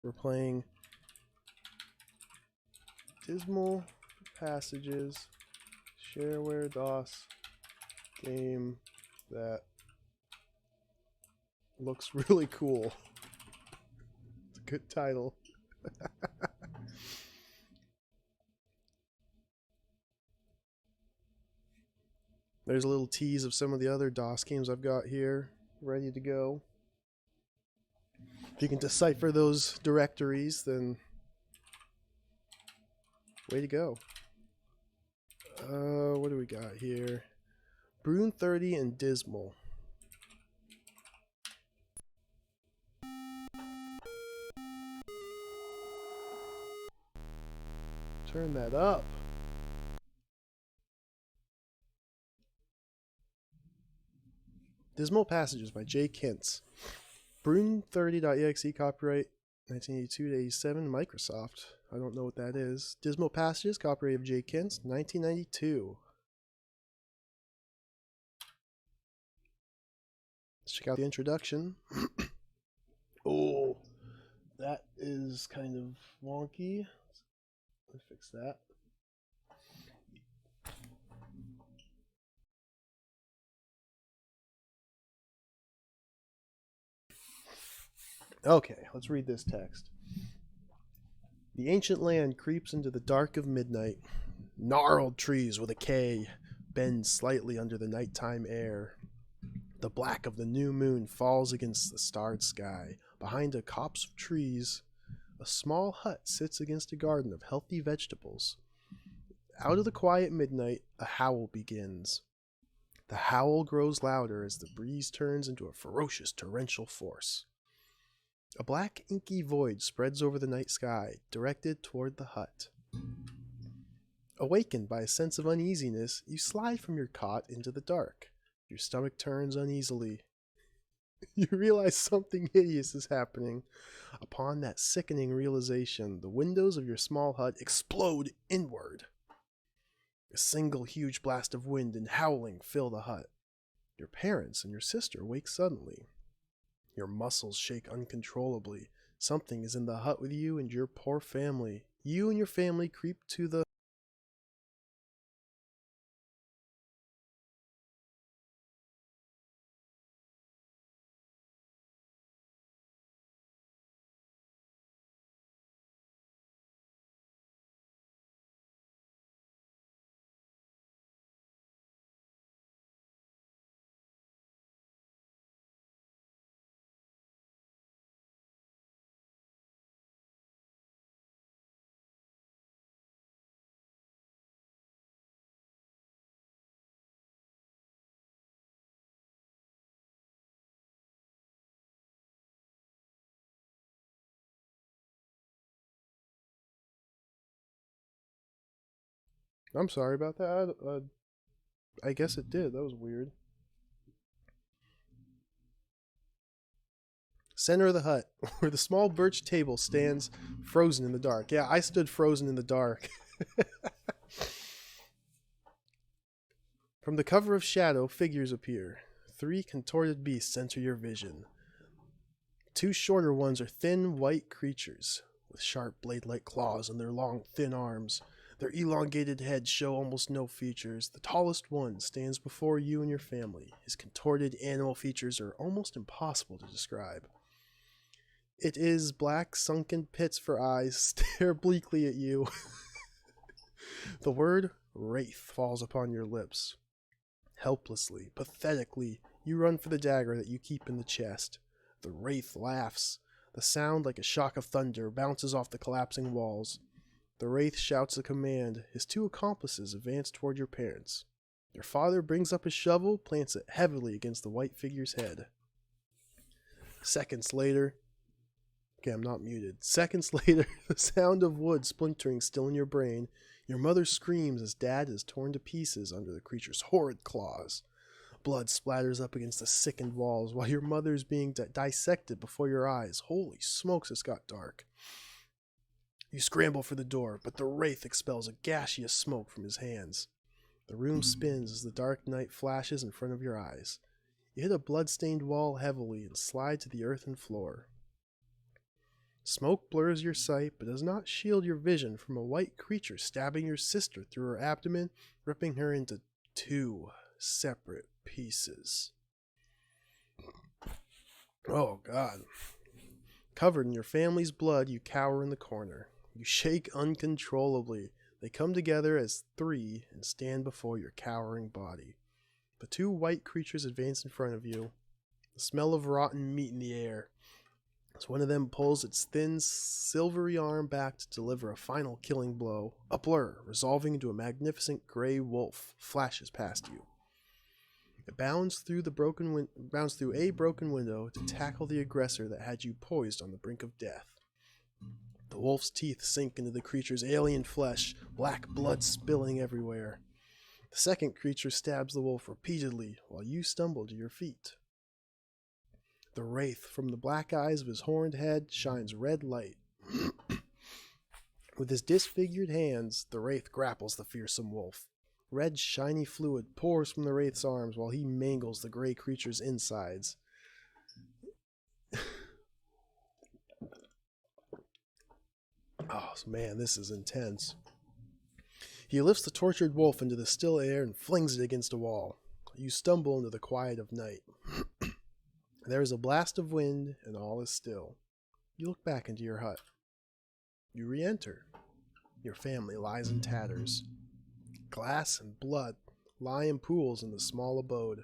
We're playing Dismal Passages Shareware DOS game that looks really cool. It's a good title. There's a little tease of some of the other DOS games I've got here ready to go. If you can decipher those directories, then way to go. What do we got here? Brune 30 and Dismal. Turn that up. Dismal Passages by J. Kintz. Brune30.exe, copyright 1982 to 87, Microsoft. I don't know what that is. Dismal Passages, copyright of J. Kintz, 1992. Let's check out the introduction. Oh, that is kind of wonky. Let's fix that. Okay, let's read this text. The ancient land creeps into the dark of midnight. Gnarled trees with a K bend slightly under the nighttime air. The black of the new moon falls against the starred sky. Behind a copse of trees, a small hut sits against a garden of healthy vegetables. Out of the quiet midnight, a howl begins. The howl grows louder as the breeze turns into a ferocious torrential force. A black inky void spreads over the night sky, directed toward the hut. Awakened by a sense of uneasiness, you slide from your cot into the dark. Your stomach turns uneasily. You realize something hideous is happening. Upon that sickening realization, the windows of your small hut explode inward. A single huge blast of wind and howling fill the hut. Your parents and your sister wake suddenly. Your muscles shake uncontrollably. Something is in the hut with you and your poor family. You and your family creep to the... I'm sorry about that. I guess it did. That was weird. Center of the hut, where the small birch table stands frozen in the dark. Yeah, I stood frozen in the dark. From the cover of shadow, figures appear. 3 contorted beasts enter your vision. 2 shorter ones are thin, white creatures with sharp blade-like claws on their long, thin arms. Their elongated heads show almost no features. The tallest one stands before you and your family. His contorted animal features are almost impossible to describe. It is black, sunken pits for eyes stare bleakly at you. The word wraith falls upon your lips. Helplessly, pathetically, you run for the dagger that you keep in the chest. The wraith laughs. The sound, like a shock of thunder, bounces off the collapsing walls. The wraith shouts a command. His 2 accomplices advance toward your parents. Your father brings up his shovel, plants it heavily against the white figure's head. Seconds later... Okay, I'm not muted. Seconds later, the sound of wood splintering still in your brain. Your mother screams as Dad is torn to pieces under the creature's horrid claws. Blood splatters up against the sickened walls while your mother is being dissected before your eyes. Holy smokes, it's got dark. You scramble for the door, but the wraith expels a gaseous smoke from his hands. The room spins as the dark night flashes in front of your eyes. You hit a blood-stained wall heavily and slide to the earthen floor. Smoke blurs your sight, but does not shield your vision from a white creature stabbing your sister through her abdomen, ripping her into 2 separate pieces. Oh, God. Covered in your family's blood, you cower in the corner. You shake uncontrollably. They come together as 3 and stand before your cowering body. The 2 white creatures advance in front of you, the smell of rotten meat in the air, as one of them pulls its thin, silvery arm back to deliver a final killing blow. A blur, resolving into a magnificent gray wolf, flashes past you. It bounds through a broken window to tackle the aggressor that had you poised on the brink of death. The wolf's teeth sink into the creature's alien flesh, black blood spilling everywhere. The second creature stabs the wolf repeatedly while you stumble to your feet. The wraith from the black eyes of his horned head shines red light. With his disfigured hands, the wraith grapples the fearsome wolf. Red, shiny fluid pours from the wraith's arms while he mangles the gray creature's insides. Oh, man, this is intense. He lifts the tortured wolf into the still air and flings it against a wall. You stumble into the quiet of night. There is a blast of wind, and all is still. You look back into your hut. You re-enter. Your family lies in tatters. Glass and blood lie in pools in the small abode.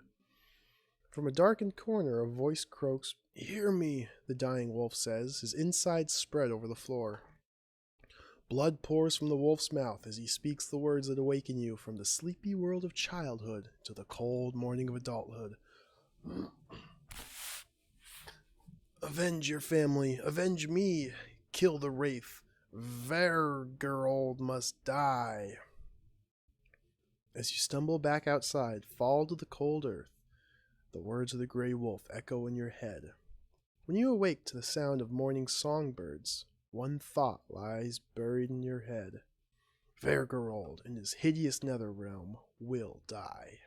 From a darkened corner, a voice croaks, "Hear me," the dying wolf says, his insides spread over the floor. Blood pours from the wolf's mouth as he speaks the words that awaken you from the sleepy world of childhood to the cold morning of adulthood. Avenge your family. Avenge me. Kill the wraith. Vergerold must die. As you stumble back outside, fall to the cold earth, the words of the gray wolf echo in your head. When you awake to the sound of morning songbirds, one thought lies buried in your head. Vergerold, in his hideous nether realm, will die.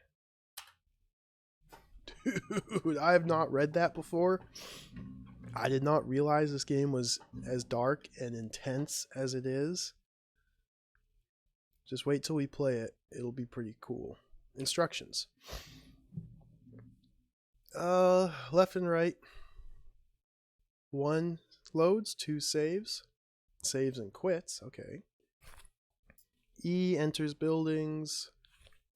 Dude, I have not read that before. I did not realize this game was as dark and intense as it is. Just wait till we play it. It'll be pretty cool. Instructions. Left and right. 1 loads, 2 saves. Saves and quits. Okay. E enters buildings.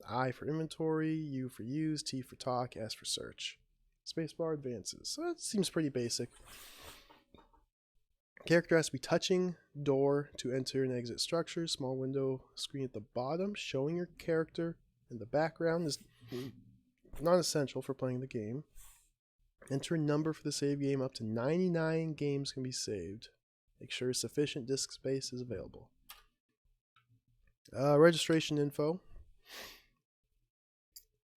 I for inventory. U for use. T for talk. S for search. Spacebar advances. So that seems pretty basic. Character has to be touching door to enter and exit structure. Small window screen at the bottom showing your character in the background is not essential for playing the game. Enter a number for the save game. Up to 99 games can be saved. Make sure sufficient disk space is available. Registration info.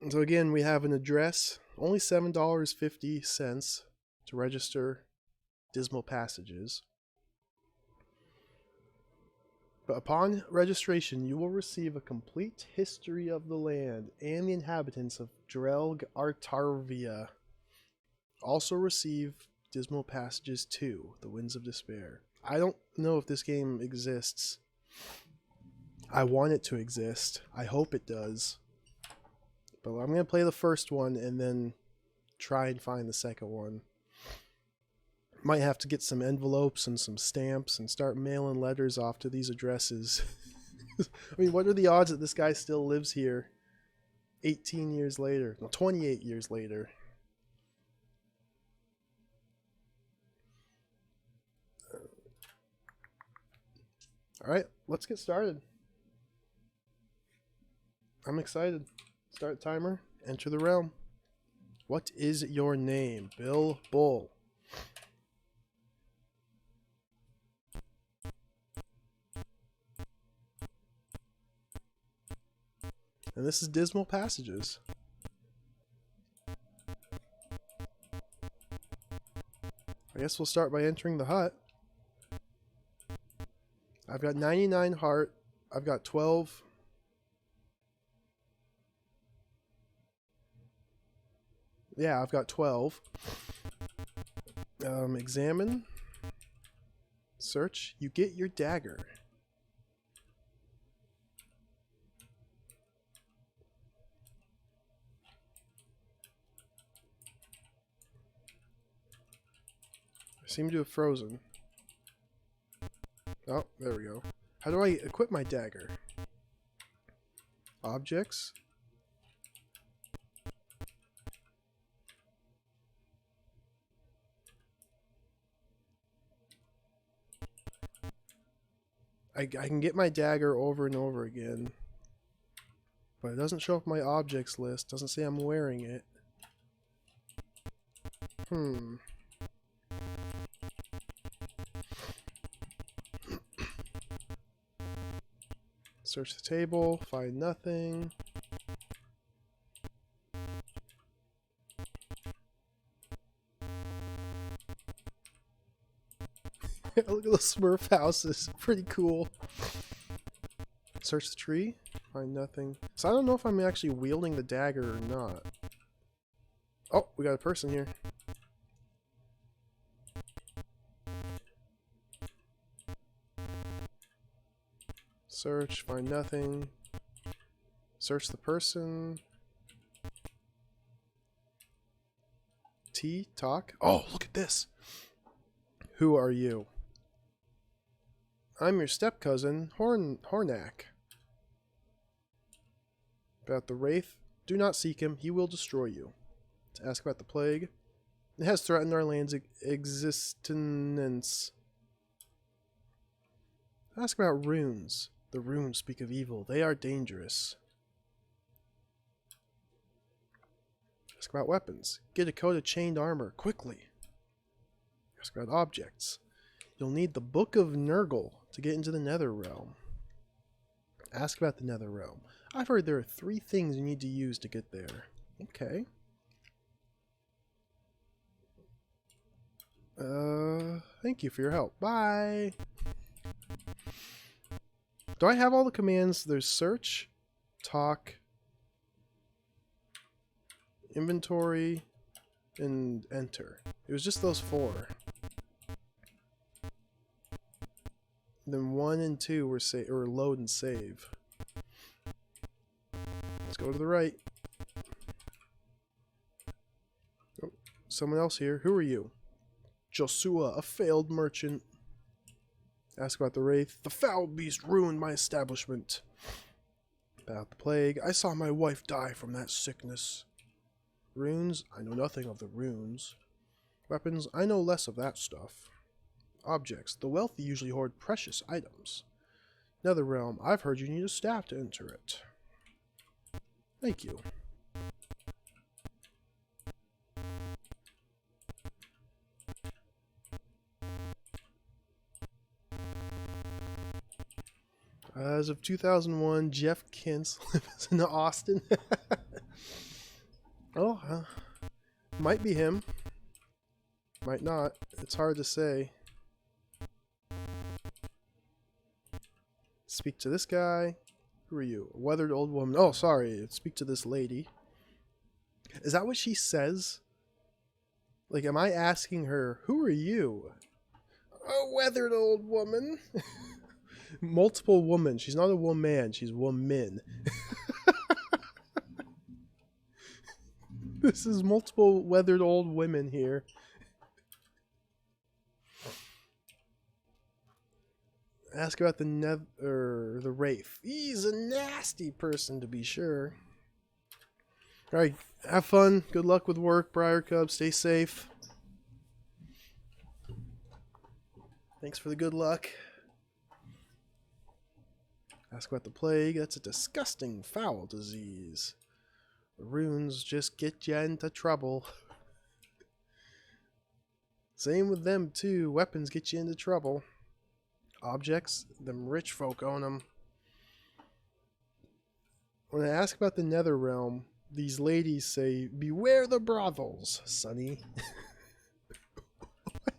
So again, we have an address. Only $7.50 to register Dismal Passages. But upon registration, you will receive a complete history of the land and the inhabitants of Drelg Artarvia. Also receive Dismal Passages 2, The Winds of Despair. I don't know if this game exists. I want it to exist. I hope it does. But I'm going to play the first one and then try and find the second one. Might have to get some envelopes and some stamps and start mailing letters off to these addresses. I mean, what are the odds that this guy still lives here 18 years later? No, 28 years later. Alright, let's get started. I'm excited. Start timer. Enter the realm. What is your name? Bill Bull. And this is Dismal Passages. I guess we'll start by entering the hut. I've got 99 heart. I've got 12. Yeah, I've got 12. Examine. Search, you get your dagger. I seem to have frozen. Oh, there we go. How do I equip my dagger? Objects? I can get my dagger over and over again. But it doesn't show up my objects list. Doesn't say I'm wearing it. Search the table, find nothing. Look at the Smurf houses. Pretty cool. Search the tree, find nothing. So I don't know if I'm actually wielding the dagger or not. Oh, we got a person here. Search, find nothing. Search the person. T, talk. Oh, look at this. Who are you? I'm your step-cousin, Hornak. About the Wraith, do not seek him, he will destroy you. To ask about the plague, it has threatened our land's existence. Ask about runes. The runes speak of evil, they are dangerous. Ask about weapons. Get a coat of chained armor, quickly. Ask about objects. You'll need the Book of Nurgle to get into the Nether Realm. Ask about the Nether Realm. I've heard there are 3 things you need to use to get there. Okay. Thank you for your help. Bye! Do I have all the commands? There's search, talk, inventory, and enter. It was just those 4. Then 1 and 2 were load and save. Let's go to the right. Oh, someone else here. Who are you? Joshua, a failed merchant. Ask about the Wraith. The foul beast ruined my establishment. About the plague. I saw my wife die from that sickness. Runes. I know nothing of the runes. Weapons. I know less of that stuff. Objects. The wealthy usually hoard precious items. Netherrealm. I've heard you need a staff to enter it. Thank you. As of 2001, Jeff Kintz lives in Austin. Oh, might be him. Might not. It's hard to say. Speak to this guy. Who are you? A weathered old woman. Oh, sorry. Speak to this lady. Is that what she says? Like, am I asking her, who are you? A weathered old woman. Multiple woman. She's not a woman. She's woman. This is multiple weathered old women here. Ask about the Wraith. He's a nasty person to be sure. Alright, have fun. Good luck with work, Briar Cub. Stay safe. Thanks for the good luck. Ask about the plague. That's a disgusting, foul disease. The runes just get you into trouble. Same with them too. Weapons get you into trouble. Objects, them rich folk own them. When I ask about the Nether Realm, these ladies say, beware the brothels, sonny. What?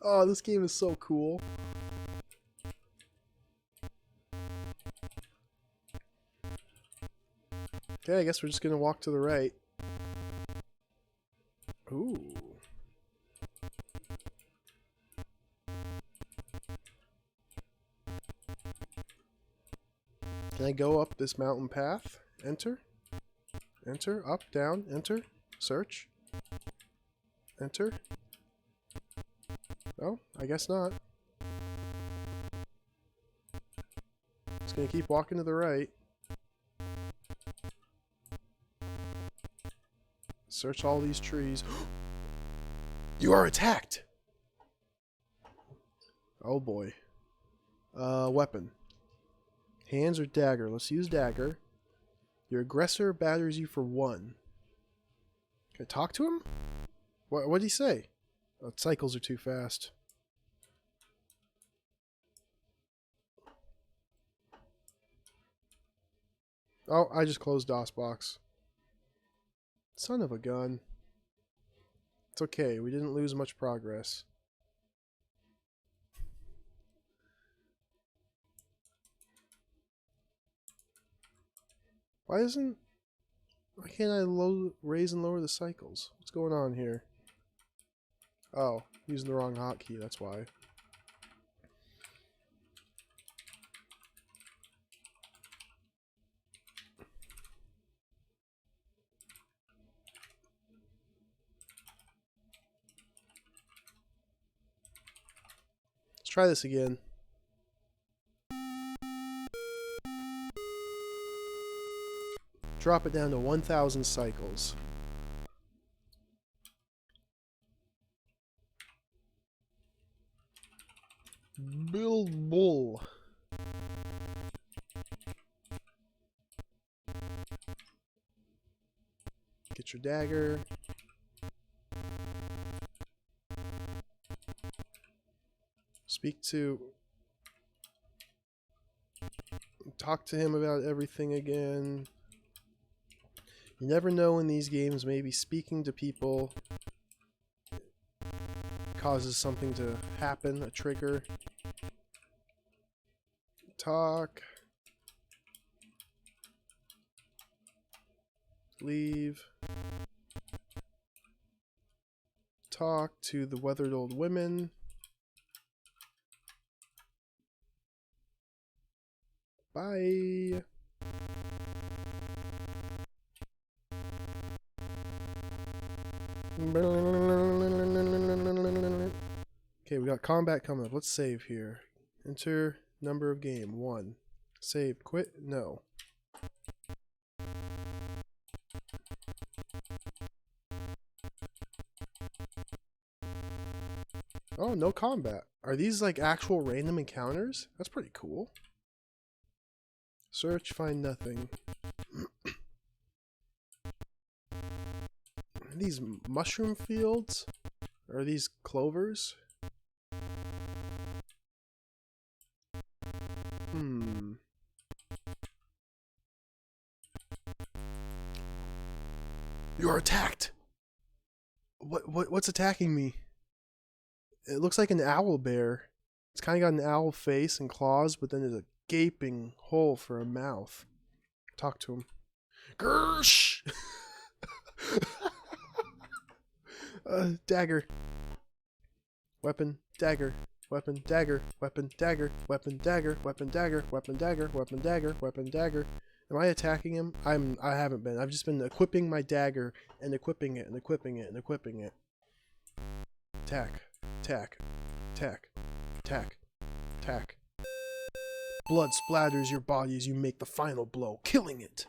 Oh, this game is so cool. Okay, I guess we're just gonna walk to the right. Ooh. Can I go up this mountain path? Enter. Enter. Up, down, enter. Search. Enter. Oh, I guess not. Just gonna keep walking to the right. Search all these trees. You are attacked! Oh boy. Weapon. Hands or dagger? Let's use dagger. Your aggressor batters you for 1. Can I talk to him? What'd he say? Oh, cycles are too fast. Oh, I just closed DOSBox. Son of a gun. It's okay, we didn't lose much progress. Why can't I raise and lower the cycles? What's going on here? Oh, using the wrong hotkey, that's why. Let's try this again. Drop it down to 1,000 cycles. Bull. Get your dagger. Talk to him about everything again. You never know in these games, maybe speaking to people causes something to happen, a trigger. Talk. Leave. Talk to the weathered old women. Bye. Okay, we got combat coming up. Let's save here. Enter number of game 1. Save. Quit. No. Oh, no combat. Are these like actual random encounters? That's pretty cool. Search, find nothing. Are these mushroom fields? Are these clovers? You are attacked! What's attacking me? It looks like an owl bear. It's kind of got an owl face and claws, but then there's a gaping hole for a mouth. Talk to him. Gersh! Dagger. Weapon. Dagger. Weapon. Dagger. Weapon. Dagger. Weapon. Dagger. Weapon. Dagger. Weapon. Dagger. Weapon. Dagger. Weapon. Dagger. Am I attacking him? I haven't been. I've just been equipping my dagger and equipping it and equipping it and equipping it. Attack. Attack. Attack. Attack. Attack. Blood splatters your body as you make the final blow, killing it.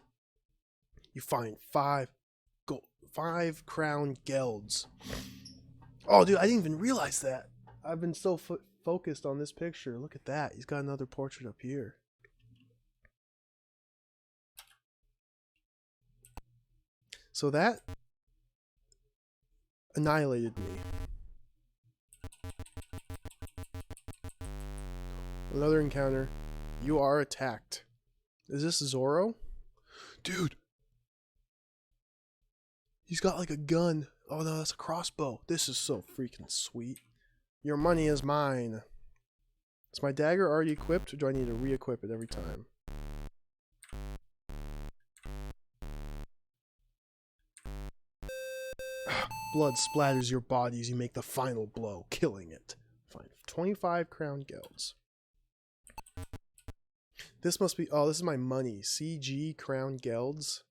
You find 5 crown gelds. Oh, dude, I didn't even realize that. I've been so focused on this picture. Look at that. He's got another portrait up here. So that annihilated me. Another encounter. You are attacked. Is this Zorro? Dude. He's got like a gun. Oh no, that's a crossbow. This is so freaking sweet. Your money is mine. Is my dagger already equipped, or do I need to re-equip it every time? Blood splatters your body as you make the final blow, killing it. Fine. 25 crown gelds. This must be... Oh, this is my money. CG Crown Gelds.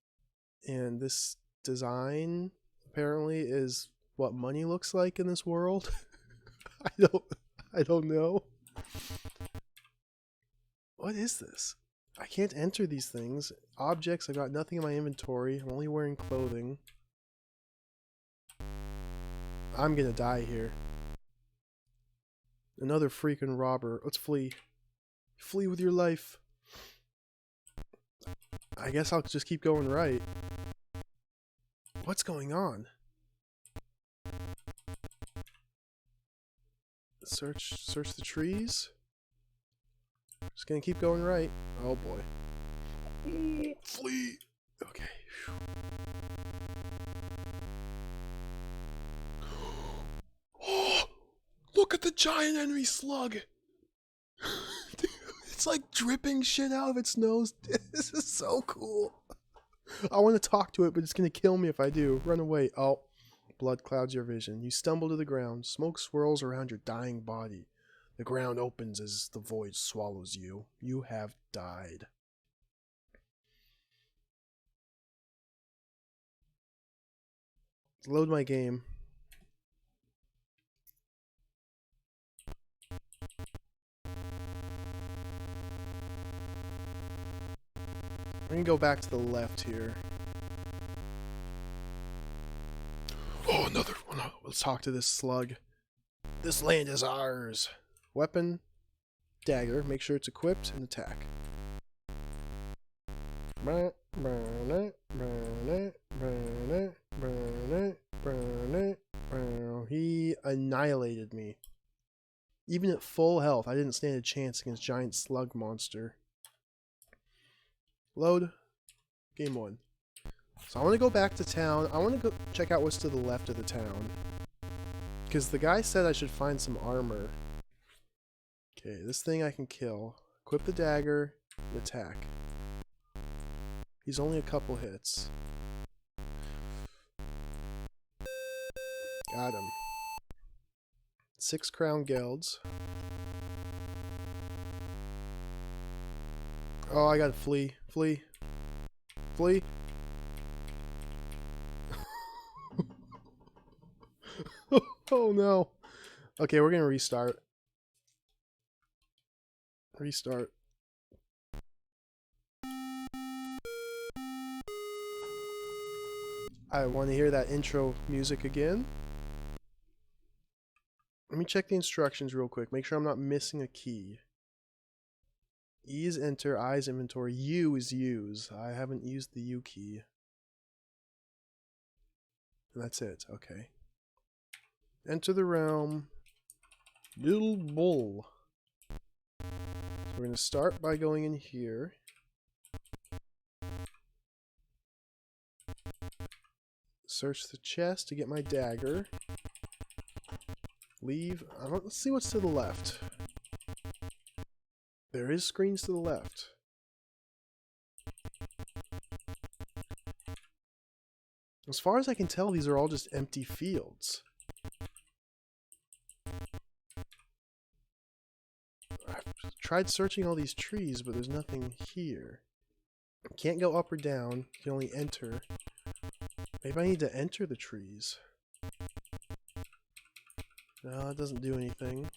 And this design apparently is what money looks like in this world. I don't know. What is this? I can't enter these things. Objects, I got nothing in my inventory. I'm only wearing clothing. I'm gonna die here. Another freaking robber. Let's flee. Flee with your life. I guess I'll just keep going right. What's going on? Search the trees. Just gonna keep going right. Oh boy. Flee! Okay. Oh! Look at the giant enemy slug! It's like dripping shit out of its nose. This is so cool. I want to talk to it, but it's gonna kill me if I do. Run away. Oh. Blood clouds your vision. You stumble to the ground. Smoke swirls around your dying body. The ground opens as the void swallows you. You have died. Let's load my game. We're gonna go back to the left here. Oh, another one. Let's talk to this slug. This land is ours. Weapon, dagger. Make sure it's equipped and attack. He annihilated me. Even at full health, I didn't stand a chance against giant slug monster. Load. Game 1. So I want to go back to town. I want to go check out what's to the left of the town. Because the guy said I should find some armor. Okay, this thing I can kill. Equip the dagger and attack. He's only a couple hits. Got him. 6 crown gelds. Oh, I gotta flee. Flee. Flee. Oh no. Okay, we're gonna restart. Restart. I want to hear that intro music again. Let me check the instructions real quick. Make sure I'm not missing a key. E is enter, I is inventory, U is use. I haven't used the U key. And that's it. Okay. Enter the realm. Little bull. So we're going to start by going in here. Search the chest to get my dagger. Leave. Let's see what's to the left. There is screens to the left. As far as I can tell, these are all just empty fields. I've tried searching all these trees, but there's nothing here. Can't go up or down. You can only enter. Maybe I need to enter the trees. No, it doesn't do anything.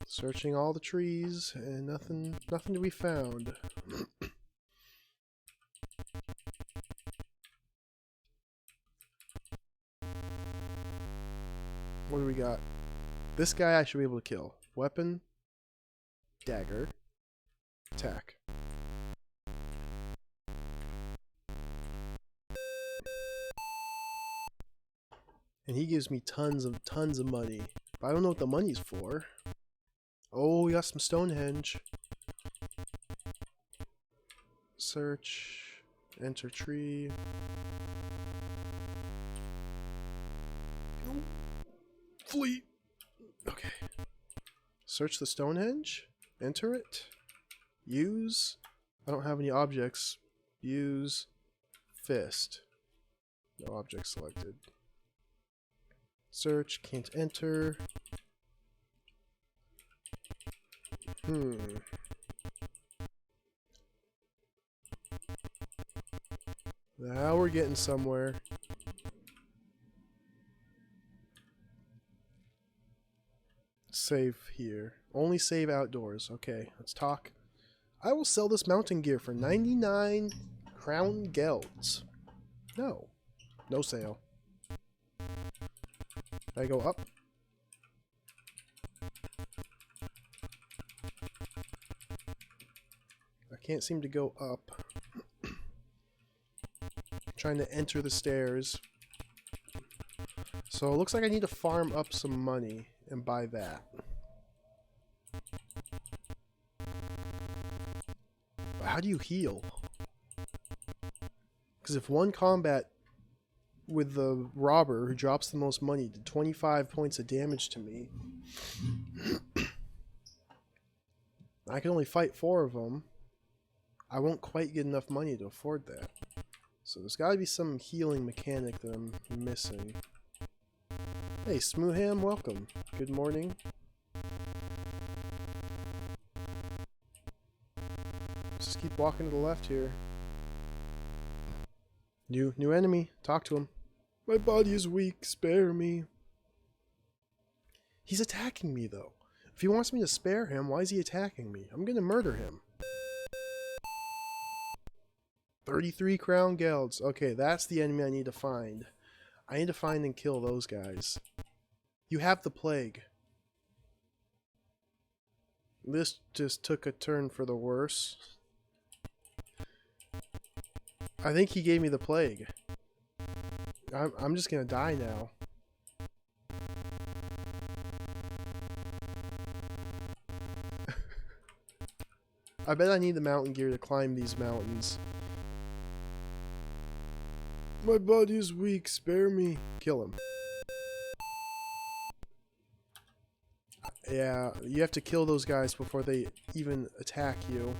Searching all the trees and nothing to be found. What do we got? This guy I should be able to kill. Weapon, dagger, attack. And he gives me tons of money. But I don't know what the money's for. Oh, we got some Stonehenge. Search. Enter tree. Flee. Okay. Search the Stonehenge. Enter it. Use. I don't have any objects. Use fist. No object selected. Search. Can't enter. Now we're getting somewhere. Save here. Only save outdoors. Okay, let's talk. I will sell this mountain gear for 99 crown gelds. No. No sale. I go up. I can't seem to go up. Trying to enter the stairs. So it looks like I need to farm up some money and buy that. How do you heal? Because if one combat with the robber who drops the most money did 25 points of damage to me, I can only fight 4 of them. I won't quite get enough money to afford that. So there's got to be some healing mechanic that I'm missing. Hey, Smooham, welcome. Good morning. Let's just keep walking to the left here. New enemy. Talk to him. My body is weak. Spare me. He's attacking me, though. If he wants me to spare him, why is he attacking me? I'm gonna murder him. 33 crown gelds. Okay, that's the enemy I need to find. I need to find and kill those guys. You have the plague. This just took a turn for the worse. I think he gave me the plague. I'm just gonna die now. I bet I need the mountain gear to climb these mountains. My body is weak, spare me. Kill him. Yeah, you have to kill those guys before they even attack you.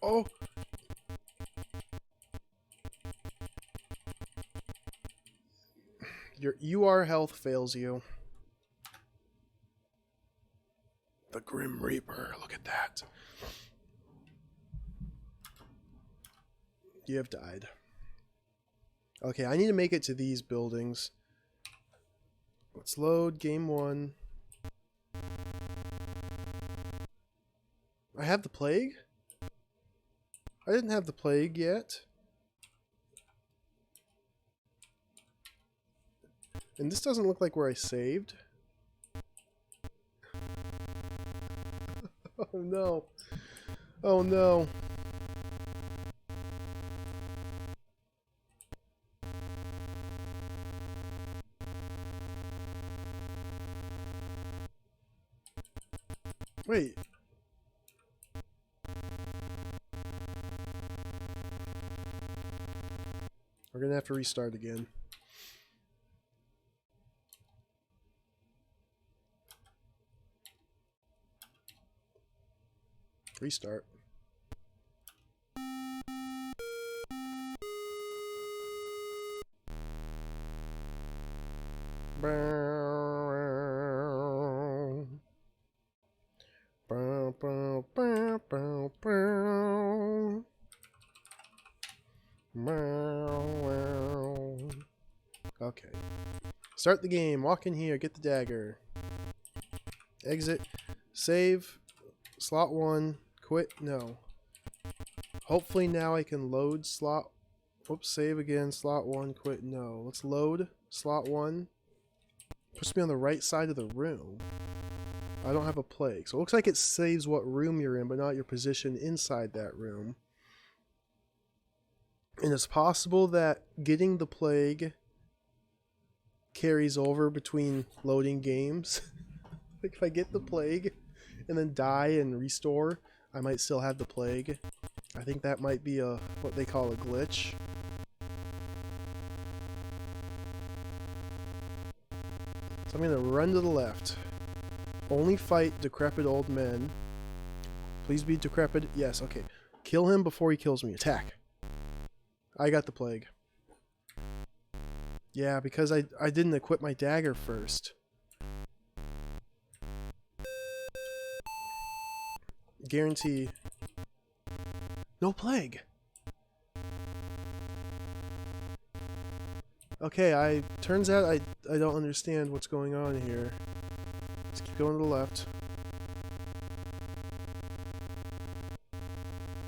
Oh! Your UR health fails you. The Grim Reaper, look at that. You have died. Okay, I need to make it to these buildings. Let's load game 1. I have the plague? I didn't have the plague yet. And this doesn't look like where I saved. Oh no. Oh no. Wait. We're gonna have to restart again. Restart. Okay. Start the game. Walk in here. Get the dagger. Exit. Save. Slot 1. Quit. No. Hopefully now I can load slot. Oops. Save again. Slot 1. Quit. No. Let's load. Slot 1. Puts me on the right side of the room. I don't have a plague. So it looks like it saves what room you're in, but not your position inside that room. And it's possible that getting the plague carries over between loading games. Like if I get the plague and then die and restore, I might still have the plague. I think that might be a what they call a glitch. So I'm going to run to the left. Only fight decrepit old men. Please be decrepit. Yes, okay. Kill him before he kills me. Attack. I got the plague. Yeah, because I didn't equip my dagger first. Guarantee. No plague. Okay, turns out I don't understand what's going on here. Let's keep going to the left.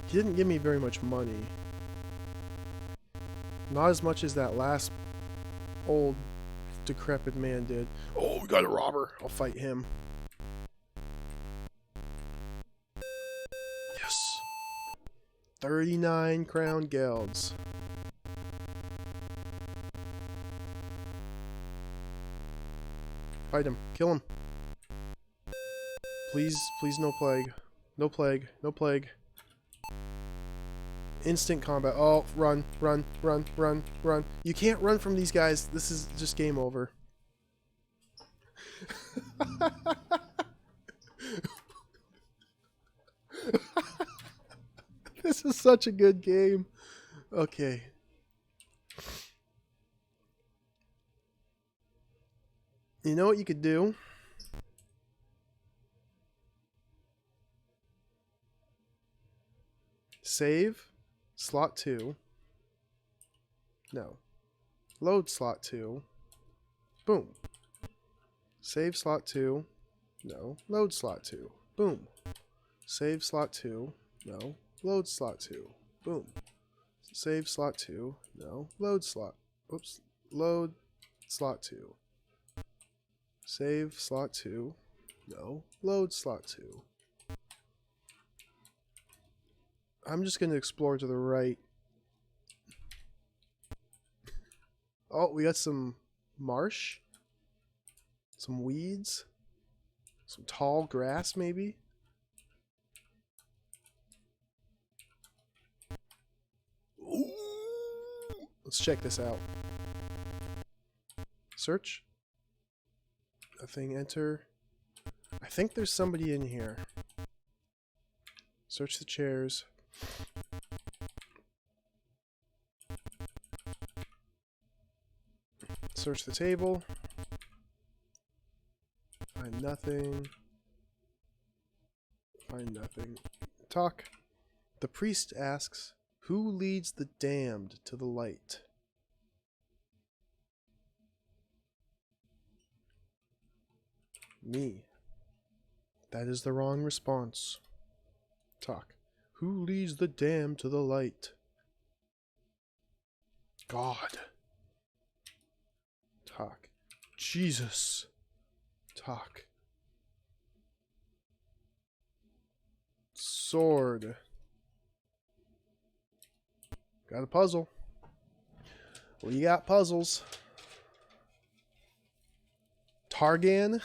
He didn't give me very much money. Not as much as that last old decrepit man did. Oh, we got a robber. I'll fight him. Yes. 39 crown gelds. Fight him. Kill him. Please, please no plague. No plague. No plague. Instant combat. Oh, run, run, run, run, run. You can't run from these guys. This is just game over. This is such a good game. Okay. You know what you could do? Save. Slot 2. No. Load slot 2. Boom. Save slot 2. No. Load slot 2. Boom. Save slot 2. No. Load slot 2. Boom. Save slot 2. No. Load slot. Oops. Load slot 2. Save slot 2. No. Load slot 2. I'm just going to explore to the right. Oh, we got some marsh. Some weeds. Some tall grass, maybe. Ooh. Let's check this out. Search. Nothing. Enter. I think there's somebody in here. Search the chairs. Search the table. Find nothing. Find nothing. Talk. The priest asks, "Who leads the damned to the light?" Me. That is the wrong response. Talk. Who leads the damned to the light? God. Talk. Jesus. Talk. Sword. Got a puzzle. We got puzzles. Targan?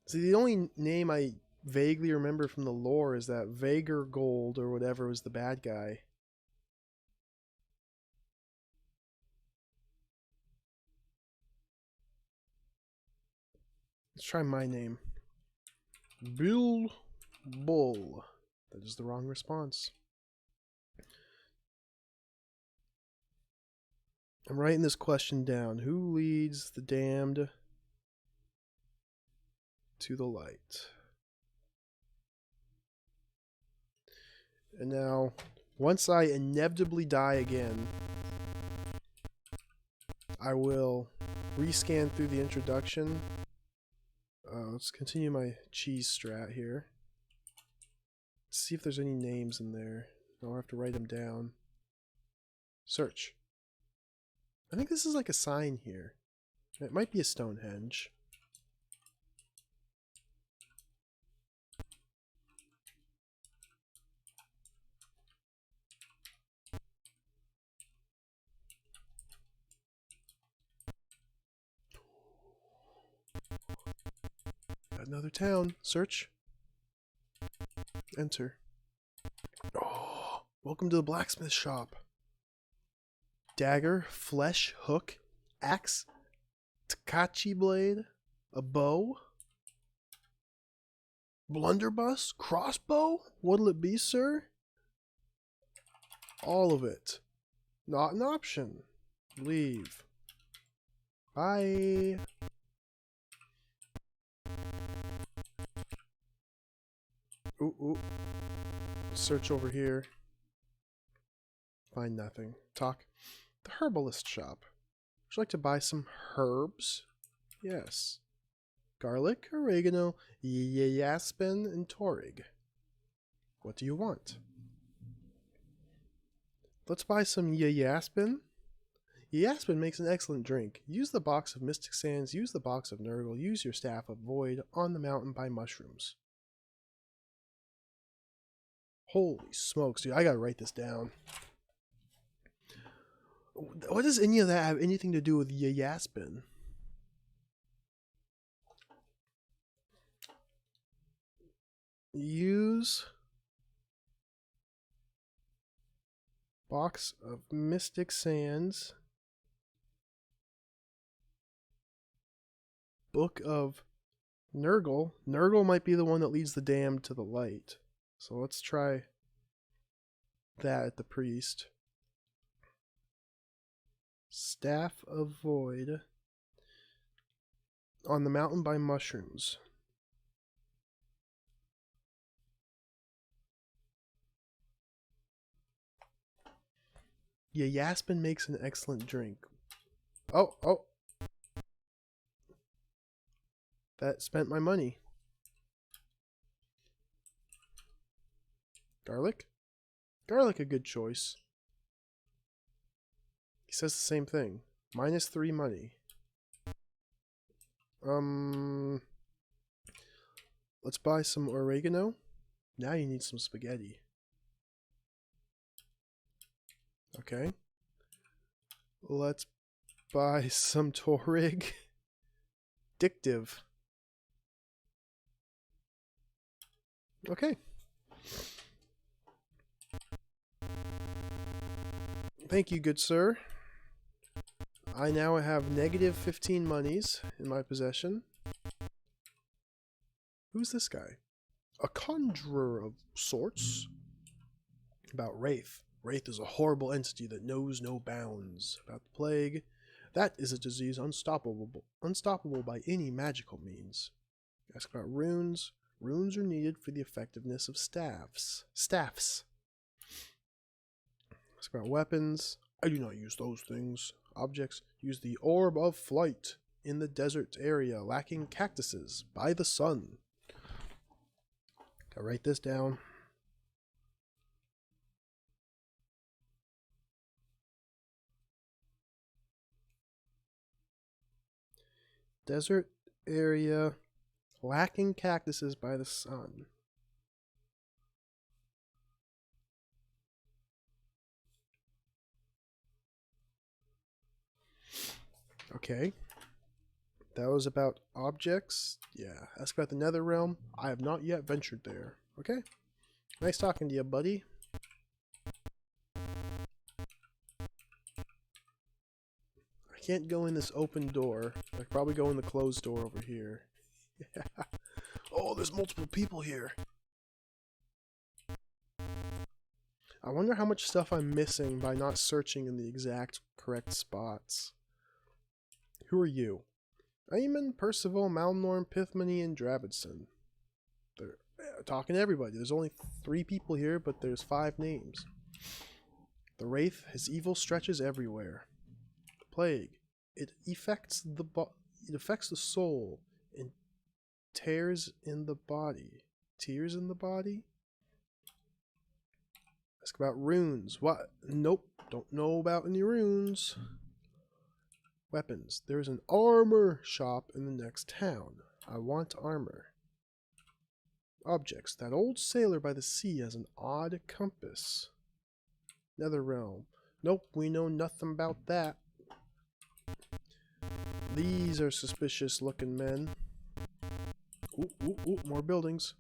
See, the only name I vaguely remember from the lore is that Vagar Gold or whatever was the bad guy. Let's try my name. Bill Bull. That is the wrong response. I'm writing this question down. Who leads the damned to the light? And now, once I inevitably die again, I will rescan through the introduction. Let's continue my cheese strat here. Let's see if there's any names in there. I'll have to write them down. Search. I think this is like a sign here. It might be a Stonehenge. Another town. Search. Enter. Oh, welcome to the blacksmith shop. Dagger, flesh, hook, axe, Takachi blade, a bow, Blunderbuss? Crossbow? What'll it be, sir? All of it. Not an option. Leave. Bye. Ooh. Search over here. Find nothing. Talk. The herbalist shop. Would you like to buy some herbs? Yes. Garlic, oregano, yasmin, and torig. What do you want? Let's buy some yasmin. Yasmin makes an excellent drink. Use the box of mystic sands, use the box of Nurgle, use your staff of void. On the mountain buy mushrooms. Holy smokes, dude. I gotta write this down. What does any of that have anything to do with yasmin? Use box of mystic sands. Book of Nurgle. Nurgle might be the one that leads the damned to the light. So let's try that at the priest. Staff of Void. On the mountain by mushrooms. Yeah, Yasmin makes an excellent drink. Oh. That spent my money. Garlic? Garlic a good choice. He says the same thing. -3 money. Let's buy some oregano. Now you need some spaghetti. Okay. Let's buy some torig. Addictive. Okay. Thank you, good sir. I now have -15 monies in my possession. Who's this guy? A conjurer of sorts? About Wraith. Wraith is a horrible entity that knows no bounds. About the plague. That is a disease unstoppable by any magical means. Ask about runes. Runes are needed for the effectiveness of staffs. Ask about weapons. I do not use those things. Objects. Use the orb of flight in the desert area lacking cactuses by the sun. Gotta write this down. Desert area lacking cactuses by the sun. Okay. That was about objects. Yeah. Ask about the Nether Realm. I have not yet ventured there. Okay. Nice talking to you, buddy. I can't go in this open door. I could probably go in the closed door over here. Yeah. Oh, there's multiple people here. I wonder how much stuff I'm missing by not searching in the exact correct spots. Who are you? Eamon, Percival, Malnorn, Pithmany, and Dravidson. They're talking to everybody. There's only 3 people here, but there's 5 names. The Wraith, his evil stretches everywhere. The Plague, it affects the soul and tears in the body. Tears in the body? Ask about runes. What? Nope. Don't know about any runes. Weapons. There's an armor shop in the next town. I want armor. Objects. That old sailor by the sea has an odd compass. Nether Realm. Nope, we know nothing about that. These are suspicious looking men. Ooh, more buildings.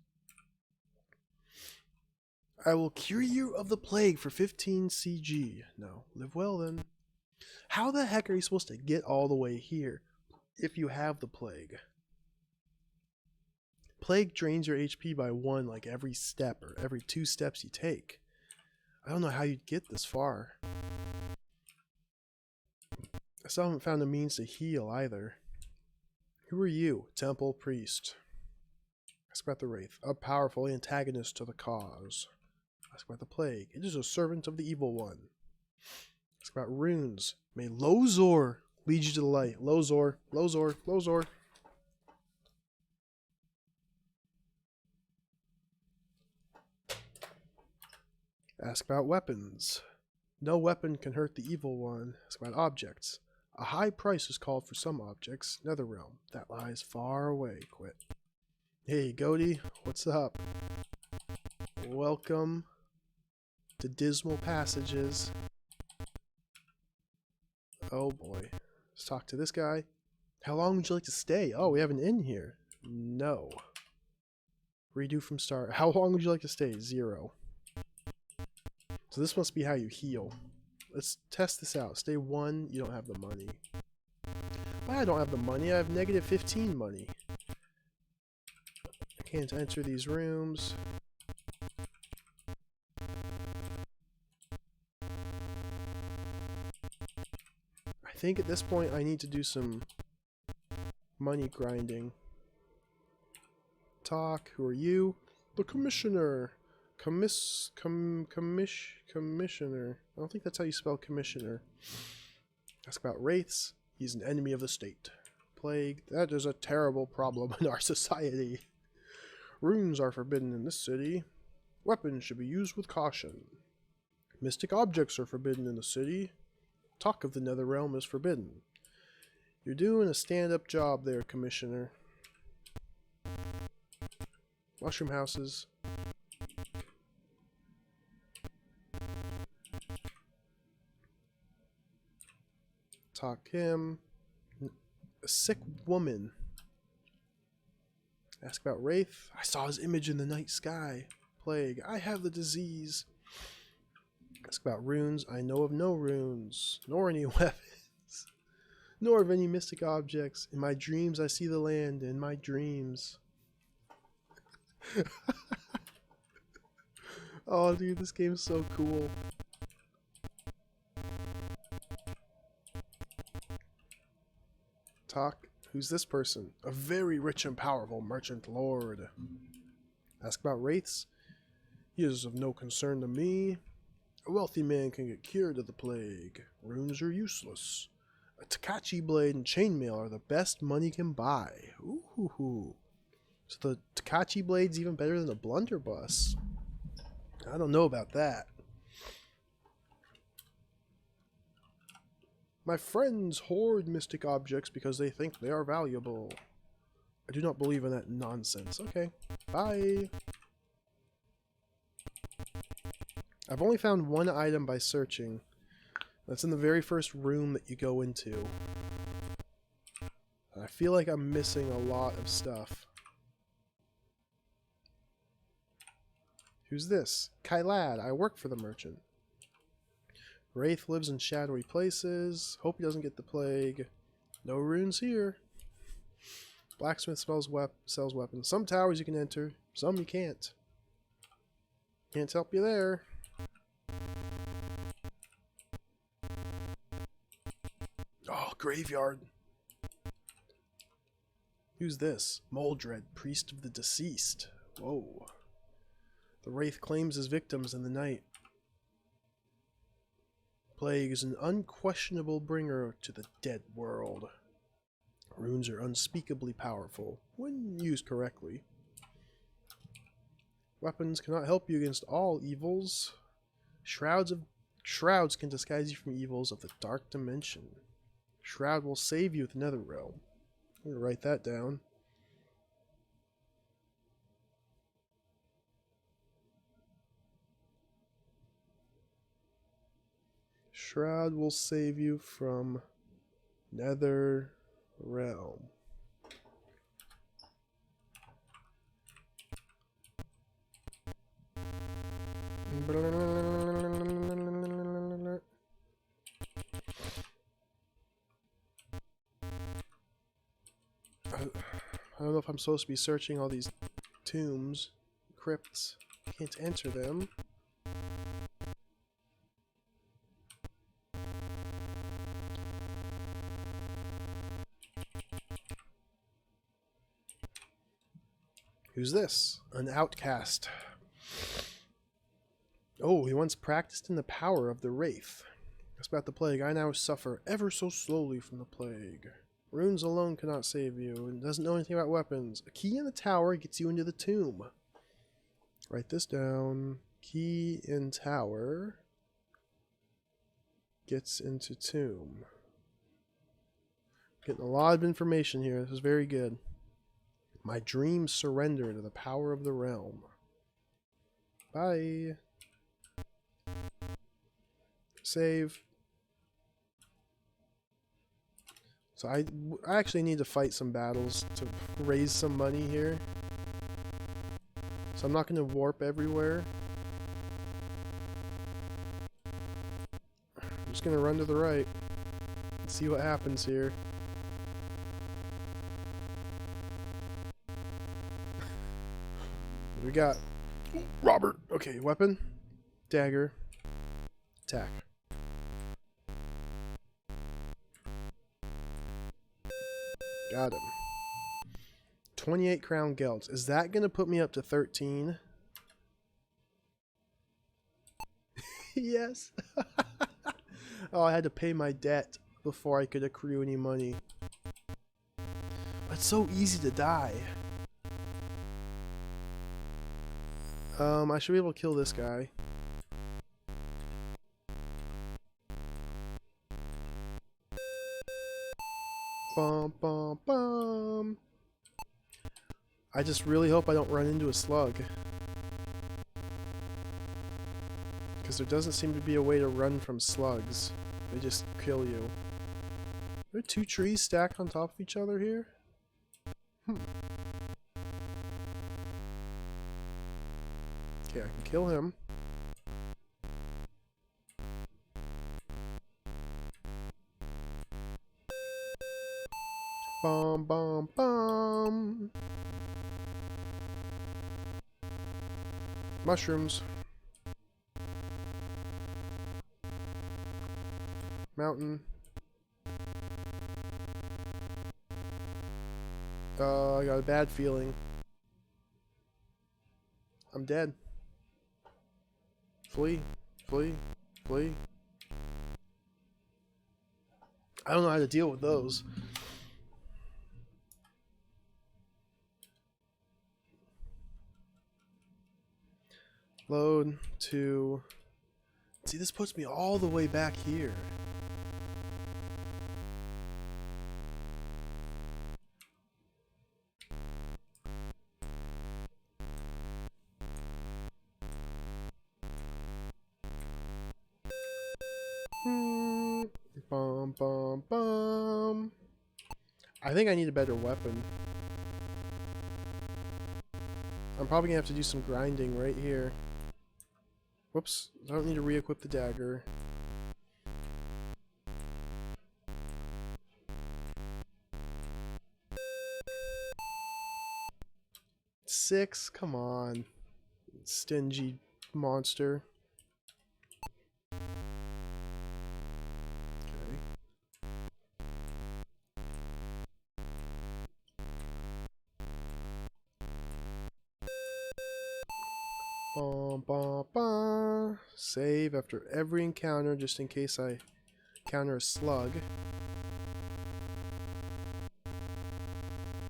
I will cure you of the plague for 15 CG. No, live well then. How the heck are you supposed to get all the way here if you have the plague? Plague drains your HP by 1 like every step or every 2 steps you take. I don't know how you'd get this far. I still haven't found a means to heal either. Who are you? Temple priest. Ask about the Wraith. A powerful antagonist to the cause. Ask about the plague. It is a servant of the evil one. Ask about runes. May Lozor lead you to the light. Lozor, Lozor, Lozor. Ask about weapons. No weapon can hurt the evil one. Ask about objects. A high price is called for some objects. Netherrealm. That lies far away. Quit. Hey, Goaty. What's up? Welcome to Dismal Passages. Oh boy. Let's talk to this guy. How long would you like to stay? Oh, we have an inn here. No. Redo from start. How long would you like to stay? 0. So this must be how you heal. Let's test this out. Stay 1, you don't have the money. I don't have the money, I have negative 15 money. I can't enter these rooms. I think at this point I need to do some money grinding. Talk, who are you? The commissioner. Commissioner. I don't think that's how you spell commissioner. Ask about wraiths. He's an enemy of the state. Plague. That is a terrible problem in our society. Runes are forbidden in this city. Weapons should be used with caution. Mystic objects are forbidden in the city. Talk of the Netherrealm is forbidden. You're doing a stand-up job there, Commissioner. Mushroom houses. Talk him. A sick woman. Ask about Wraith. I saw his image in the night sky. Plague. I have the disease. Ask about runes. I know of no runes, nor any weapons, nor of any mystic objects. In my dreams I see the land, in my dreams. Oh dude, this game's so cool. Talk. Who's this person? A very rich and powerful merchant lord. Ask about wraiths. He is of no concern to me. A wealthy man can get cured of the plague. Runes are useless. A Takachi blade and chainmail are the best money can buy. Ooh. So the Takachi blade's even better than a blunderbuss. I don't know about that. My friends hoard mystic objects because they think they are valuable. I do not believe in that nonsense. Okay, bye. I've only found one item by searching. That's in the very first room that you go into. I feel like I'm missing a lot of stuff. Who's this? Kylad, I work for the merchant. Wraith lives in shadowy places. Hope he doesn't get the plague. No runes here. Blacksmith sells weapons. Some towers you can enter, some you can't. Can't help you there. Oh, graveyard. Who's this? Moldred, priest of the deceased. Whoa. The Wraith claims his victims in the night. Plague is an unquestionable bringer to the dead world. Runes are unspeakably powerful, when used correctly. Weapons cannot help you against all evils. Shrouds can disguise you from evils of the dark dimension. Shroud will save you with Netherrealm. I'm going to write that down. Shroud will save you from Netherrealm. I don't know if I'm supposed to be searching all these tombs, crypts. Can't enter them. Who's this? An outcast. Oh, he once practiced in the power of the Wraith. That's about the plague. I now suffer ever so slowly from the plague. Runes alone cannot save you, and doesn't know anything about weapons. A key in the tower gets you into the tomb. Write this down. Key in tower gets into tomb. Getting a lot of information here. This is very good. My dreams surrender to the power of the realm. Bye. Save. So I actually need to fight some battles to raise some money here. So I'm not going to warp everywhere. I'm just going to run to the right and see what happens here. We got Robert. Okay, weapon, dagger, attack. Got him. 28 crown gelds. Is that going to put me up to 13? Yes. Oh, I had to pay my debt before I could accrue any money. But it's so easy to die. I should be able to kill this guy. Bum, bum, bum. I just really hope I don't run into a slug. Because there doesn't seem to be a way to run from slugs. They just kill you. Are there two trees stacked on top of each other here? Okay, I can kill him. Bum, bum, bum. Mushrooms. Mountain. I got a bad feeling. I'm dead. Flee. Flee. Flee. I don't know how to deal with those. Load to... See, this puts me all the way back here. Bum, bum, bum. I think I need a better weapon. I'm probably gonna have to do some grinding right here. Whoops, I don't need to re-equip the dagger. Six? Come on. Stingy monster. Okay. Bum, bum, bum. Save after every encounter just in case I encounter a slug.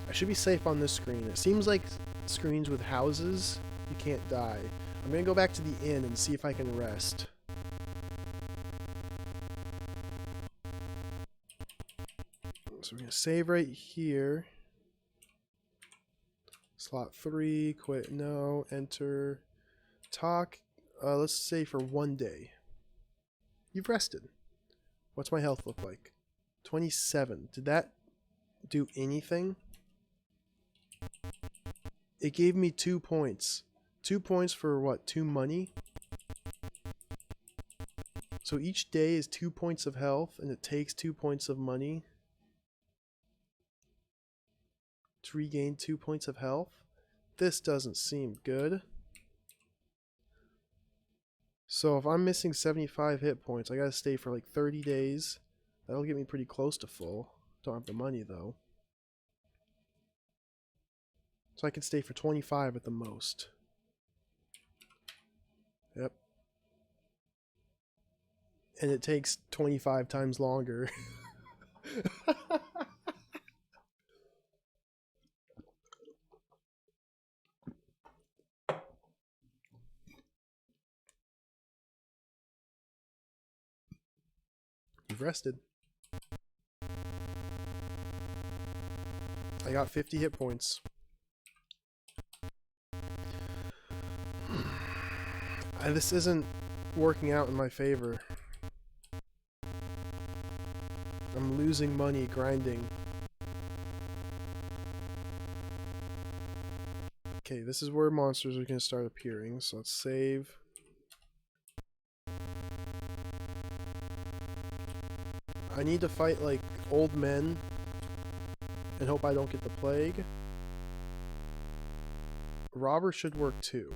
I should be safe on this screen. It seems like screens with houses, you can't die. I'm gonna go back to the inn and see if I can rest. So we're gonna save right here. Slot 3, quit, no, enter, talk. Let's say for 1 day. You've rested. What's my health look like? 27. Did that do anything? It gave me 2 points. 2 points for what? 2 money? So each day is 2 points of health, and it takes 2 points of money to regain 2 points of health. this doesn't seem good. So if I'm missing 75 hit points, I gotta stay for like 30 days. That'll get me pretty close to full. Don't have the money though. So I can stay for 25 at the most. Yep. And it takes 25 times longer. You've rested. I got 50 hit points. This isn't working out in my favor. I'm losing money grinding. Okay, this is where monsters are going to start appearing, so let's save. I need to fight like old men and hope I don't get the plague. Robber should work too.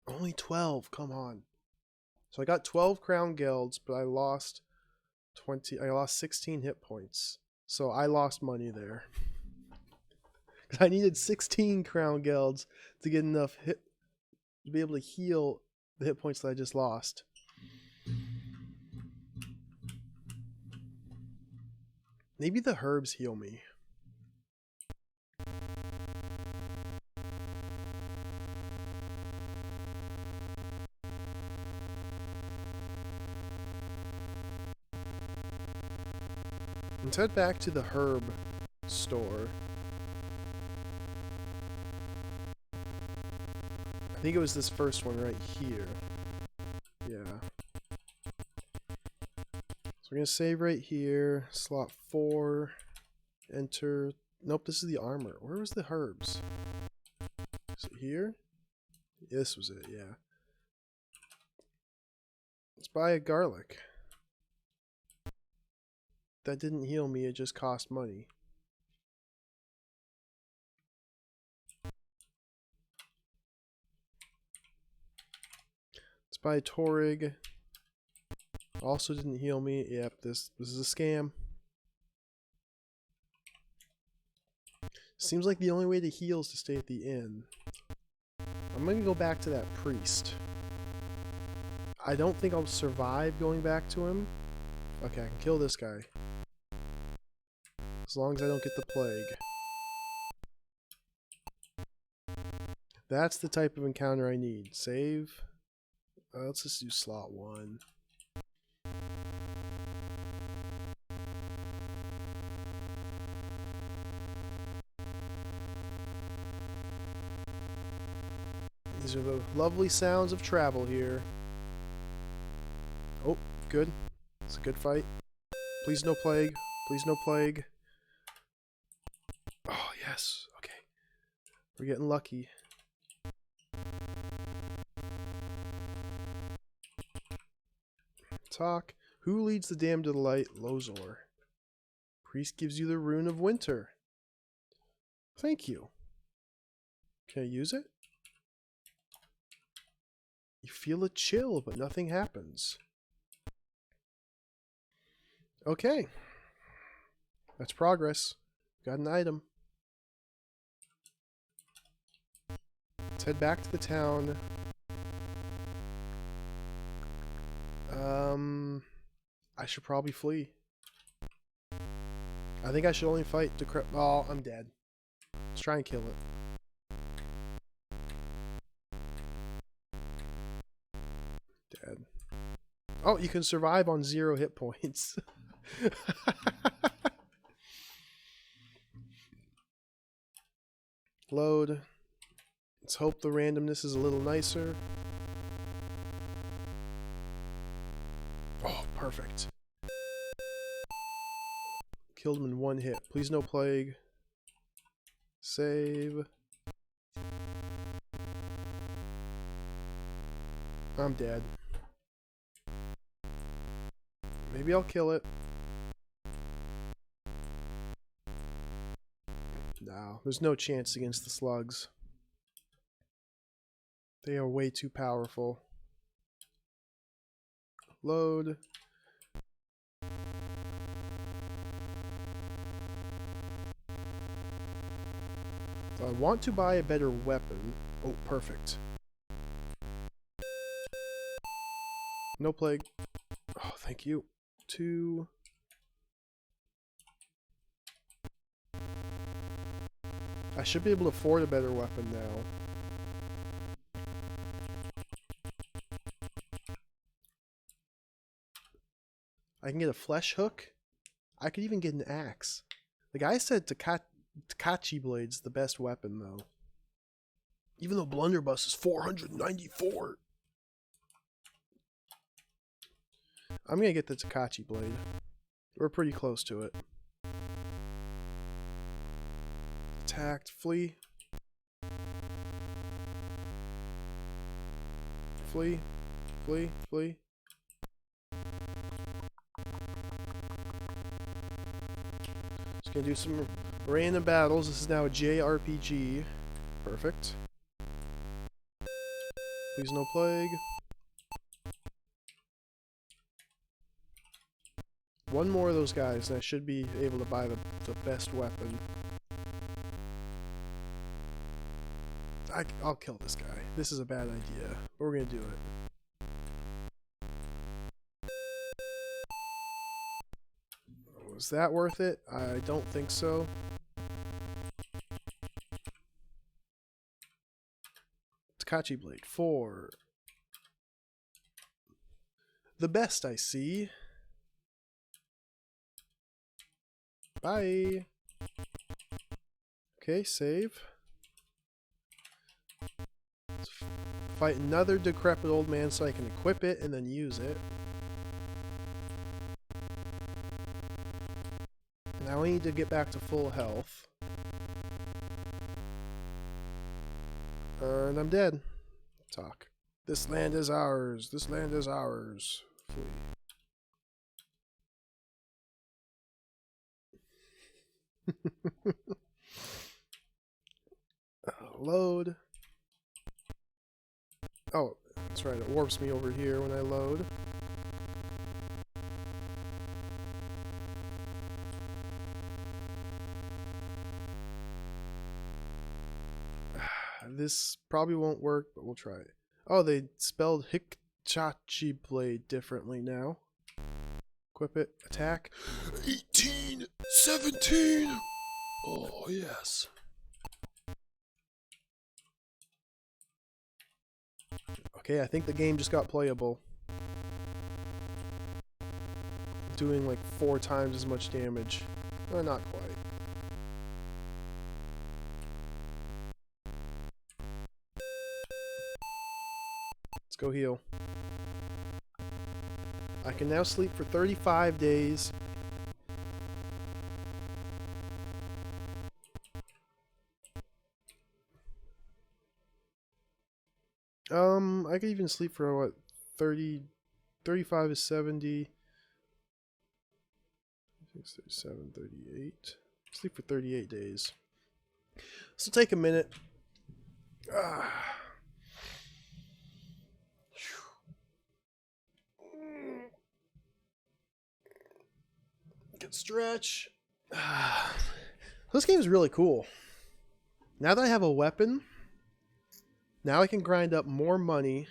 Only 12, come on. So I got 12 crown guilds, but I lost 16 hit points. So I lost money there. I needed 16 crown guilds to get enough hit to be able to heal the hit points that I just lost. Maybe the herbs heal me. Let's head back to the herb store. I think it was this first one right here. Yeah. So we're going to save right here. Slot 4. Enter. Nope, this is the armor. Where was the herbs? Is it here? This was it, yeah. Let's buy a garlic. That didn't heal me, it just cost money. Let's buy a Torig. Also didn't heal me. Yep, this is a scam. Seems like the only way to heal is to stay at the inn. I'm gonna go back to that priest. I don't think I'll survive going back to him. Okay, I can kill this guy. As long as I don't get the plague. That's the type of encounter I need. Save. Let's just do slot 1. These are the lovely sounds of travel here. Oh, good. It's a good fight. Please no plague. Please no plague. Oh, yes. Okay. We're getting lucky. Talk. Who leads the damned to the light? Lozor. Priest gives you the rune of winter. Thank you. Can I use it? You feel a chill, but nothing happens. Okay. That's progress. Got an item. Let's head back to the town. I should probably flee. I think I should only fight Oh, I'm dead. Let's try and kill it. Dead. Oh, you can survive on 0 hit points. Load. Let's hope the randomness is a little nicer. Oh, perfect. Killed him in 1 hit. Please no plague. Save. I'm dead. Maybe I'll kill it. No, there's no chance against the slugs. They are way too powerful. Load. So I want to buy a better weapon. Oh, perfect. No plague. Oh, thank you. 2. I should be able to afford a better weapon now. I can get a flesh hook. I could even get an axe. The guy said Takachi Blade's the best weapon, though. Even though Blunderbuss is 494. I'm gonna get the Takachi Blade. We're pretty close to it. Attacked, flee. Flee, flee, flee. Just gonna do some random battles. This is now a JRPG. Perfect. Please no plague. One more of those guys and I should be able to buy the best weapon. I'll kill this guy. This is a bad idea, but we're gonna do it. Was that worth it? I don't think so. Takachi Blade 4. The best I see. Bye. Okay, save. Let's fight another decrepit old man so I can equip it and then use it. Now I need to get back to full health. And I'm dead. Talk. This land is ours. This land is ours. Flee. Load. Oh, that's right. It warps me over here when I load. This probably won't work, but we'll try it. Oh, they spelled Hikachi Blade differently now. Equip it. Attack. 18! 17! Oh, yes. Okay, I think the game just got playable. Doing like 4 times as much damage. Not quite. Let's go heal. I can now sleep for 35 days. I could even sleep for what, 35 is 70. 37, 38. Sleep for 38 days. This will take a minute. Good stretch. This game is really cool. Now that I have a weapon, now I can grind up more money,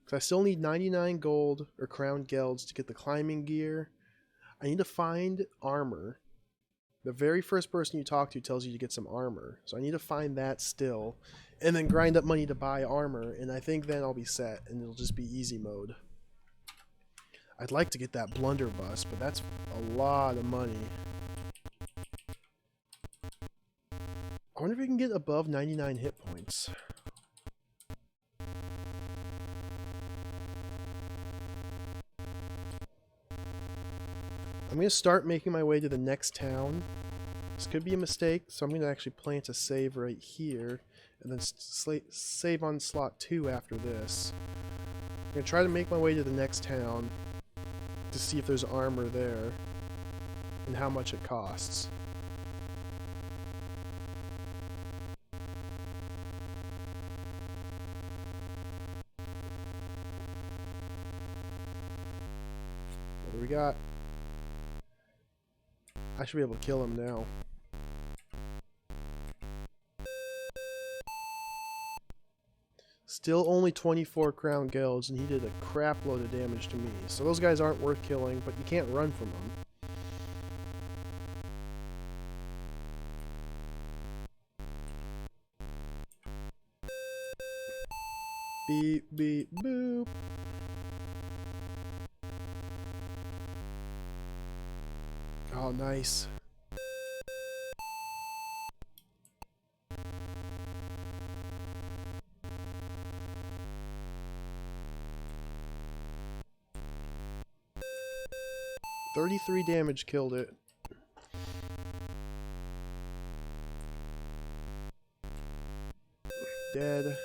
because I still need 99 gold or crown gelds to get the climbing gear. I need to find armor. The very first person you talk to tells you to get some armor, so I need to find that still, and then grind up money to buy armor, and I think then I'll be set, and it'll just be easy mode. I'd like to get that blunderbuss, but that's a lot of money. I wonder if we can get above 99 hit points. I'm going to start making my way to the next town. This could be a mistake, so I'm going to actually plant a save right here, and then save on slot 2 after this. I'm going to try to make my way to the next town to see if there's armor there, and how much it costs. we got? I should be able to kill him now. Still only 24 crown guilds, and he did a crap load of damage to me. So those guys aren't worth killing, but you can't run from them. Beep, beep, boop. Oh, nice. $33 damage killed it. Dead. It's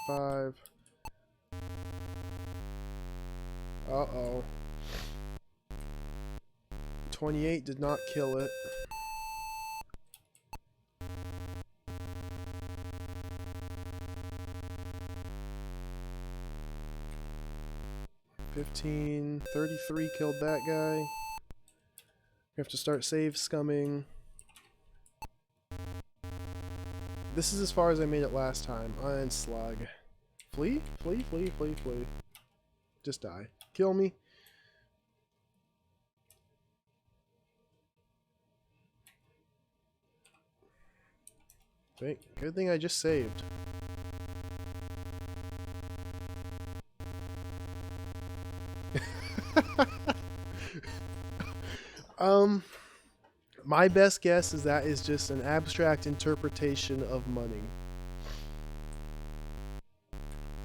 35. Uh-oh. 28 did not kill it. $15. 33 killed that guy. We have to start save scumming. This is as far as I made it last time. Unslug. Flee? Flee, flee, flee, flee. Just die. Kill me. Good thing I just saved. My best guess is that is just an abstract interpretation of money.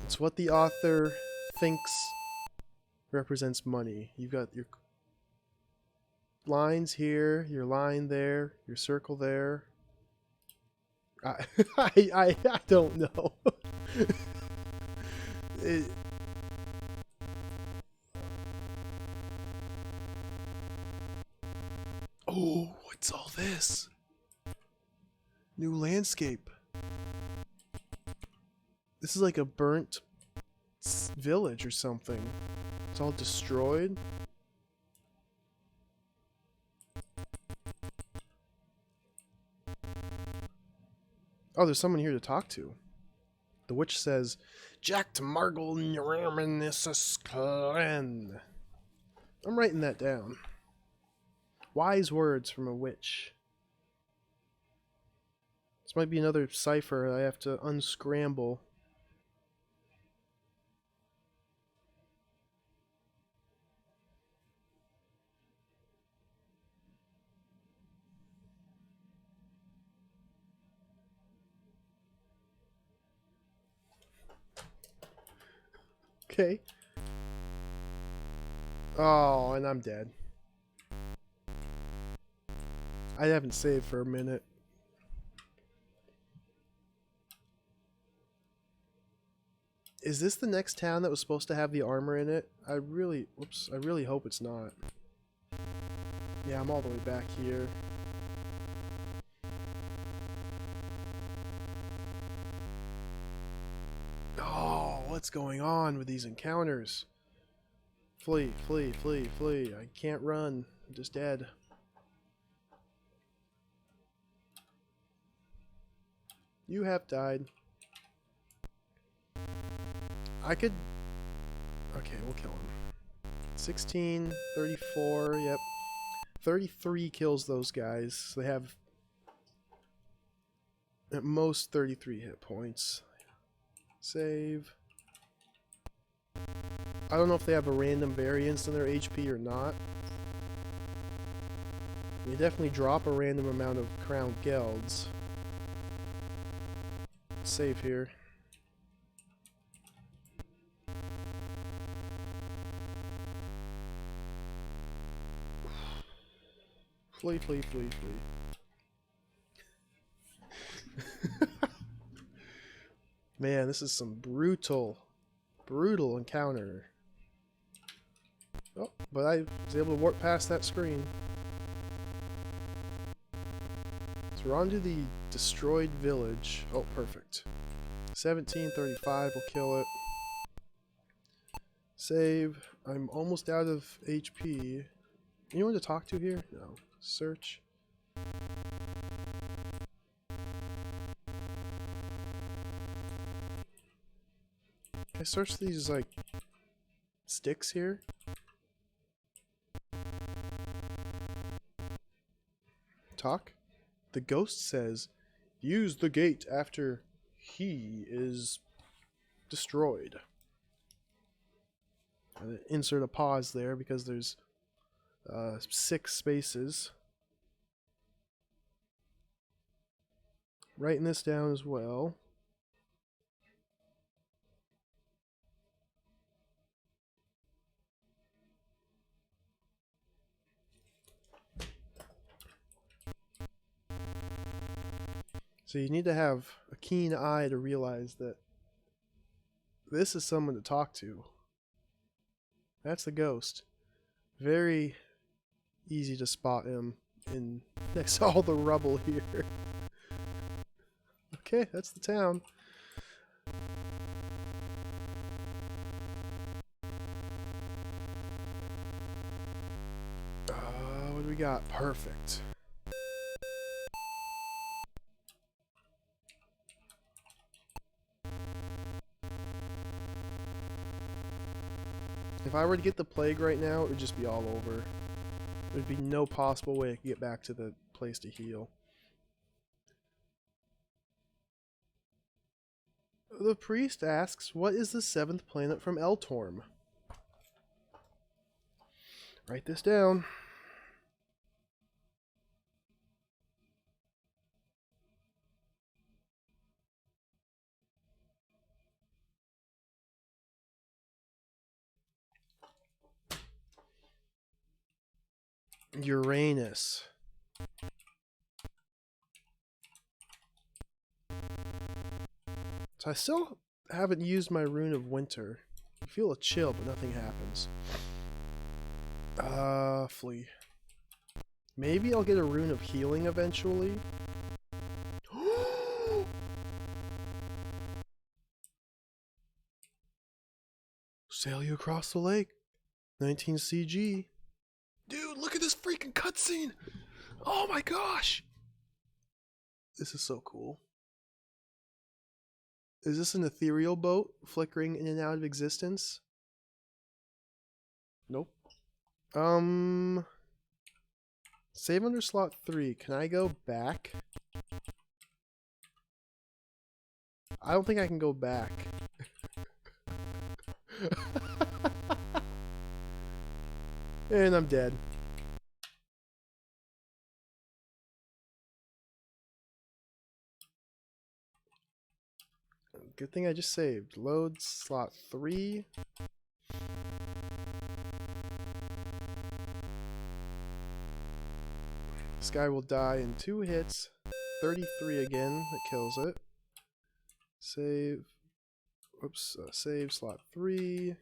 It's what the author thinks represents money. You've got your lines here, your line there, your circle there. I don't know. Oh, what's all this? New landscape. This is like a burnt village or something. It's all destroyed. Oh, there's someone here to talk to. The witch says, Jack to Margle Nyraminisclen. I'm writing that down. Wise words from a witch. This might be another cipher I have to unscramble. Okay. Oh, and I'm dead. I haven't saved for a minute. Is this the next town that was supposed to have the armor in it? I really hope it's not. Yeah, I'm all the way back here. Oh, what's going on with these encounters? Flee, flee, flee, flee. I can't run. I'm just dead. You have died. I could... Okay, we'll kill him. 16, 34, yep. 33 kills those guys. They have at most 33 hit points. Save. I don't know if they have a random variance in their HP or not. They definitely drop a random amount of crown guilds. Save here. Flee, flee, flee, flee. Man, this is some brutal encounter. Oh, but I was able to warp past that screen. So we're on to the destroyed village. Oh, perfect. 1735 will kill it. Save. I'm almost out of HP. Anyone to talk to here? No. Search. Can I search these, like, sticks here? Talk? The ghost says, use the gate after he is destroyed. Insert a pause there because there's 6 spaces. Writing this down as well. So you need to have a keen eye to realize that this is someone to talk to. That's the ghost. Very easy to spot him in next to all the rubble here. Okay, that's the town. What do we got? Perfect. If I were to get the plague right now, it would just be all over. There'd be no possible way I could get back to the place to heal. The priest asks, what is the 7th planet from Eltorm? Write this down. Uranus. So I still haven't used my Rune of Winter. I feel a chill, but nothing happens. Flee. Maybe I'll get a Rune of Healing eventually. Sail you across the lake. 19 CG. Dude, look at this freaking cutscene! Oh my gosh! This is so cool. Is this an ethereal boat flickering in and out of existence? Nope. Save under slot 3. Can I go back? I don't think I can go back. And I'm dead. Good thing I just saved. Load slot 3. This guy will die in 2 hits. 33 again. That kills it. Save. Oops. Save slot 3.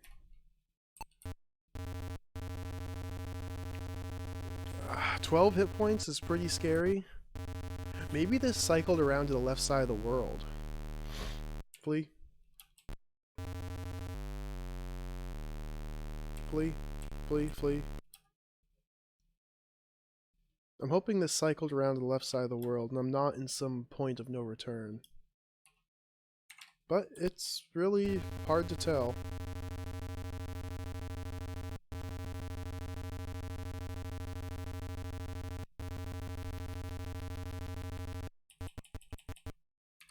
12 hit points is pretty scary. Maybe this cycled around to the left side of the world. Flee. Flee. Flee. Flee. I'm hoping this cycled around to the left side of the world and I'm not in some point of no return. But it's really hard to tell.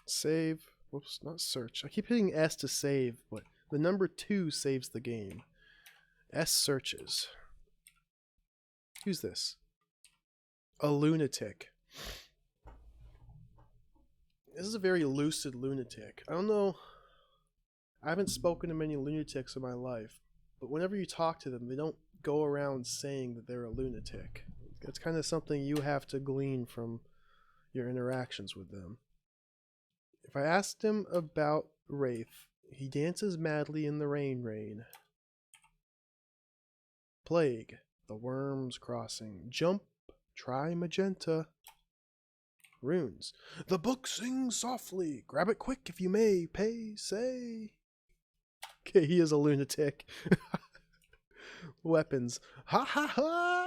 Save. Whoops, not search. I keep hitting S to save, but the number 2 saves the game. S searches. Who's this? A lunatic. This is a very lucid lunatic. I don't know. I haven't spoken to many lunatics in my life, but whenever you talk to them, they don't go around saying that they're a lunatic. That's kind of something you have to glean from your interactions with them. If I asked him about Wraith, he dances madly in the rain. Plague, the worms crossing. Jump, try magenta. Runes, the book sings softly. Grab it quick if you may. Pay, say. Okay, he is a lunatic. Weapons. Ha ha ha!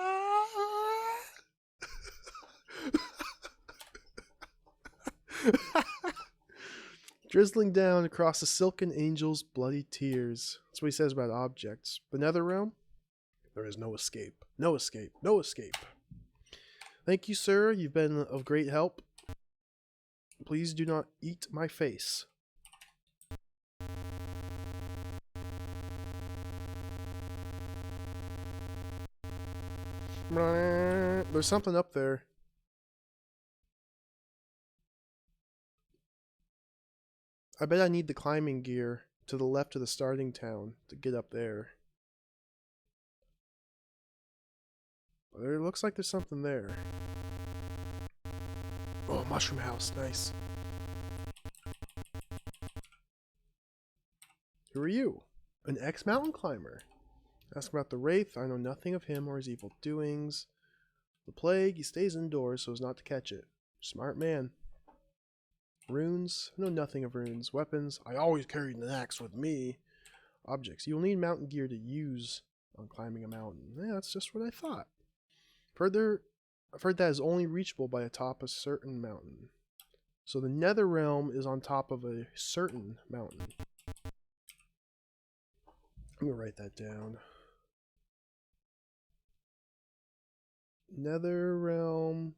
Drizzling down across the silken angel's bloody tears. That's what he says about objects. The nether realm? There is no escape. No escape. No escape. Thank you, sir. You've been of great help. Please do not eat my face. There's something up there. I bet I need the climbing gear to the left of the starting town to get up there. There looks like there's something there. Oh, mushroom house. Nice. Who are you? An ex-mountain climber. Ask about the Wraith. I know nothing of him or his evil doings. The plague. He stays indoors so as not to catch it. Smart man. Runes. I know nothing of runes. Weapons. I always carried an axe with me. Objects. You'll need mountain gear to use on climbing a mountain. Yeah, that's just what I thought. Further, I've heard that is only reachable by atop a certain mountain. So the nether realm is on top of a certain mountain. I'm going to write that down. Nether realm.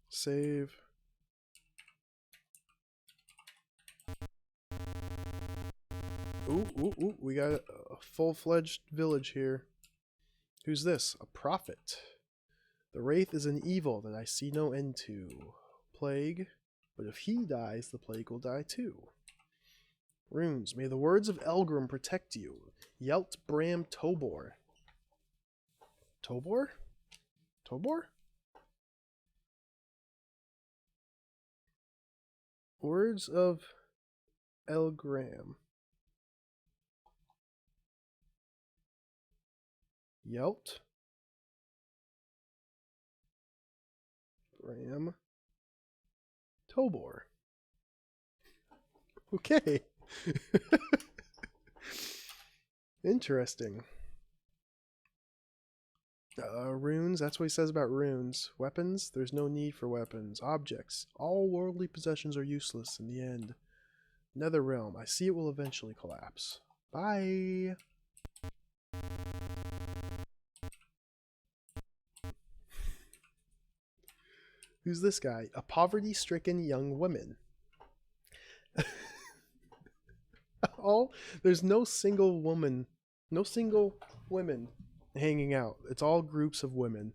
Save. Ooh, we got a full-fledged village here. Who's this? A prophet. The Wraith is an evil that I see no end to. Plague. But if he dies, the plague will die too. Runes. May the words of Elgrim protect you. Yelt Bram Tobor. Tobor? Tobor? Words of Elgrim. Yelt. Bram. Tobor. Okay. Interesting. Runes, that's what he says about runes. Weapons, there's no need for weapons. Objects, all worldly possessions are useless in the end. Nether realm, I see it will eventually collapse. Bye! Who's this guy? A poverty-stricken young woman. There's no single woman, no single women hanging out. It's all groups of women.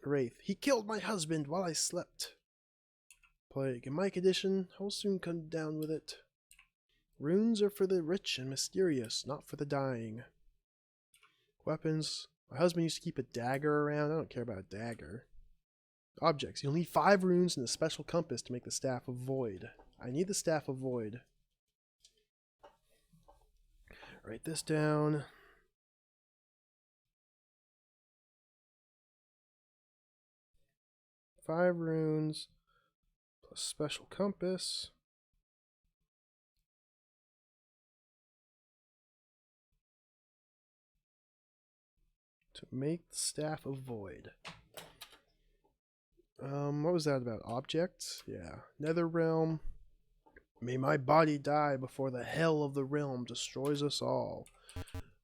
Wraith. He killed my husband while I slept. Plague. In my condition, I'll soon come down with it. Runes are for the rich and mysterious, not for the dying. Weapons. My husband used to keep a dagger around. I don't care about a dagger. Objects. You'll need 5 runes and a special compass to make the Staff of Void. I need the Staff of Void. Write this down. Five runes plus special compass. To make the Staff of Void. What was that about? Objects? Yeah. Nether realm. May my body die before the hell of the realm destroys us all.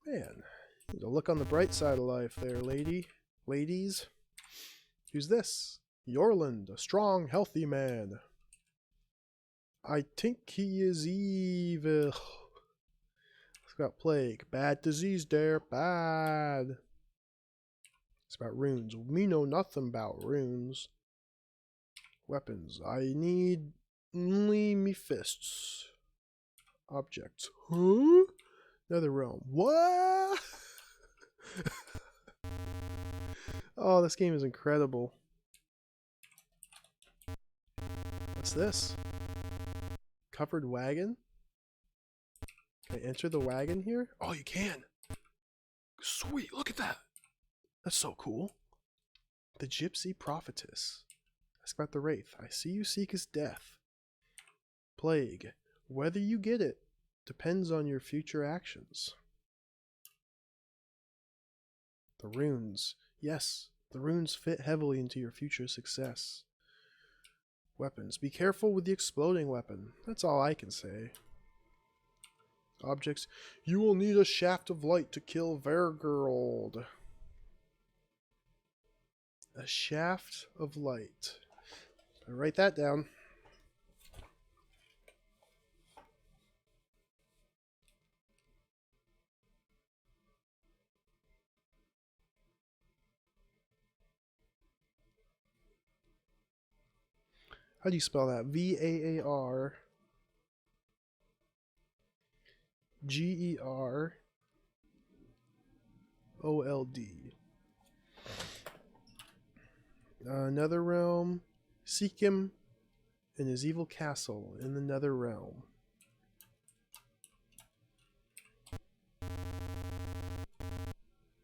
Man, you need to look on the bright side of life there, ladies. Who's this? Yorland, a strong, healthy man. I think he is evil. It's got plague. Bad disease there. Bad. It's about runes. Me know nothing about runes. Weapons. I need only me fists. Objects. Huh? Nether realm. What? Oh, this game is incredible. What's this? Covered wagon? Can I enter the wagon here? Oh, you can. Sweet, look at that. That's so cool. The Gypsy Prophetess. Ask about the Wraith. I see you seek his death. Plague. Whether you get it depends on your future actions. The runes. Yes, the runes fit heavily into your future success. Weapons. Be careful with the exploding weapon. That's all I can say. Objects. You will need a shaft of light to kill Vergerald. A shaft of light. I write that down. How do you spell that? Vaargerald. Nether realm. Seek him in his evil castle in the Nether realm.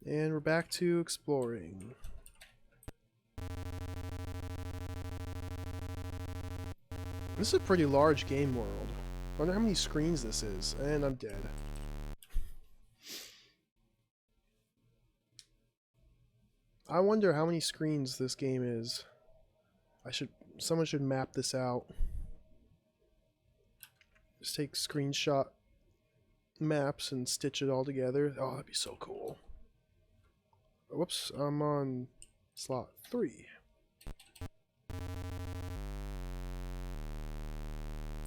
And we're back to exploring. This is a pretty large game world. I wonder how many screens this is. And I'm dead. I wonder how many screens this game is. Someone should map this out. Just take screenshot maps and stitch it all together. Oh, that'd be so cool. Whoops, I'm on slot 3.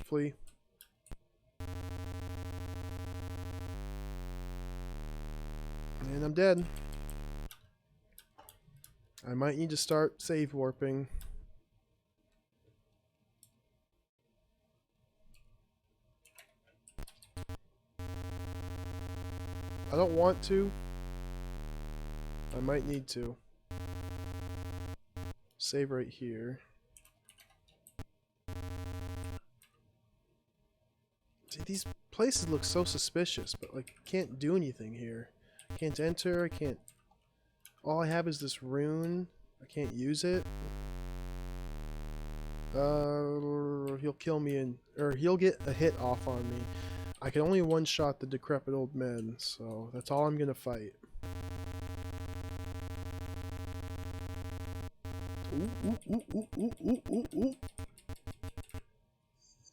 Flee. And I'm dead. I might need to start save warping. I don't want to. I might need to. Save right here. See, these places look so suspicious, but like, can't do anything here. Can't enter, I can't... All I have is this rune. I can't use it. He'll kill me or he'll get a hit off on me. I can only one-shot the decrepit old men, so that's all I'm gonna fight. Ooh.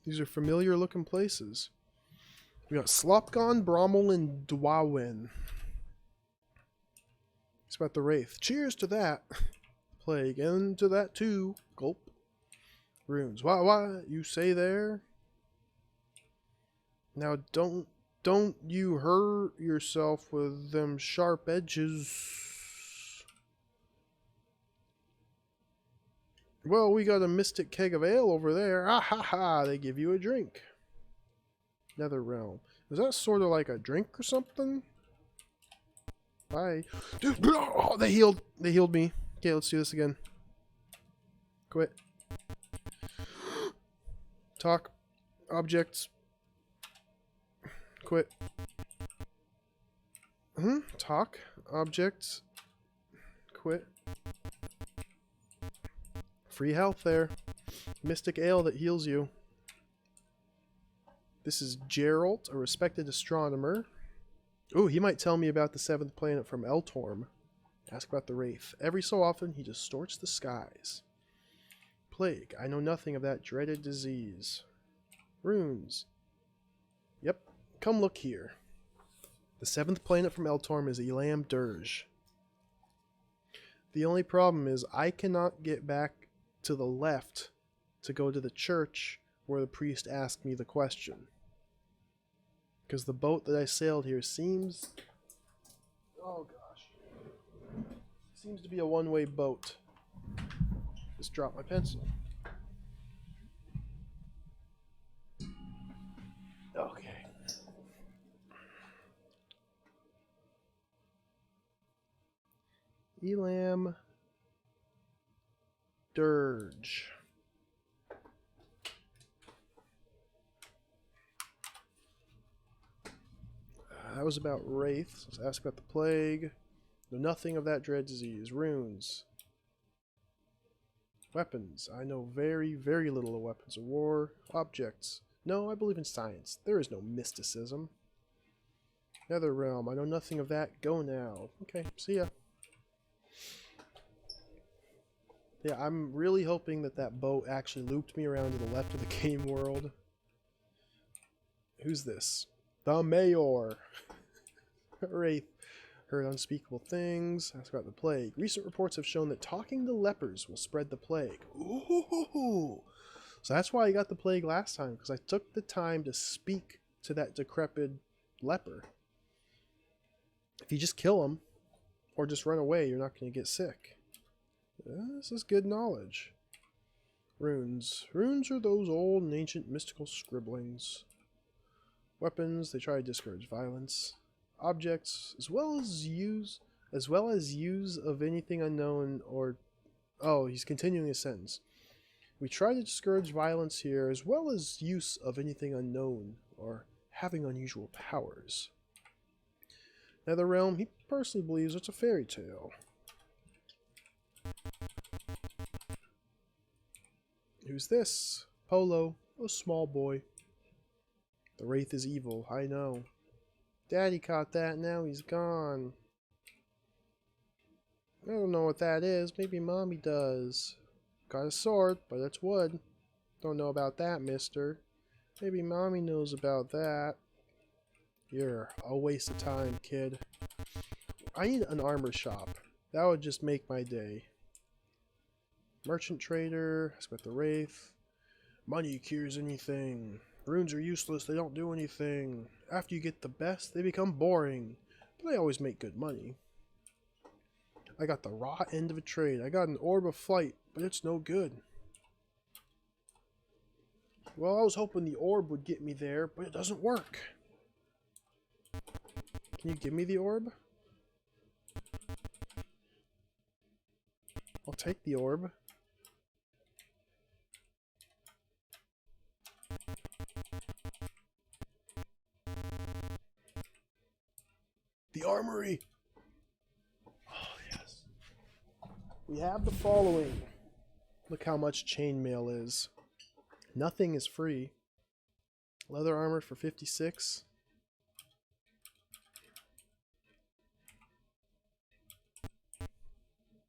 These are familiar looking places. We got Slopgon, Brommel, and Dwawin. It's about the Wraith. Cheers to that. Plague, and to that too. Gulp. Runes. Why you say there? Now don't you hurt yourself with them sharp edges. Well, we got a mystic keg of ale over there. Ah ha ha, they give you a drink. Nether realm. Is that sort of like a drink or something? Bye. Dude, oh, they healed me. Okay, let's do this again. Quit. Talk. Objects. Quit. Talk. Objects. Quit. Free health there. Mystic ale that heals you. This is Geralt, a respected astronomer. Ooh, he might tell me about the 7th planet from Eltorm. Ask about the Wraith. Every so often, he distorts the skies. Plague. I know nothing of that dreaded disease. Runes. Yep. Come look here. The 7th planet from Eltorm is Elam Dirge. The only problem is I cannot get back to the left to go to the church where the priest asked me the question. Because the boat that I sailed here seems... Oh gosh. Seems to be a one-way boat. Just dropped my pencil. Okay. Elam Dirge. That was about Wraith. Let's ask about the plague. Know nothing of that dread disease. Runes. Weapons. I know very, very little of weapons of war. Objects. No, I believe in science. There is no mysticism. Nether realm. I know nothing of that. Go now. Okay, see ya. Yeah, I'm really hoping that that boat actually looped me around to the left of the game world. Who's this? The Mayor! Wraith. Heard unspeakable things. Ask about the plague. Recent reports have shown that talking to lepers will spread the plague. Ooh! So that's why I got the plague last time, because I took the time to speak to that decrepit leper. If you just kill him, or just run away, you're not going to get sick. This is good knowledge. Runes. Runes are those old and ancient mystical scribblings. Weapons, they try to discourage violence. Objects, as well as use of anything unknown or... Oh, he's continuing his sentence. We try to discourage violence here, as well as use of anything unknown or having unusual powers. Netherrealm, he personally believes it's a fairy tale. Who's this? Polo, a small boy. The Wraith is evil, I know. Daddy caught that, now he's gone. I don't know what that is, maybe Mommy does. Got a sword, but it's wood. Don't know about that, mister. Maybe Mommy knows about that. You're a waste of time, kid. I need an armor shop. That would just make my day. Merchant trader, ask about the Wraith. Money cures anything. Runes are useless, they don't do anything. After you get the best, they become boring. But they always make good money. I got the raw end of a trade. I got an orb of flight, but it's no good. Well, I was hoping the orb would get me there, but it doesn't work. Can you give me the orb? I'll take the orb. The armory! Oh, yes. We have the following. Look how much chainmail is. Nothing is free. Leather armor for 56.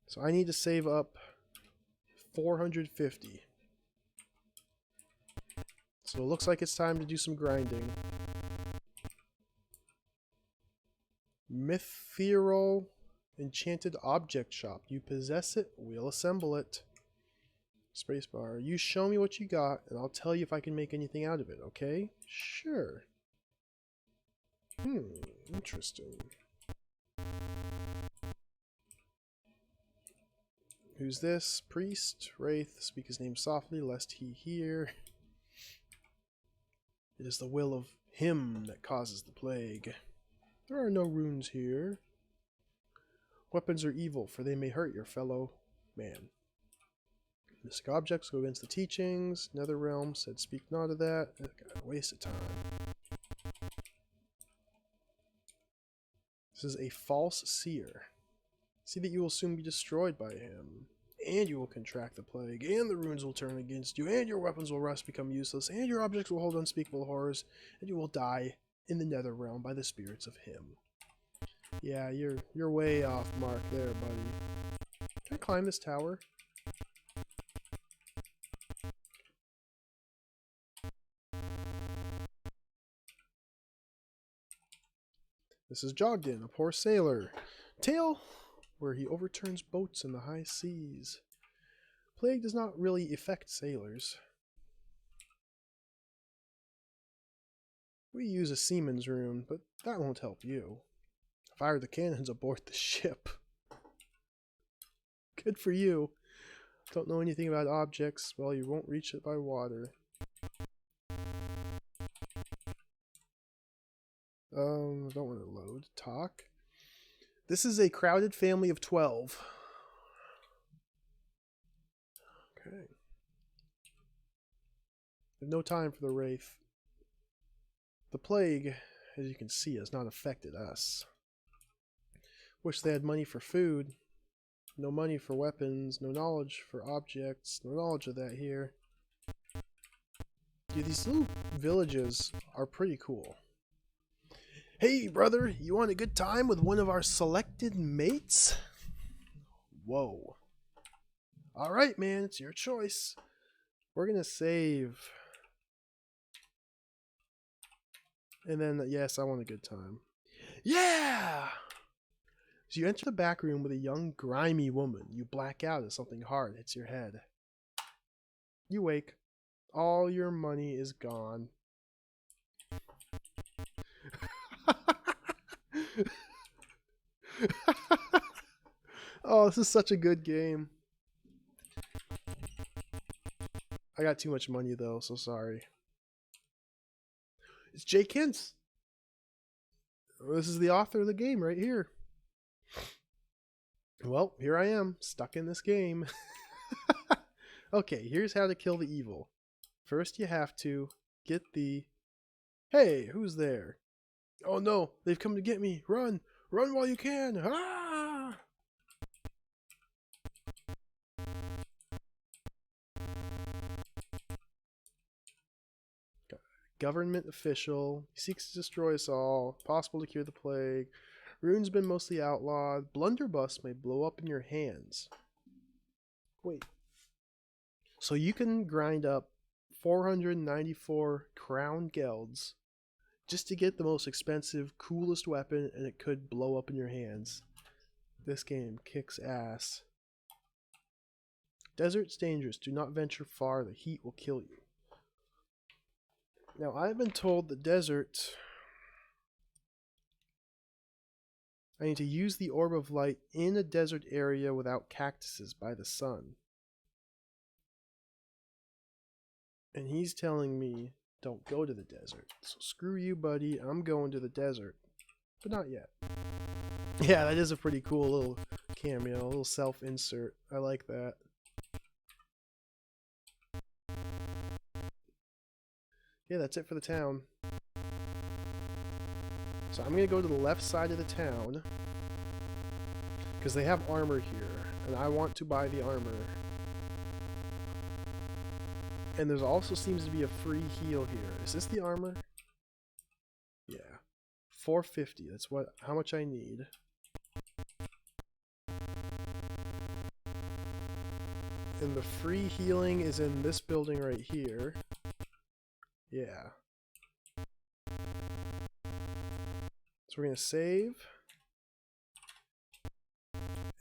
So I need to save up 450. So it looks like it's time to do some grinding. Mithril enchanted object shop. You possess it, we'll assemble it. Spacebar. You show me what you got, and I'll tell you if I can make anything out of it, okay? Sure. Interesting. Who's this? Priest, Wraith, speak his name softly, lest he hear. It is the will of him that causes the plague. There are no runes here. Weapons are evil, for they may hurt your fellow man. Mystic objects go against the teachings. Netherrealm said speak not of that. A waste of time. This is a false seer. See that you will soon be destroyed by him. And you will contract the plague, and the runes will turn against you, and your weapons will rust, become useless, and your objects will hold unspeakable horrors, and you will die in the nether realm by the spirits of him. Yeah, you're way off mark there, buddy. Can I climb this tower? This is Jogden, a poor sailor. Tale where he overturns boats in the high seas. Plague does not really affect sailors. We use a seaman's rune, but that won't help you. Fire the cannons aboard the ship. Good for you. Don't know anything about objects. Well, you won't reach it by water. Don't want to load. Talk. This is a crowded family of 12. Okay. There's no time for the Wraith. The plague, as you can see, has not affected us. Wish they had money for food. No money for weapons, no knowledge for objects, no knowledge of that here. Dude, these little villages are pretty cool. Hey, brother, you want a good time with one of our selected mates? Whoa. Alright, man, it's your choice. We're gonna save. And then, yes, I want a good time. Yeah! So you enter the back room with a young, grimy woman. You black out as something hard hits your head. You wake. All your money is gone. Oh, this is such a good game. I got too much money though, so sorry. It's Jake Hintz. This is the author of the game right here. Well, here I am, stuck in this game. Okay, here's how to kill the evil. First you have to get the... Hey, who's there? Oh no, they've come to get me. Run! Run while you can! Ah! Government official. He seeks to destroy us all. Possible to cure the plague. Rune's been mostly outlawed. Blunderbuss may blow up in your hands. Wait. So you can grind up 494 crown gelds just to get the most expensive, coolest weapon, and it could blow up in your hands. This game kicks ass. Desert's dangerous. Do not venture far. The heat will kill you. Now, I've been told the desert... I need to use the orb of light in a desert area without cactuses by the sun. And he's telling me, don't go to the desert. So screw you, buddy. I'm going to the desert. But not yet. Yeah, that is a pretty cool little cameo, a little self-insert. I like that. Yeah, that's it for the town. So I'm going to go to the left side of the town. Because they have armor here. And I want to buy the armor. And there's also seems to be a free heal here. Is this the armor? Yeah. 450. That's how much I need. And the free healing is in this building right here. Yeah. So we're going to save.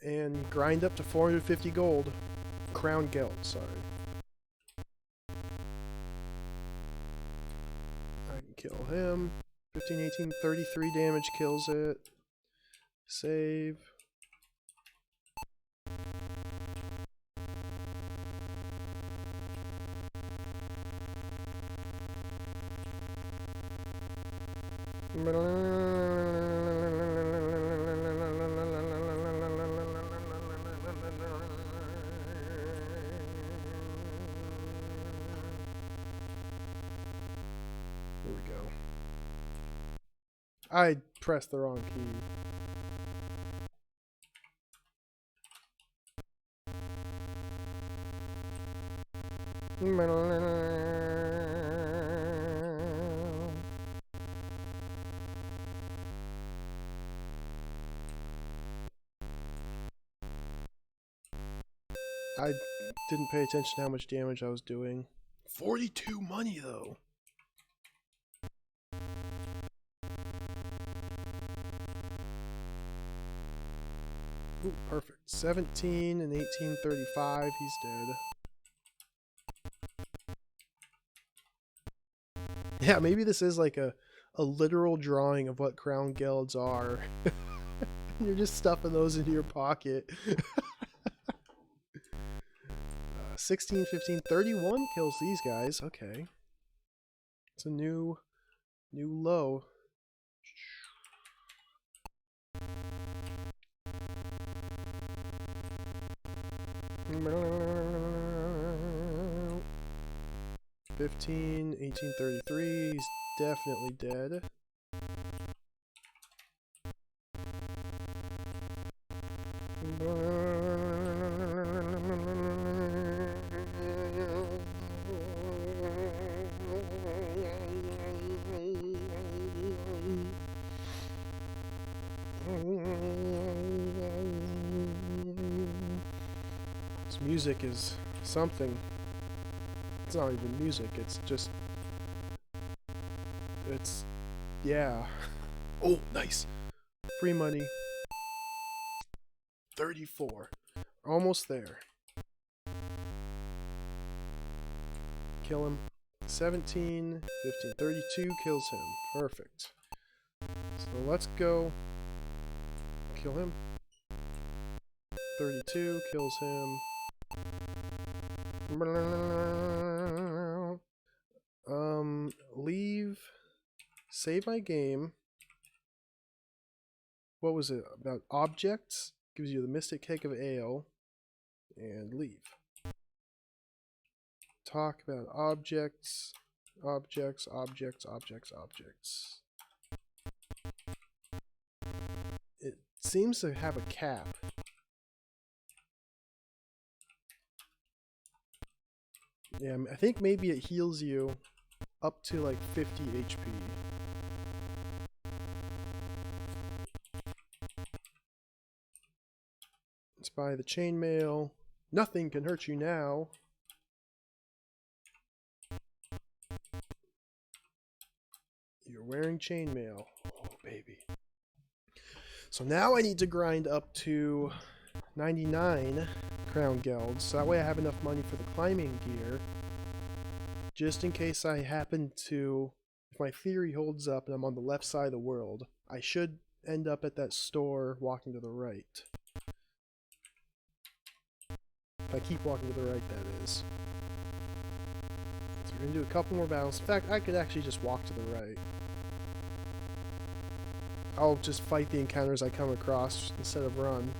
And grind up to 450 gold. Crown geld, sorry. I can kill him. 15, 18, 33 damage kills it. Save. Here we go. I pressed the wrong key. I didn't pay attention to how much damage I was doing. 42 money though. Ooh, perfect. 17 and 1835, he's dead. Yeah, maybe this is like a literal drawing of what crown gelds are. You're just stuffing those into your pocket. 16, 15, 31 kills these guys. Okay. It's a new low. $15, 1833. He's definitely dead. music is something. It's not even music, it's just... It's... yeah. Oh, nice! Free money. 34. Almost there. Kill him. 17, 15, 32 kills him. Perfect. So let's go. Kill him. 32 kills him. Leave. Save my game. What was it? About objects? Gives you the Mystic Cake of Ale. And leave. Talk about objects. Objects, objects, objects, objects. It seems to have a cap. Yeah, I think maybe it heals you up to like 50 HP. Let's buy the chainmail. Nothing can hurt you now. You're wearing chainmail. Oh, baby. So now I need to grind up to 99 crown gelds, so that way I have enough money for the climbing gear. Just in case I happen to, if my theory holds up and I'm on the left side of the world, I should end up at that store walking to the right. If I keep walking to the right, that is. So we're going to do a couple more battles. In fact, I could actually just walk to the right. I'll just fight the encounters I come across instead of run.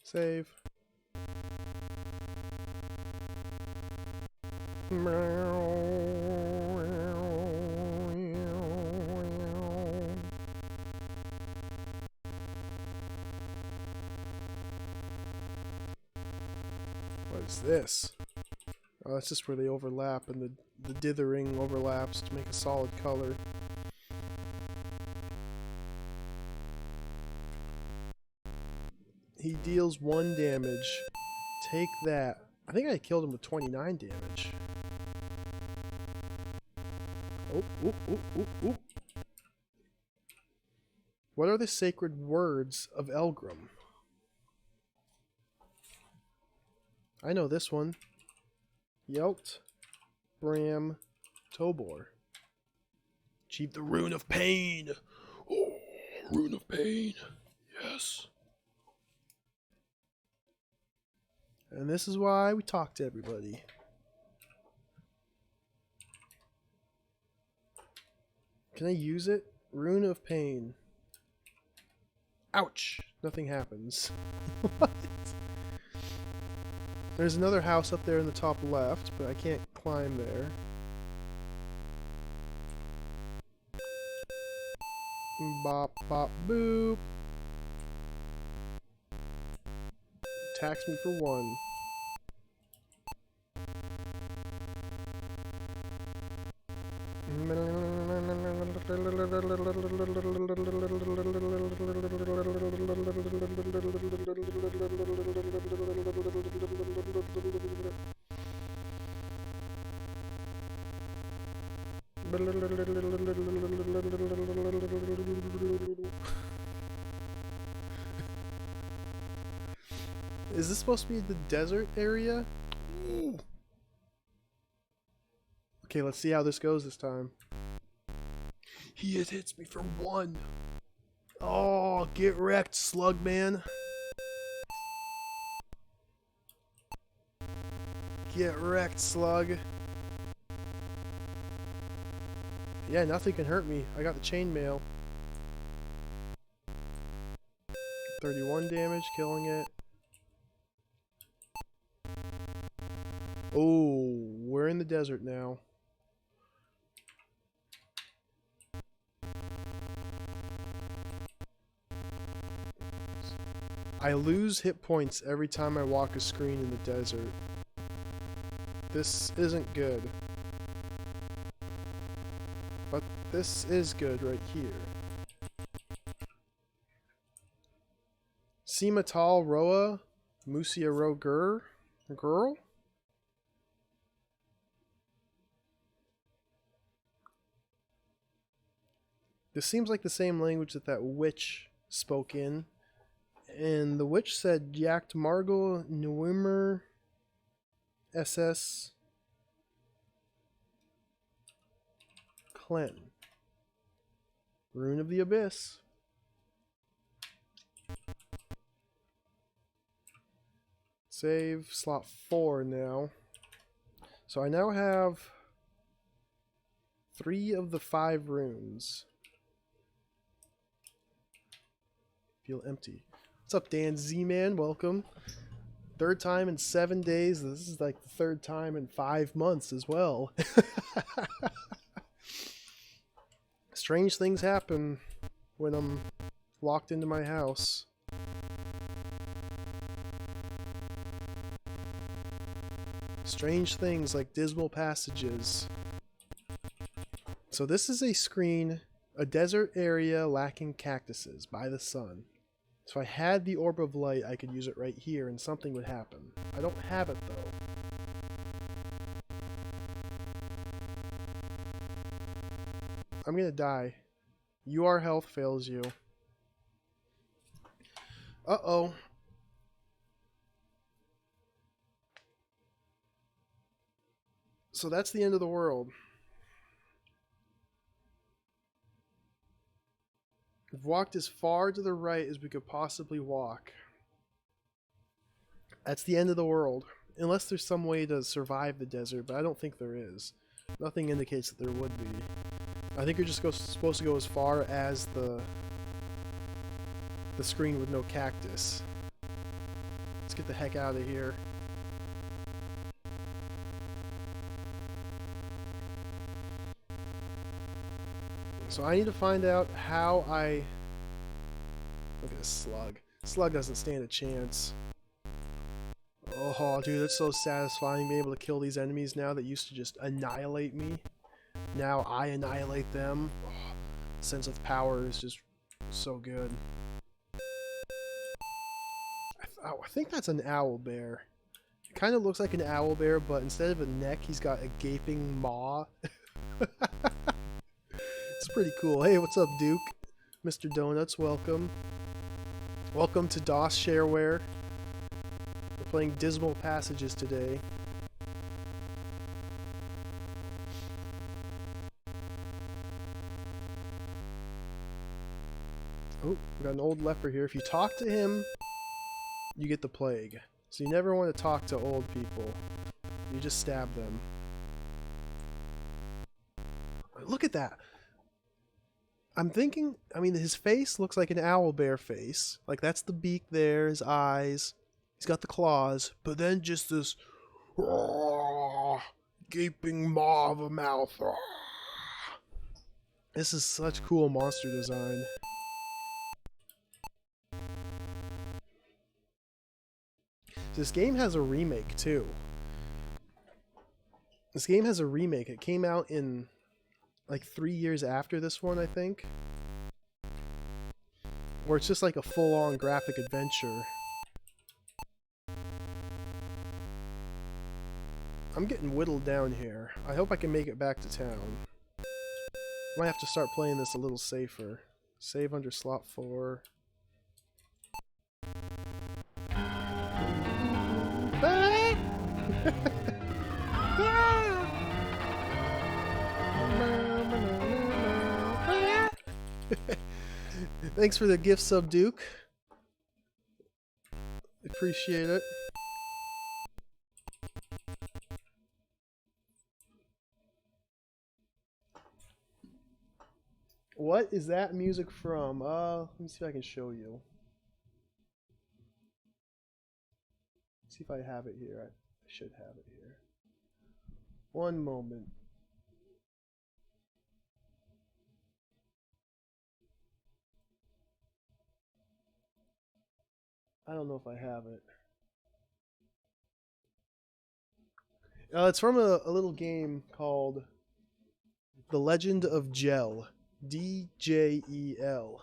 Save. What is this? Oh, that's just where they overlap and the dithering overlaps to make a solid color. He deals 1 damage. Take that. I think I killed him with 29 damage. Oh, oop, oop, oop, oop. What are the sacred words of Elgrim? I know this one. Yelt, Bram, Tobor. Achieve the Rune of Pain. Oh, Rune of Pain. Yes. And this is why we talk to everybody. Can I use it? Rune of Pain. Ouch! Nothing happens. What? There's another house up there in the top left, but I can't climb there. Bop, bop, boop. Attacks me for 1. Is this supposed to be the desert area? Ooh. Okay, let's see how this goes this time. He hits me for 1. Oh, get wrecked, slug man. Get wrecked, slug. Yeah, nothing can hurt me. I got the chainmail. 31 damage, killing it. Oh, we're in the desert now. I lose hit points every time I walk a screen in the desert. This isn't good. But this is good right here. Simatal Roa Musia Roger girl? This seems like the same language that that witch spoke in. And the witch said Jakt Margul Nuimer SS Klen. Rune of the Abyss. Save slot 4 now. So I now have 3 of the 5 runes. Feel empty. What's up, Dan Z-Man? Welcome. Third time in 7 days. This is like the third time in 5 months as well. Strange things happen when I'm locked into my house. Strange things like dismal passages. So this is a screen, a desert area lacking cactuses by the sun. So I had the orb of light, I could use it right here and something would happen. I don't have it though. I'm gonna die. UR health fails you. Uh-oh. So that's the end of the world. We've walked as far to the right as we could possibly walk. That's the end of the world. Unless there's some way to survive the desert, but I don't think there is. Nothing indicates that there would be. I think you're just supposed to go as far as the screen with no cactus. Let's get the heck out of here. So I need to find out how I... Look at this slug. Slug doesn't stand a chance. Oh, dude, it's so satisfying being able to kill these enemies now that used to just annihilate me. Now I annihilate them. Oh, sense of power is just so good. I think that's an owl bear. It kind of looks like an owl bear, but instead of a neck, he's got a gaping maw. It's pretty cool. Hey, what's up, Duke? Mr. Donuts, welcome. Welcome to DOS Shareware. We're playing Dismal Passages today. Oh, we got an old leper here. If you talk to him, you get the plague. So you never want to talk to old people. You just stab them. Look at that. I'm thinking, I mean, his face looks like an owl bear face. Like, that's the beak there, his eyes. He's got the claws. But then just this gaping maw of a mouth. This is such cool monster design. This game has a remake, too. This game has a remake. It came out in... like 3 years after this one, I think. Where it's just like a full-on graphic adventure. I'm getting whittled down here. I hope I can make it back to town. Might have to start playing this a little safer. Save under slot 4. Ah! Thanks for the gift sub, Duke. Appreciate it. What is that music from? Let me see if I can show you. See if I have it here. I should have it here. One moment. I don't know if I have it. It's from a little game called The Legend of Gel. DJEL.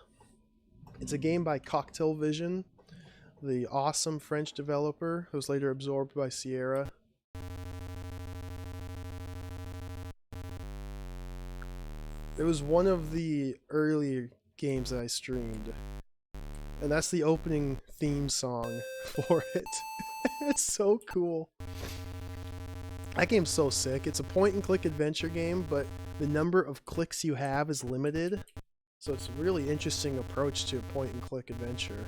It's a game by Cocktail Vision, the awesome French developer who was later absorbed by Sierra. It was one of the early games that I streamed. And that's the opening theme song for it. It's so cool. That game's so sick. It's a point-and-click adventure game, but the number of clicks you have is limited. So it's a really interesting approach to a point-and-click adventure.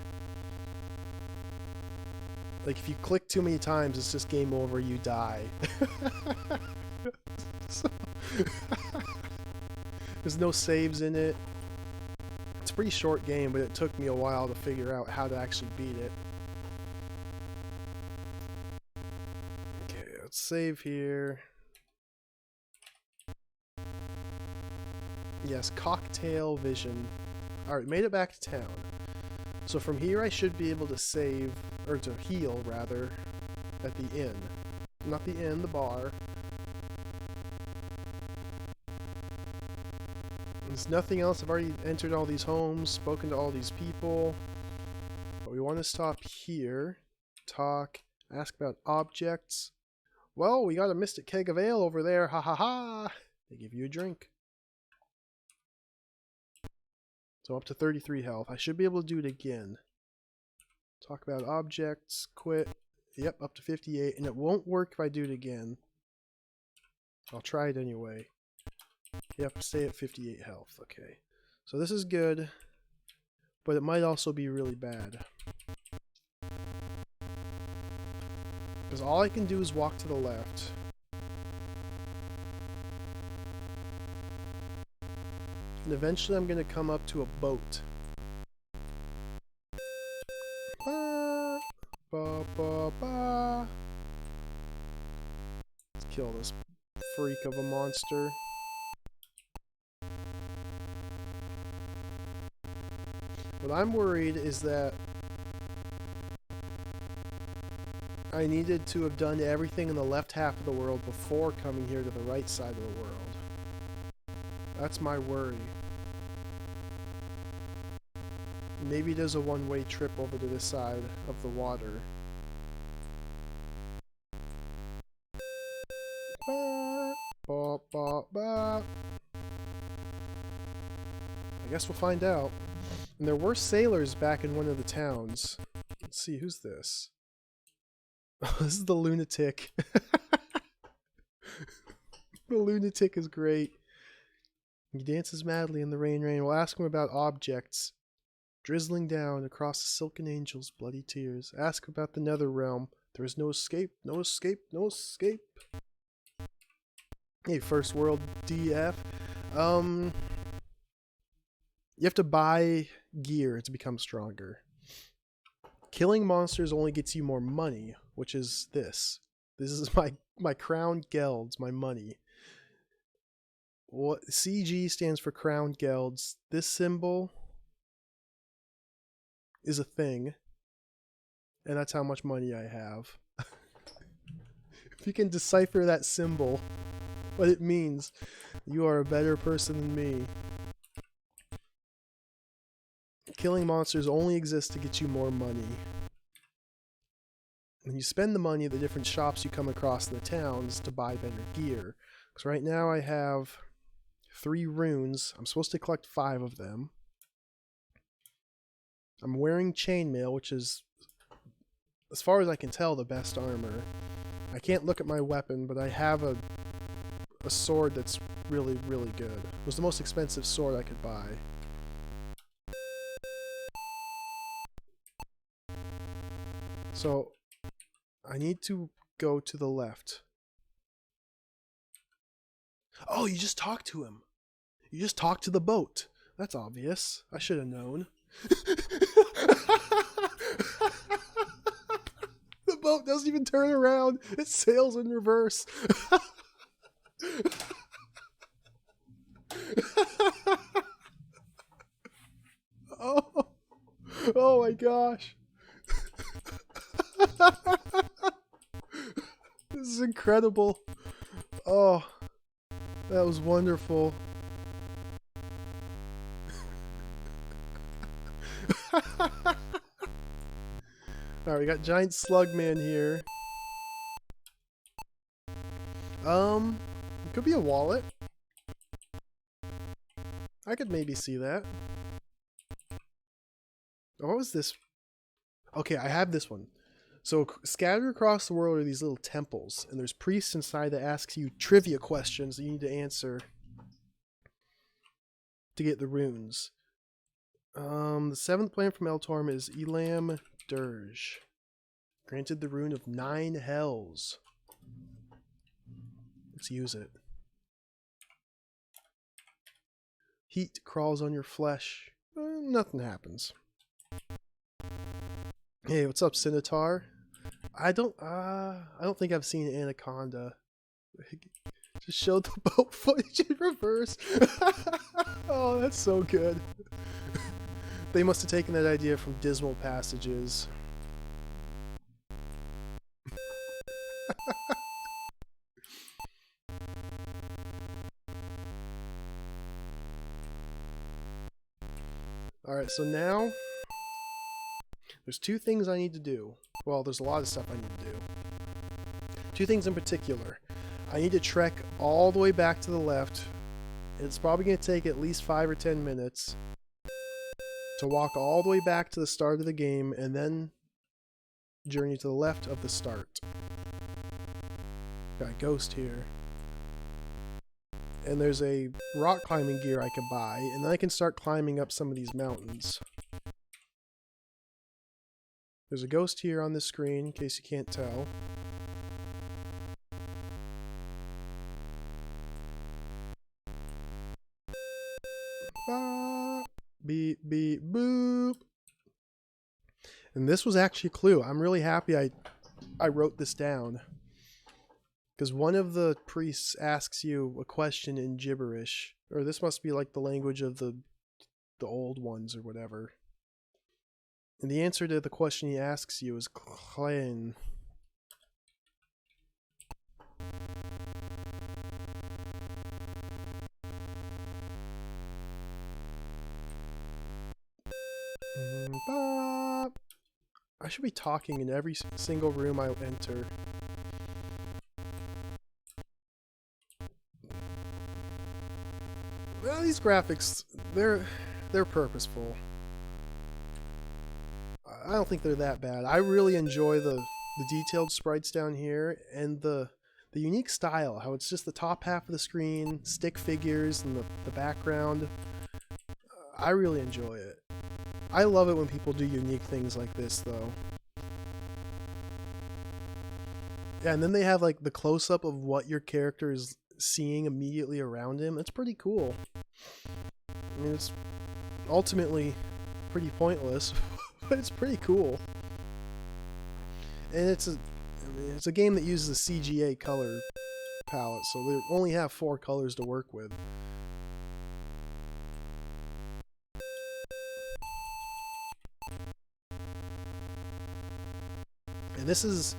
Like, if you click too many times, it's just game over, you die. So there's no saves in it. It's a pretty short game, but it took me a while to figure out how to actually beat it. Okay, let's save here. Yes, Cocktail Vision. Alright, made it back to town. So from here I should be able to save, or to heal rather, at the inn. Not the inn, the bar. There's nothing else. I've already entered all these homes, spoken to all these people. But we want to stop here, talk, ask about objects. Well, we got a mystic keg of ale over there, ha ha ha! They give you a drink. So up to 33 health. I should be able to do it again. Talk about objects, quit. Yep, up to 58, and it won't work if I do it again. I'll try it anyway. Yep, stay at 58 health. Okay. So this is good, but it might also be really bad. Because all I can do is walk to the left. And eventually I'm going to come up to a boat. Ba, ba, ba, ba. Let's kill this freak of a monster. What I'm worried is that I needed to have done everything in the left half of the world before coming here to the right side of the world. That's my worry. Maybe there's a one-way trip over to this side of the water. Ba, ba, ba, ba. I guess we'll find out. And there were sailors back in one of the towns. Let's see, who's this? Oh, this is the lunatic. The lunatic is great. He dances madly in the rain. We'll ask him about objects. Drizzling down across the silken angel's bloody tears. Ask about the nether realm. There is no escape, no escape, no escape. Hey, first world DF. You have to buy gear to become stronger. Killing monsters only gets you more money, which is this. This is my crown gelds, my money. What CG stands for crown gelds. This symbol is a thing, and that's how much money I have. If you can decipher that symbol, what it means, you are a better person than me. Killing monsters only exists to get you more money. When you spend the money at the different shops you come across in the towns to buy better gear. Because right now I have 3 runes. I'm supposed to collect 5 of them. I'm wearing chainmail, which is, as far as I can tell, the best armor. I can't look at my weapon, but I have a sword that's really, really good. It was the most expensive sword I could buy. So, I need to go to the left. Oh, you just talked to him. You just talked to the boat. That's obvious. I should have known. The boat doesn't even turn around. It sails in reverse. Oh my gosh. This is incredible. Oh, that was wonderful. Alright, we got giant slug man here. It could be a wallet. I could maybe see that. Oh, what was this? Okay, I have this one. So scattered across the world are these little temples, and there's priests inside that asks you trivia questions that you need to answer to get the runes. The seventh planet from Eltorm is Elam Dirge. Granted the rune of 9 hells. Let's use it. Heat crawls on your flesh. Nothing happens. Hey, what's up, Cinotar? I don't think I've seen Anaconda. Just showed the boat footage in reverse. Oh, that's so good. They must have taken that idea from Dismal Passages. Alright, so now there's 2 things I need to do. Well, there's a lot of stuff I need to do. 2 things in particular. I need to trek all the way back to the left. It's probably going to take at least 5 or 10 minutes to walk all the way back to the start of the game and then journey to the left of the start. Got a ghost here. And there's a rock climbing gear I can buy, and then I can start climbing up some of these mountains. There's a ghost here on this screen, in case you can't tell. Beep, beep, boop. And this was actually a clue. I'm really happy I wrote this down. Because one of the priests asks you a question in gibberish. Or this must be like the language of the old ones or whatever. And the answer to the question he asks you is Klein. I should be talking in every single room I enter. Well, these graphics, they're purposeful. I don't think they're that bad. I really enjoy the detailed sprites down here and the unique style, how it's just the top half of the screen, stick figures, and the background. I really enjoy it. I love it when people do unique things like this, though. Yeah, and then they have like the close-up of what your character is seeing immediately around him. It's pretty cool. I mean, it's ultimately pretty pointless, but it's pretty cool. And it's a game that uses a CGA color palette, so they only have 4 colors to work with. And this is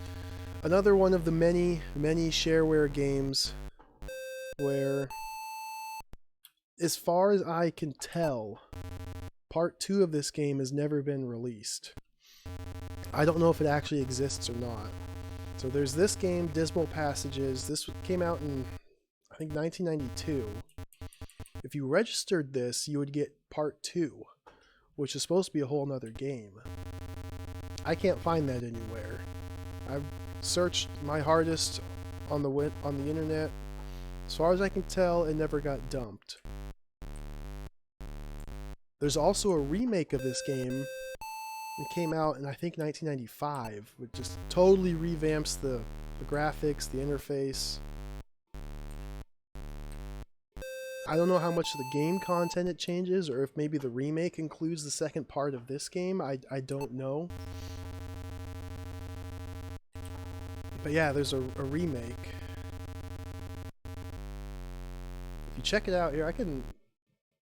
another one of the many shareware games where, as far as I can tell, part 2 of this game has never been released. I don't know if it actually exists or not. So there's this game, Dismal Passages. This came out in, I think, 1992. If you registered this, you would get part 2, which is supposed to be a whole nother game. I can't find that anywhere. I've searched my hardest on the internet. As far as I can tell, it never got dumped. There's also a remake of this game. It came out in, I think, 1995, which just totally revamps the graphics, the interface. I don't know how much of the game content it changes, or if maybe the remake includes the second part of this game. I don't know. But yeah, there's a remake. If you check it out here,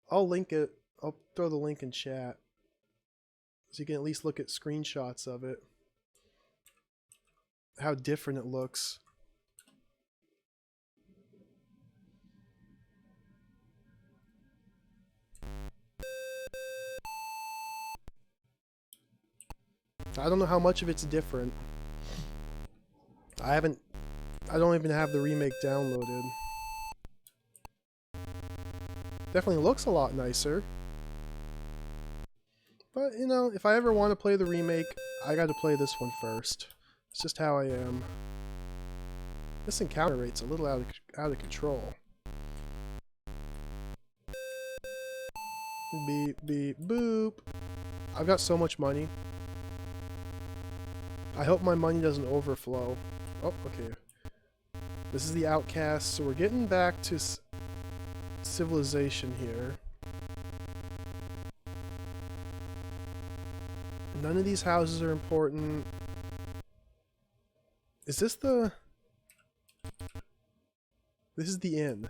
I'll link it. I'll throw the link in chat, so you can at least look at screenshots of it. How different it looks. I don't know how much of it's different. I don't even have the remake downloaded. Definitely looks a lot nicer. But, you know, if I ever want to play the remake, I gotta play this one first. It's just how I am. This encounter rate's a little out of control. Beep, beep, boop. I've got so much money. I hope my money doesn't overflow. Oh, okay. This is the outcast, so we're getting back to civilization here. None of these houses are important. Is this the... This is the inn.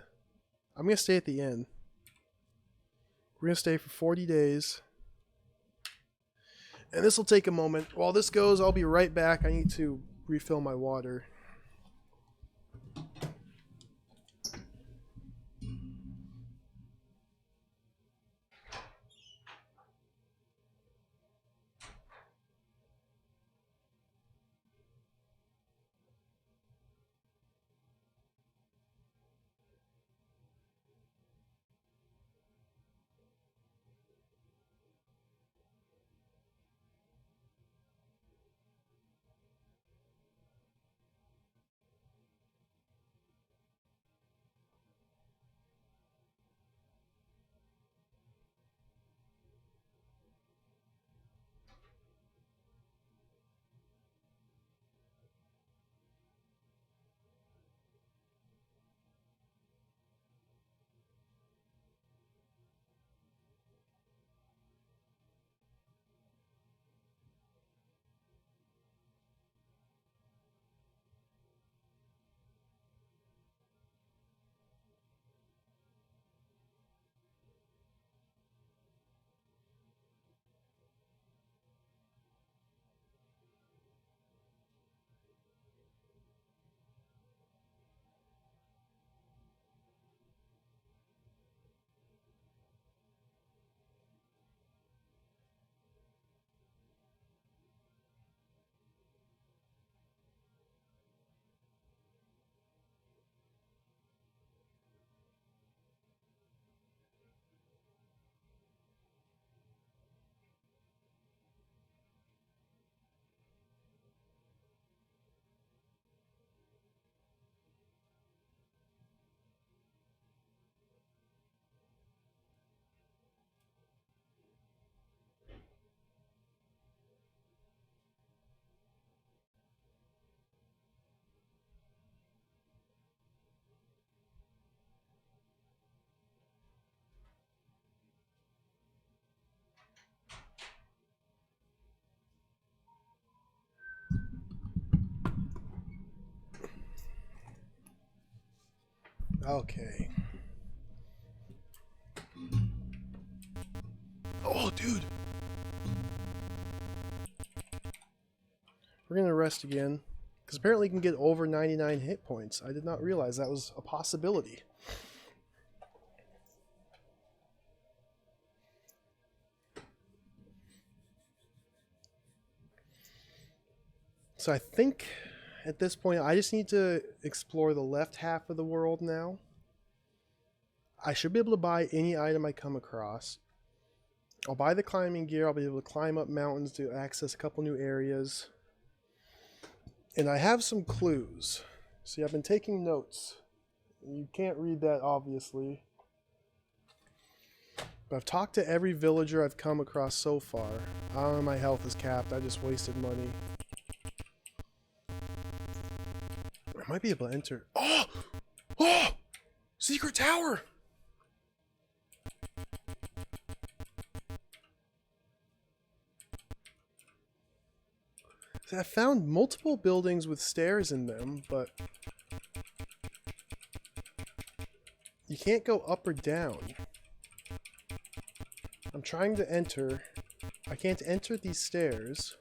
I'm gonna stay at the inn. We're gonna stay for 40 days. And this will take a moment. While this goes, I'll be right back. I need to refill my water. Okay. Oh, dude! We're gonna rest again. Because apparently you can get over 99 hit points. I did not realize that was a possibility. So I think at this point I just need to explore the left half of the world now. I should be able to buy any item I come across. I'll buy the climbing gear. I'll be able to climb up mountains to access a couple new areas. And I have some clues. See, I've been taking notes. You can't read that, obviously. But I've talked to every villager I've come across so far. My health is capped. I just wasted money. I might be able to enter. Oh! Oh! Secret tower! I found multiple buildings with stairs in them, but you can't go up or down. I'm trying to enter. I can't enter these stairs.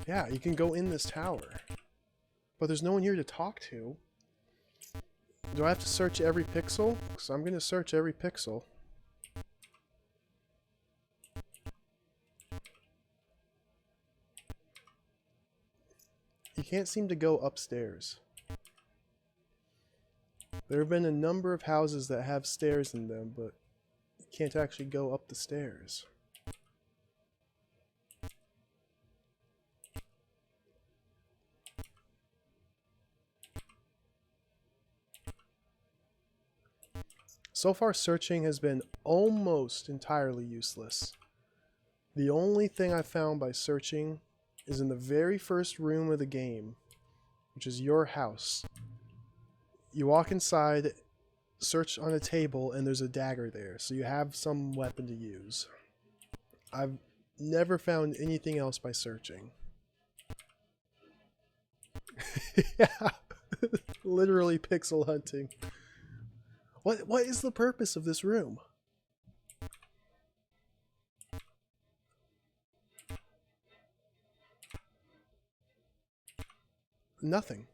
Yeah, you can go in this tower. But there's no one here to talk to. Do I have to search every pixel? Because I'm going to search every pixel. can't seem to go upstairs. There have been a number of houses that have stairs in them, but you can't actually go up the stairs. So far, searching has been almost entirely useless. The only thing I found by searching is in the very first room of the game, which is your house. You walk inside, search on a table, and there's a dagger there, so you have some weapon to use. I've never found anything else by searching. Yeah, literally pixel hunting. What is the purpose of this room? Nothing.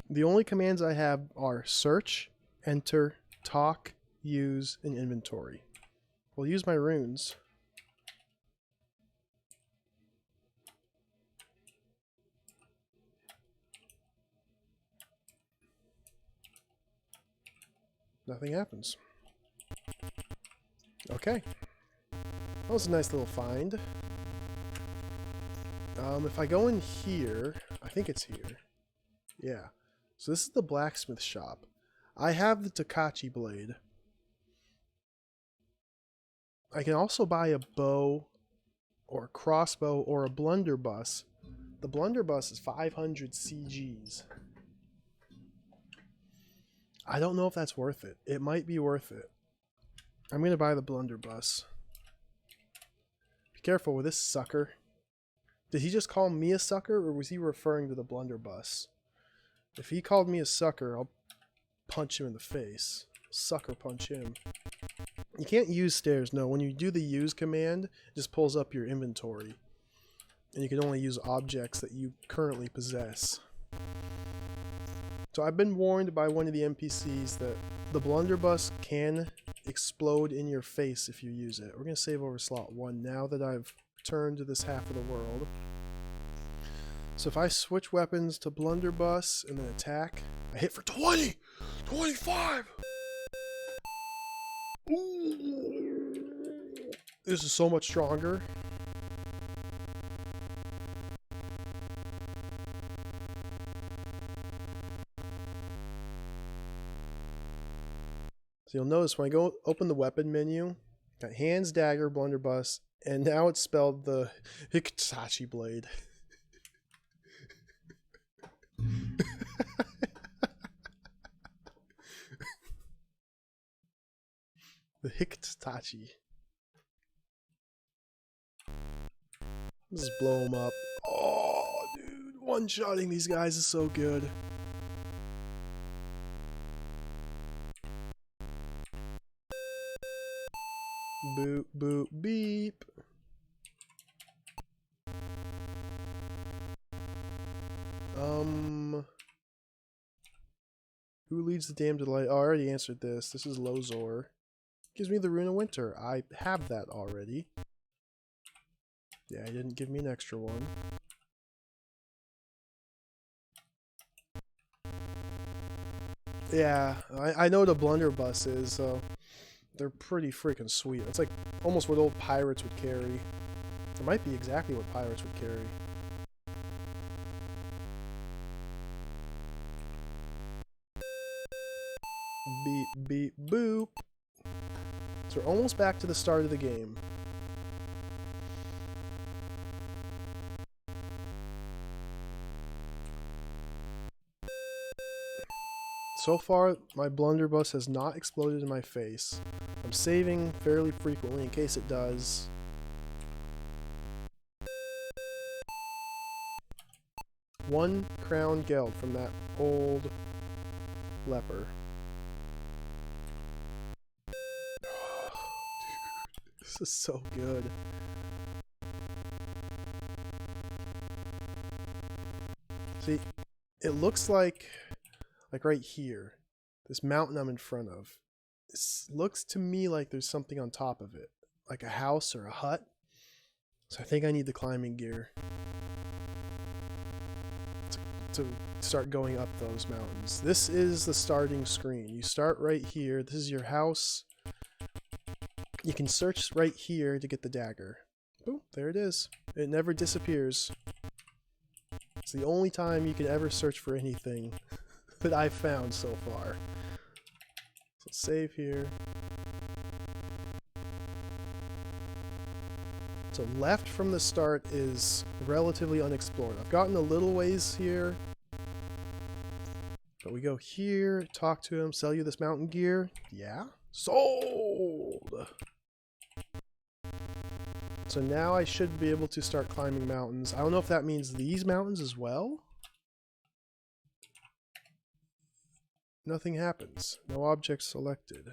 The only commands I have are search, enter, talk, use, and inventory. We'll use my runes. Nothing happens. Okay. That was a nice little find. If I go in here, I think it's here. Yeah. So this is the blacksmith shop. I have the Takachi blade. I can also buy a bow or a crossbow or a blunderbuss. The blunderbuss is 500 CGs. I don't know if that's worth it. It might be worth it. I'm going to buy the blunderbuss. Be careful with this sucker. Did he just call me a sucker, or was he referring to the blunderbuss? If he called me a sucker, I'll punch him in the face. Sucker punch him. You can't use stairs, no. When you do the use command, it just pulls up your inventory. And you can only use objects that you currently possess. So I've been warned by one of the NPCs that the blunderbuss can explode in your face if you use it. We're going to save over slot 1 now that I've returned to this half of the world. So if I switch weapons to blunderbuss and then attack, I hit for 20! 25! Ooh. This is so much stronger. So you'll notice when I go open the weapon menu, got hands, dagger, blunderbuss, and now it's spelled the Hitachi blade. The Hitachi. Just blow them up. Oh, dude. One-shotting these guys is so good. Boop, boop, beep. Who leads the dam to the light? Oh, I already answered this. This is Lozor. Gives me the Rune of Winter. I have that already. Yeah, he didn't give me an extra one. Yeah, I know what a blunderbuss is, so they're pretty freaking sweet. It's like almost what old pirates would carry. It might be exactly what pirates would carry. Beep, beep, boop. So we're almost back to the start of the game. So far, my blunderbuss has not exploded in my face. I'm saving fairly frequently in case it does. One crown geld from that old leper. This is so good. See, it looks like right here, this mountain I'm in front of. This looks to me like there's something on top of it, like a house or a hut. So I think I need the climbing gear. to start going up those mountains. This is the starting screen. You start right here. This is your house. You can search right here to get the dagger. Boom, there it is. It never disappears. It's the only time you can ever search for anything that I've found so far. So save here. So left from the start is relatively unexplored. I've gotten a little ways here. But we go here, talk to him, sell you this mountain gear. Yeah. Sold! So now I should be able to start climbing mountains. I don't know if that means these mountains as well. Nothing happens. No objects selected.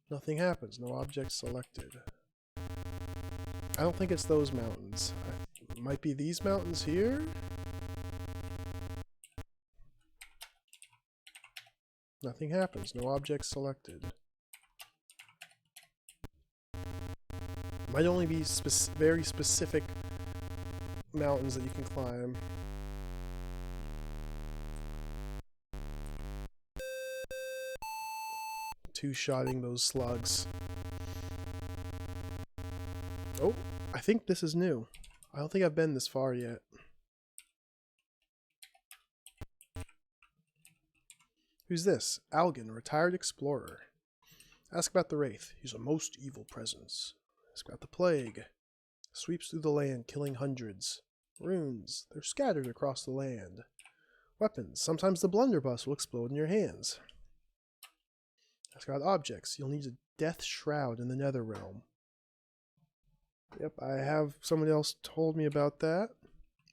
Nothing happens. No objects selected. I don't think it's those mountains. It might be these mountains here? Nothing happens. No objects selected. Might only be very specific mountains that you can climb. Two-shotting those slugs. Oh, I think this is new. I don't think I've been this far yet. Who's this? Algan, retired explorer. Ask about the Wraith. He's a most evil presence. Ask about the plague. Sweeps through the land, killing hundreds. Runes. They're scattered across the land. Weapons. Sometimes the blunderbuss will explode in your hands. Ask about objects. You'll need a death shroud in the nether realm. Yep, I have somebody else told me about that.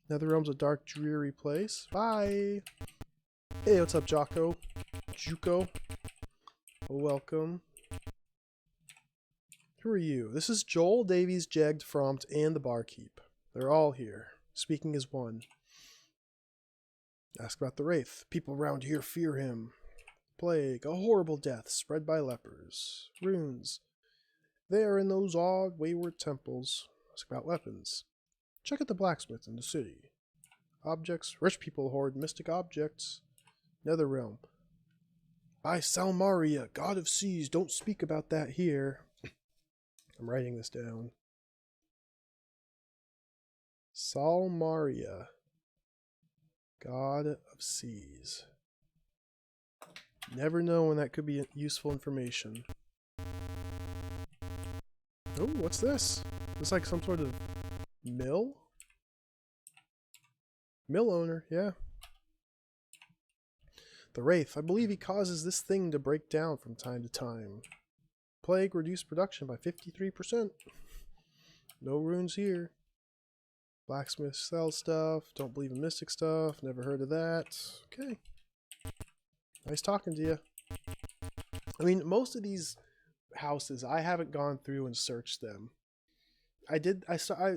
Netherrealm's a dark, dreary place. Bye! Hey, what's up, Jocko? Juco? Welcome. Who are you? This is Joel, Davies, Jegged, Frompt, and the Barkeep. They're all here, speaking as one. Ask about the Wraith. People around here fear him. Plague, a horrible death spread by lepers. Runes. They are in those odd, wayward temples. Ask about weapons. Check out the blacksmith in the city. Objects. Rich people hoard mystic objects. Netherrealm. By Salmaria, god of seas, don't speak about that here. I'm writing this down. Salmaria, god of seas. Never know when that could be useful information. Oh, what's this? It's like some sort of mill? Mill owner, yeah. The Wraith. I believe he causes this thing to break down from time to time. Plague reduced production by 53%. No runes here. Blacksmith sells stuff. Don't believe in mystic stuff. Never heard of that. Okay. Nice talking to you. I mean, most of these houses, I haven't gone through and searched them. I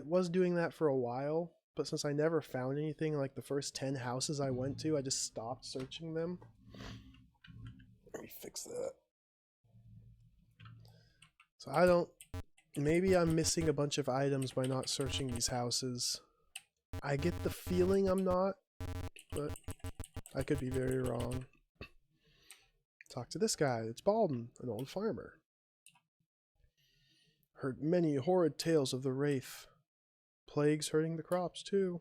was doing that for a while, but since I never found anything, like the first 10 houses I went to, I just stopped searching them. Let me fix that. So I don't... Maybe I'm missing a bunch of items by not searching these houses. I get the feeling I'm not, but I could be very wrong. Talk to this guy. It's Balden, an old farmer. Heard many horrid tales of the Wraith. Plagues hurting the crops, too.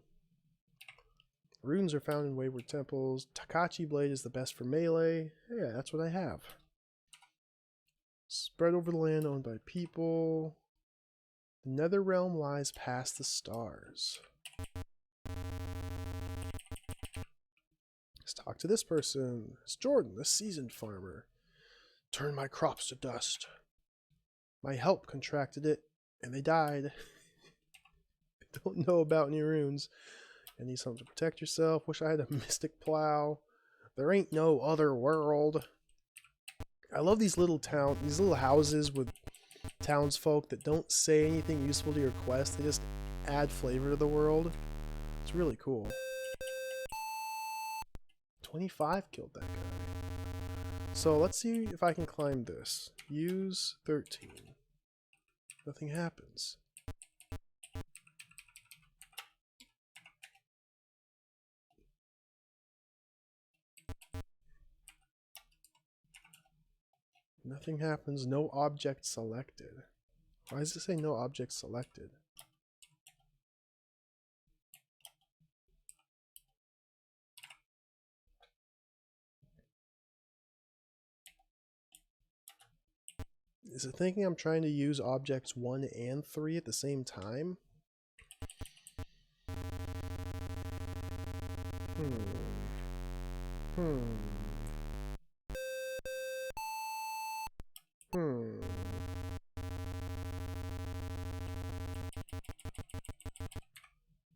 Runes are found in wayward temples. Takachi blade is the best for melee. Yeah, that's what I have. Spread over the land owned by people. The nether realm lies past the stars. Let's talk to this person. It's Jordan, the seasoned farmer. Turn my crops to dust. My help contracted it, and they died. Don't know about any runes. I need something to protect yourself. Wish I had a mystic plow. There ain't no other world. I love these little houses with townsfolk that don't say anything useful to your quest. They just add flavor to the world. It's really cool. 25 killed that guy. So let's see if I can climb this. Use 13. Nothing happens. Nothing happens. No object selected. Why does it say no object selected? Is it thinking I'm trying to use objects 1 and 3 at the same time?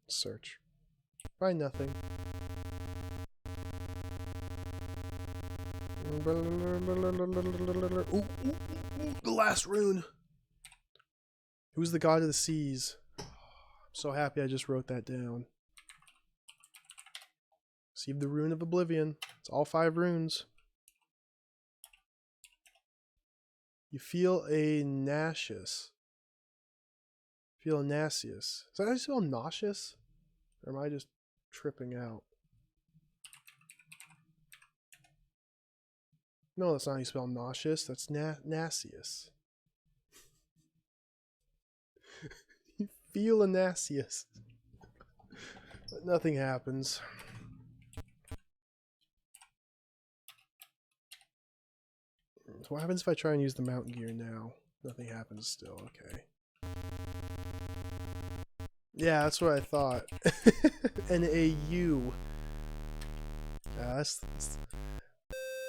Search. Find nothing. Ooh, the last rune! Who's the god of the seas? I'm so happy I just wrote that down. Receive the rune of oblivion. It's all 5 runes. You feel a nauseous. Feel nauseous. Is that how you spell nauseous? Or am I just tripping out? No, that's not how you spell nauseous. That's nauseous. You feel a nauseous. But nothing happens. So what happens if I try and use the mountain gear now? Nothing happens still. Okay. Yeah, that's what I thought. N-A-U. That's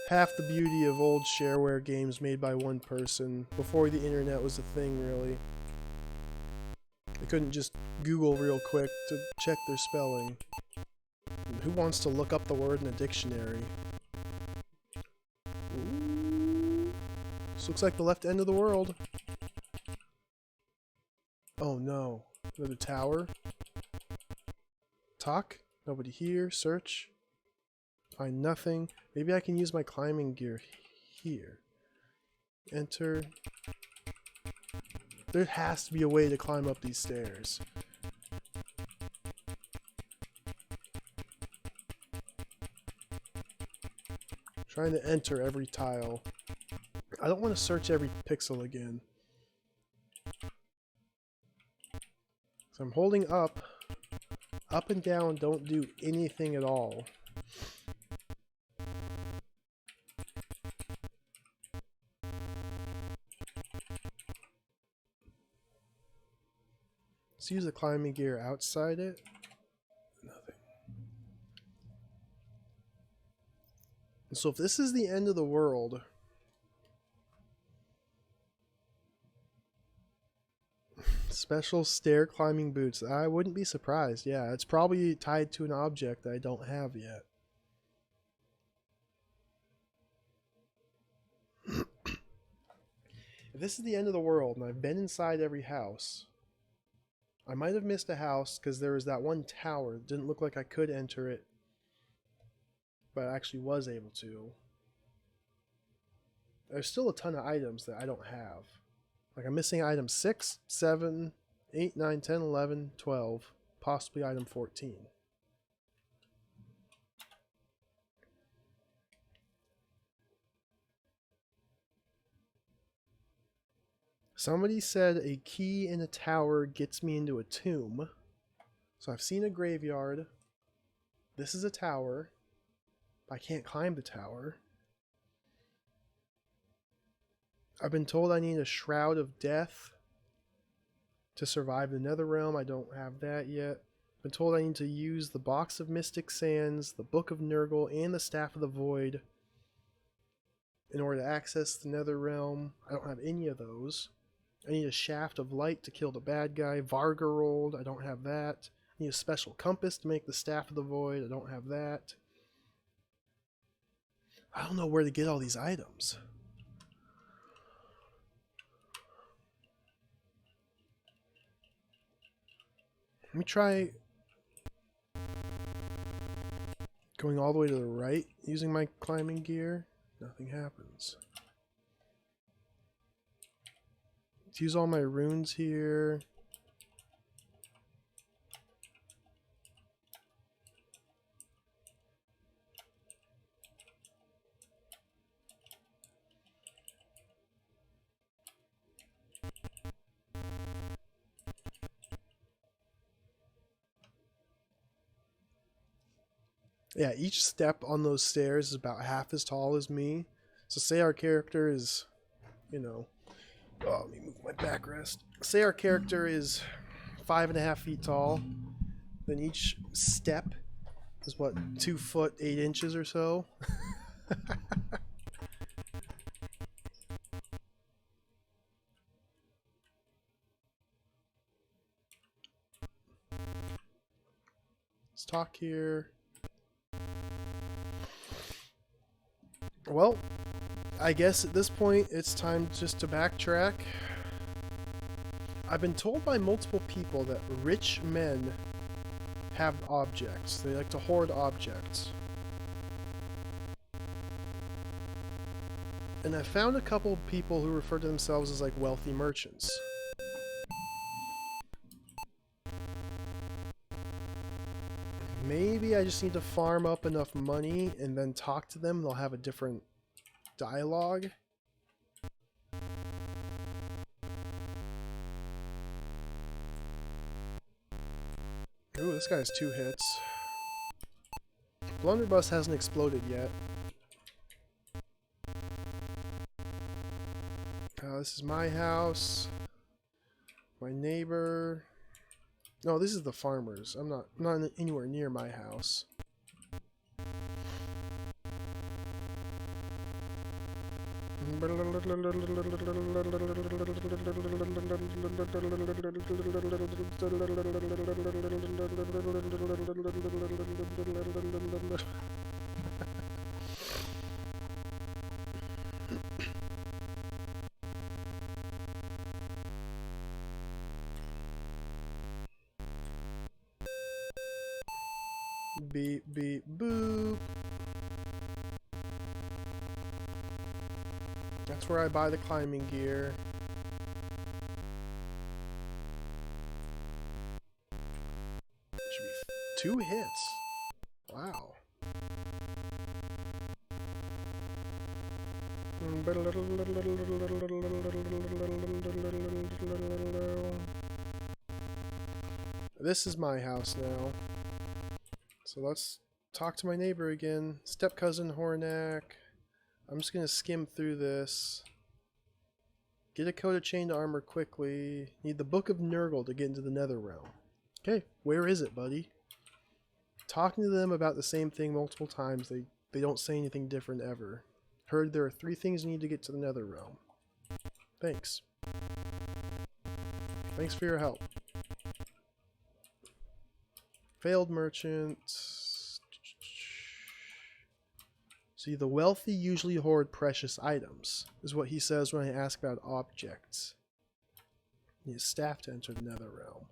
half the beauty of old shareware games made by one person before the internet was a thing, really. I couldn't just Google real quick to check their spelling. And who wants to look up the word in a dictionary? Ooh. This looks like the left end of the world. Oh no. Another tower. Talk. Nobody here. Search. Find nothing. Maybe I can use my climbing gear here. Enter. There has to be a way to climb up these stairs. Trying to enter every tile. I don't want to search every pixel again. So I'm holding up. Up and down don't do anything at all. Let's use the climbing gear outside it. Nothing. So if this is the end of the world, special stair climbing boots, I wouldn't be surprised. Yeah, it's probably tied to an object that I don't have yet. If this is the end of the world and I've been inside every house, I might have missed a house because there was that one tower. It didn't look like I could enter it, but I actually was able to. There's still a ton of items that I don't have. Like I'm missing item 6, 7, 8, 9, 10, 11, 12, possibly item 14. Somebody said a key in a tower gets me into a tomb. So I've seen a graveyard. This is a tower. I can't climb the tower. I've been told I need a Shroud of Death to survive the Nether Realm. I don't have that yet. I've been told I need to use the Box of Mystic Sands, the Book of Nurgle, and the Staff of the Void in order to access the Nether Realm. I don't have any of those. I need a Shaft of Light to kill the bad guy. Vargarold, I don't have that. I need a special compass to make the Staff of the Void. I don't have that. I don't know where to get all these items. Let me try going all the way to the right using my climbing gear. Nothing happens. Let's use all my runes here. Yeah, each step on those stairs is about half as tall as me. So say our character is, you know, oh, let me move my backrest. Say our character is 5.5 feet tall, then each step is what, 2 foot 8 inches or so. Let's talk here. Well, I guess at this point it's time just to backtrack. I've been told by multiple people that rich men have objects. They like to hoard objects. And I found a couple of people who refer to themselves as like wealthy merchants. Maybe I just need to farm up enough money and then talk to them. They'll have a different dialogue. Ooh, this guy has 2 hits. Blunderbuss hasn't exploded yet. This is my house. My neighbor. No, this is the farmers. I'm not anywhere near my house. Beep, beep, boop. That's where I buy the climbing gear. Should be 2 hits. Wow. This is my house now. So let's talk to my neighbor again. Step cousin Hornak. I'm just gonna skim through this. Get a coat of chained armor quickly. Need the Book of Nurgle to get into the Nether Realm. Okay, where is it, buddy? Talking to them about the same thing multiple times, they don't say anything different ever. Heard there are 3 things you need to get to the Nether Realm. Thanks. Thanks for your help. Failed merchant. See, the wealthy usually hoard precious items, is what he says when I ask about objects. He needs staff to enter the Nether Realm.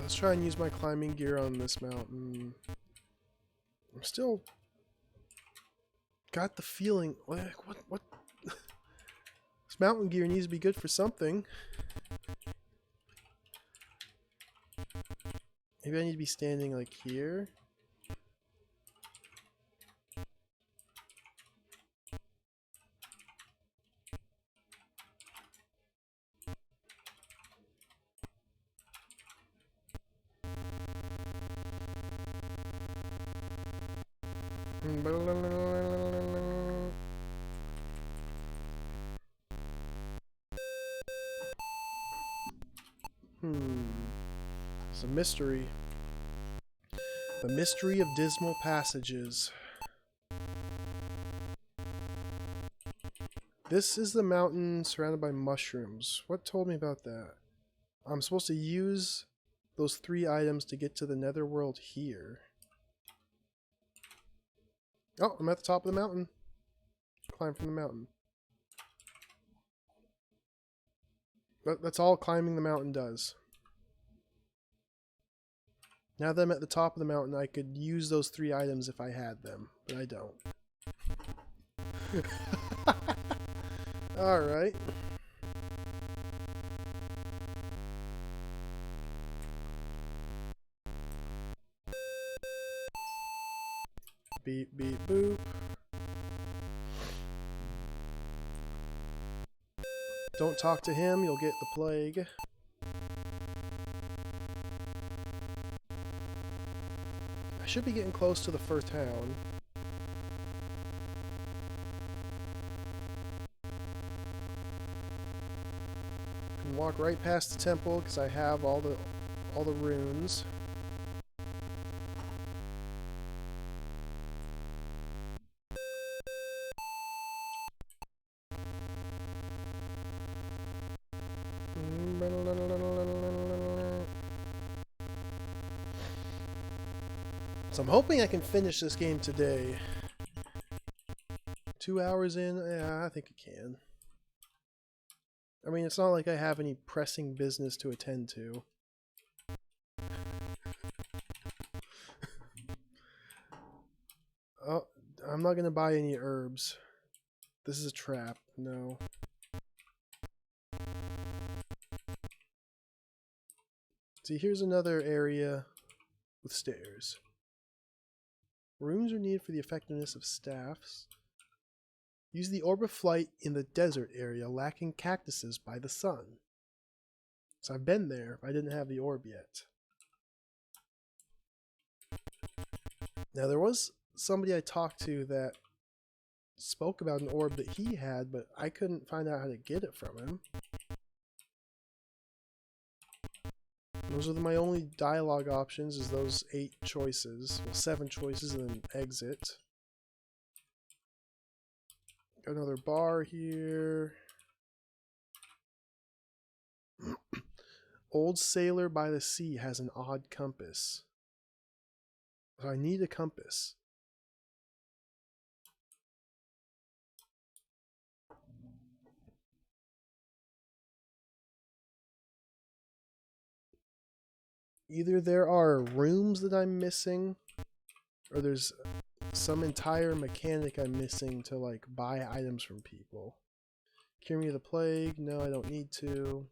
Let's try and use my climbing gear on this mountain. I'm still got the feeling like what this mountain gear needs to be good for something. Maybe I need to be standing like here. It's a mystery. The mystery of Dismal passages. This is the mountain surrounded by mushrooms. What told me about that? I'm supposed to use those 3 items to get to the netherworld here. Oh, I'm at the top of the mountain. Climb from the mountain. That's all climbing the mountain does. Now that I'm at the top of the mountain, I could use those 3 items if I had them, but I don't. Alright. Beep, beep, boop. Don't talk to him, you'll get the plague. I should be getting close to the first town. Can walk right past the temple because I have all the runes. So I'm hoping I can finish this game today. 2 hours in? Yeah, I think I can. I mean, it's not like I have any pressing business to attend to. Oh, I'm not gonna buy any herbs. This is a trap. No. See, here's another area with stairs. Runes are needed for the effectiveness of staffs. Use the orb of flight in the desert area lacking cactuses by the sun. So I've been there, but I didn't have the orb yet. Now there was somebody I talked to that spoke about an orb that he had, but I couldn't find out how to get it from him. Those are my only dialogue options, is those 8 choices. Well, 7 choices and then exit. Got another bar here. Old sailor by the sea has an odd compass. So I need a compass. Either there are rooms that I'm missing, or there's some entire mechanic I'm missing to like buy items from people. Cure me of the plague. No, I don't need to.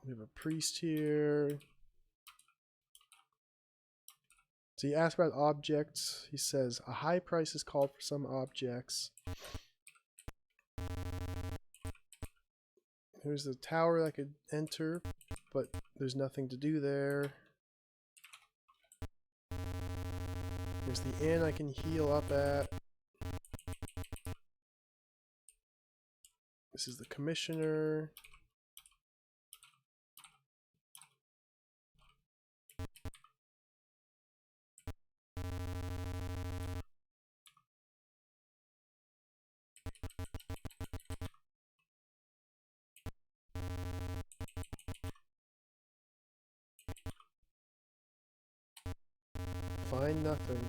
We have a priest here. So you ask about objects. He says, a high price is called for some objects. Here's the tower I could enter, but there's nothing to do there. Here's the inn I can heal up at. This is the commissioner. Find nothing.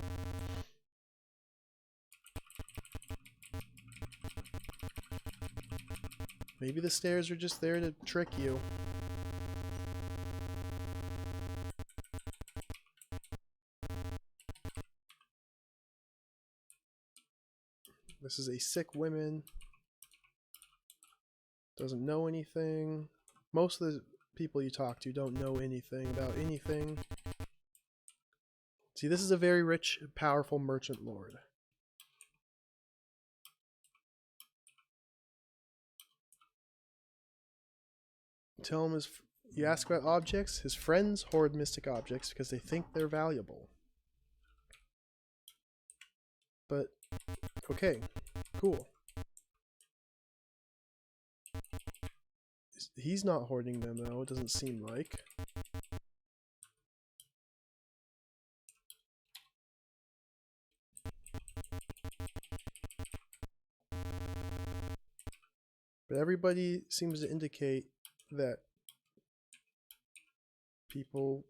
Maybe the stairs are just there to trick you. This is a sick woman. Doesn't know anything. Most of the people you talk to don't know anything about anything. See, this is a very rich, powerful merchant lord. Tell him you ask about objects. His friends hoard mystic objects because they think they're valuable. But, okay, cool. He's not hoarding them though, it doesn't seem like. But everybody seems to indicate that people...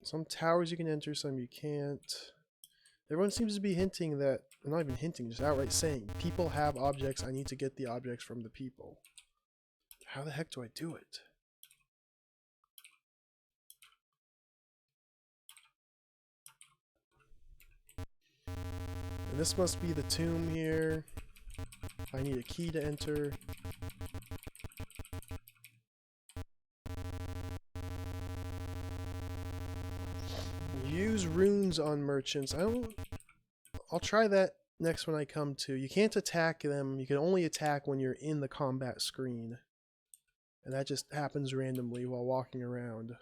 Some towers you can enter, some you can't. Everyone seems to be hinting that, not even hinting, just outright saying, people have objects, I need to get the objects from the people. How the heck do I do it? And this must be the tomb here. I need a key to enter. runes on merchants. I'll try that next when I come to. You can't attack them. You can only attack when you're in the combat screen. And that just happens randomly while walking around.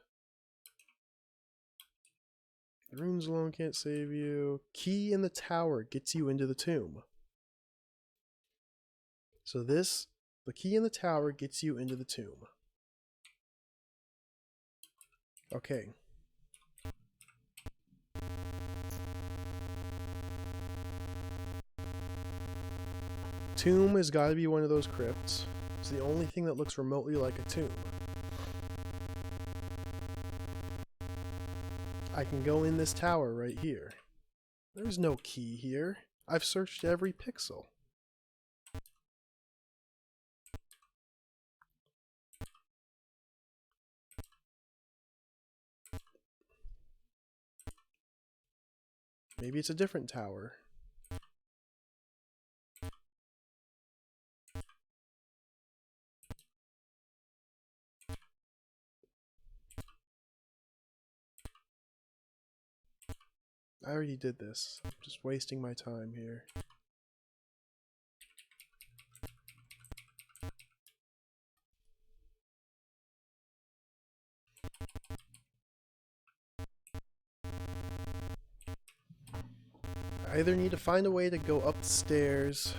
The runes alone can't save you. Key in the tower gets you into the tomb. So the key in the tower gets you into the tomb. Okay. Tomb has got to be one of those crypts. It's the only thing that looks remotely like a tomb. I can go in this tower right here. There's no key here. I've searched every pixel. Maybe it's a different tower. I already did this. I'm just wasting my time here. I either need to find a way to go upstairs.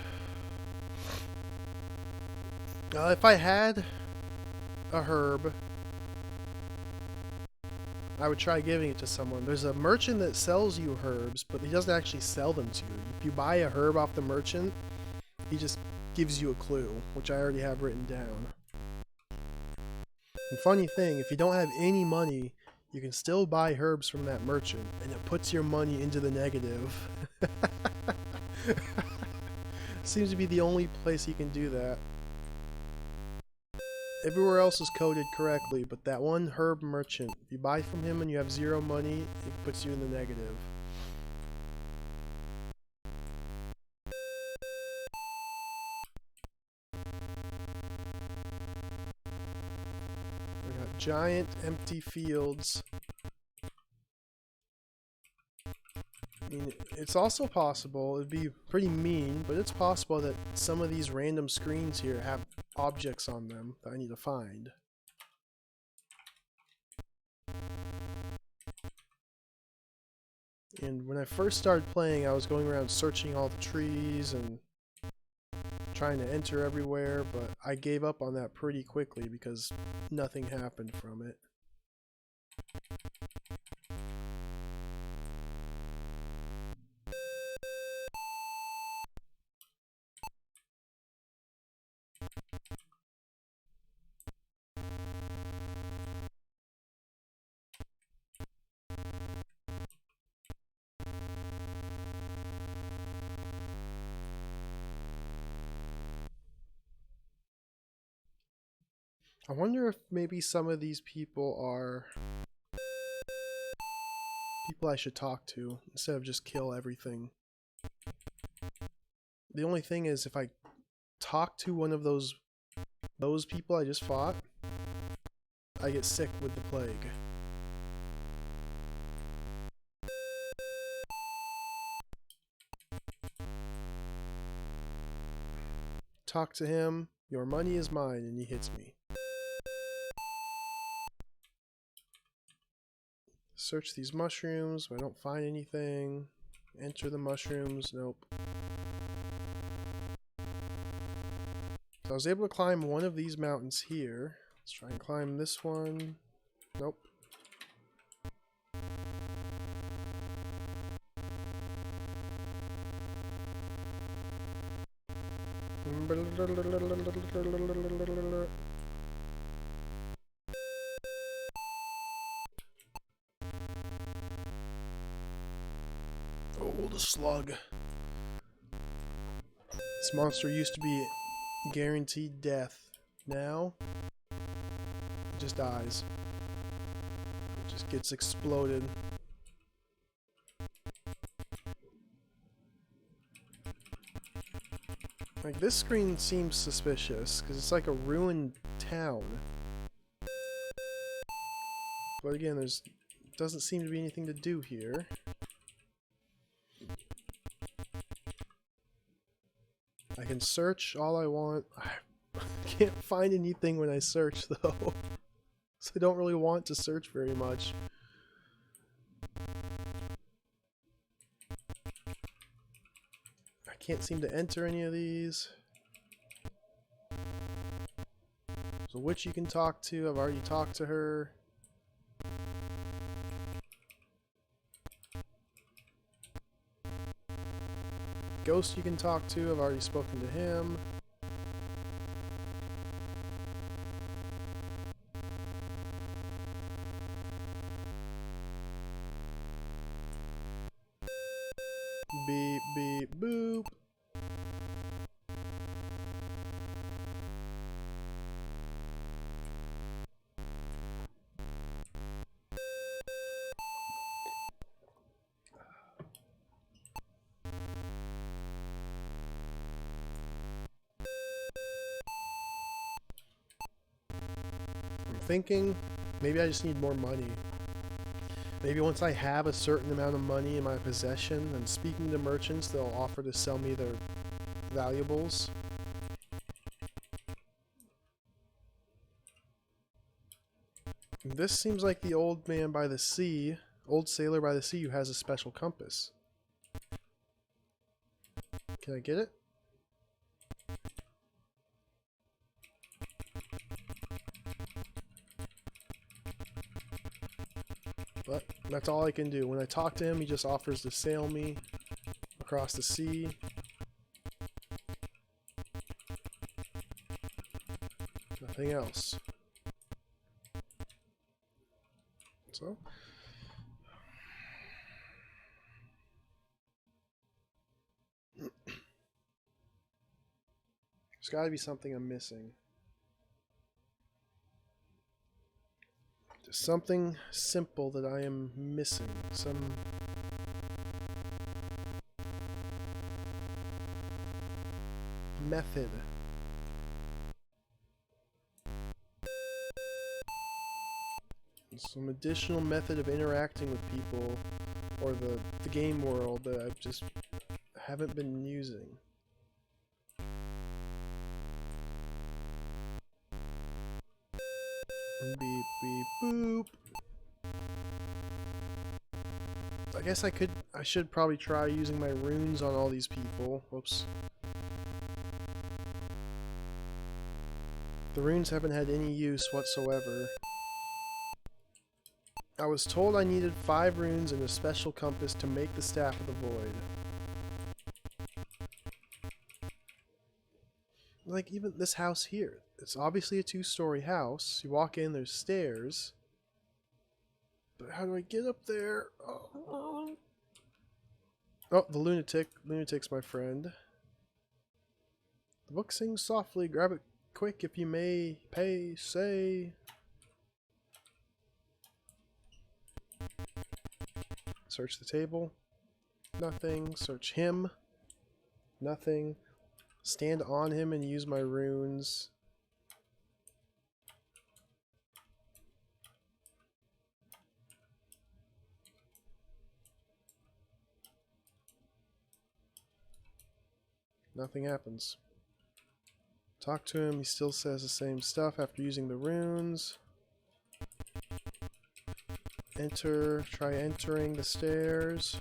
If I had a herb, I would try giving it to someone. There's a merchant that sells you herbs, but he doesn't actually sell them to you. If you buy a herb off the merchant, he just gives you a clue, which I already have written down. And funny thing, if you don't have any money, you can still buy herbs from that merchant, and it puts your money into the negative. Seems to be the only place you can do that. Everywhere else is coded correctly, but that one herb merchant, if you buy from him and you have 0 money, it puts you in the negative. We got giant empty fields. I mean, it's also possible, it'd be pretty mean, but it's possible that some of these random screens here have objects on them that I need to find. And when I first started playing, I was going around searching all the trees and trying to enter everywhere, but I gave up on that pretty quickly because nothing happened from it. I wonder if maybe some of these people are people I should talk to instead of just kill everything. The only thing is, if I talk to one of those people I just fought, I get sick with the plague. Talk to him, your money is mine, and he hits me. Search these mushrooms, but I don't find anything. Enter the mushrooms, nope. So I was able to climb one of these mountains here. Let's try and climb this one. Nope. Oh, the slug. This monster used to be guaranteed death. Now, it just dies. It just gets exploded. Like, this screen seems suspicious, because it's like a ruined town. But again, doesn't seem to be anything to do here. I can search all I want. I can't find anything when I search though. So I don't really want to search very much. I can't seem to enter any of these. So witch you can talk to, I've already talked to her. Ghost you can talk to, I've already spoken to him. Beep, beep, boop. I'm thinking maybe I just need more money. Maybe once I have a certain amount of money in my possession, and speaking to merchants, they'll offer to sell me their valuables. This seems like the old man by the sea, old sailor by the sea who has a special compass. Can I get it? But that's all I can do. When I talk to him, he just offers to sail me across the sea. Nothing else. So, there's got to be something I'm missing. Just something simple that I am missing. Some method. Some additional method of interacting with people or the game world that I just haven't been using. Beep, beep, boop. I guess I should probably try using my runes on all these people. Whoops. The runes haven't had any use whatsoever. I was told I needed 5 runes and a special compass to make the Staff of the Void. Like, even this house here. It's obviously a 2-story house. You walk in, there's stairs. But how do I get up there? Oh, the lunatic. Lunatic's my friend. The book sings softly. Grab it quick if you may. Pay, say. Search the table. Nothing. Search him. Nothing. Stand on him and use my runes. Nothing happens. Talk to him, he still says the same stuff after using the runes. Enter, try entering the stairs.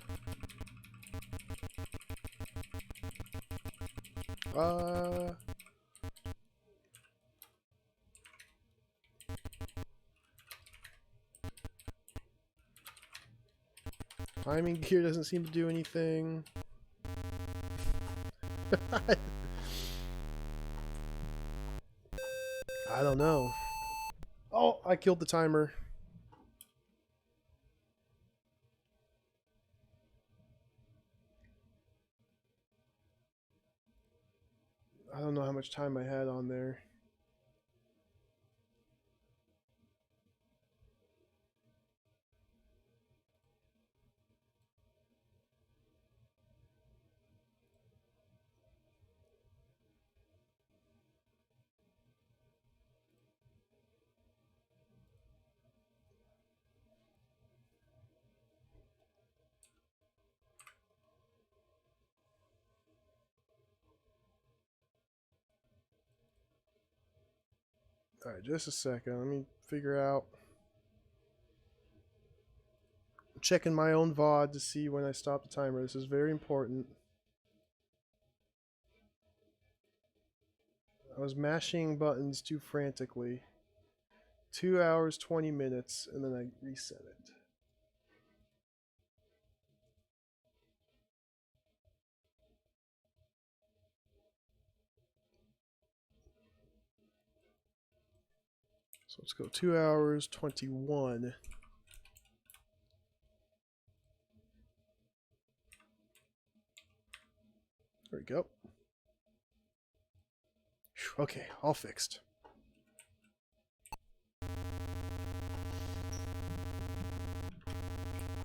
Climbing gear doesn't seem to do anything. I don't know. Oh, I killed the timer. I don't know how much time I had on there. Alright, just a second. Let me figure out. I'm checking my own VOD to see when I stop the timer. This is very important. I was mashing buttons too frantically. 2 hours, 20 minutes, and then I reset it. So let's go 2 hours, 21. There we go. Okay, all fixed.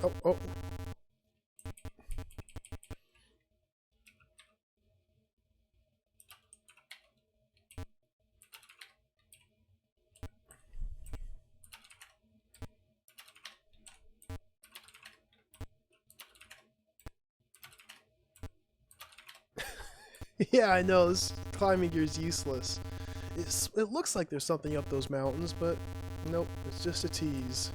Oh, oh. Yeah, I know, this climbing gear is useless. It looks like there's something up those mountains, but nope, it's just a tease.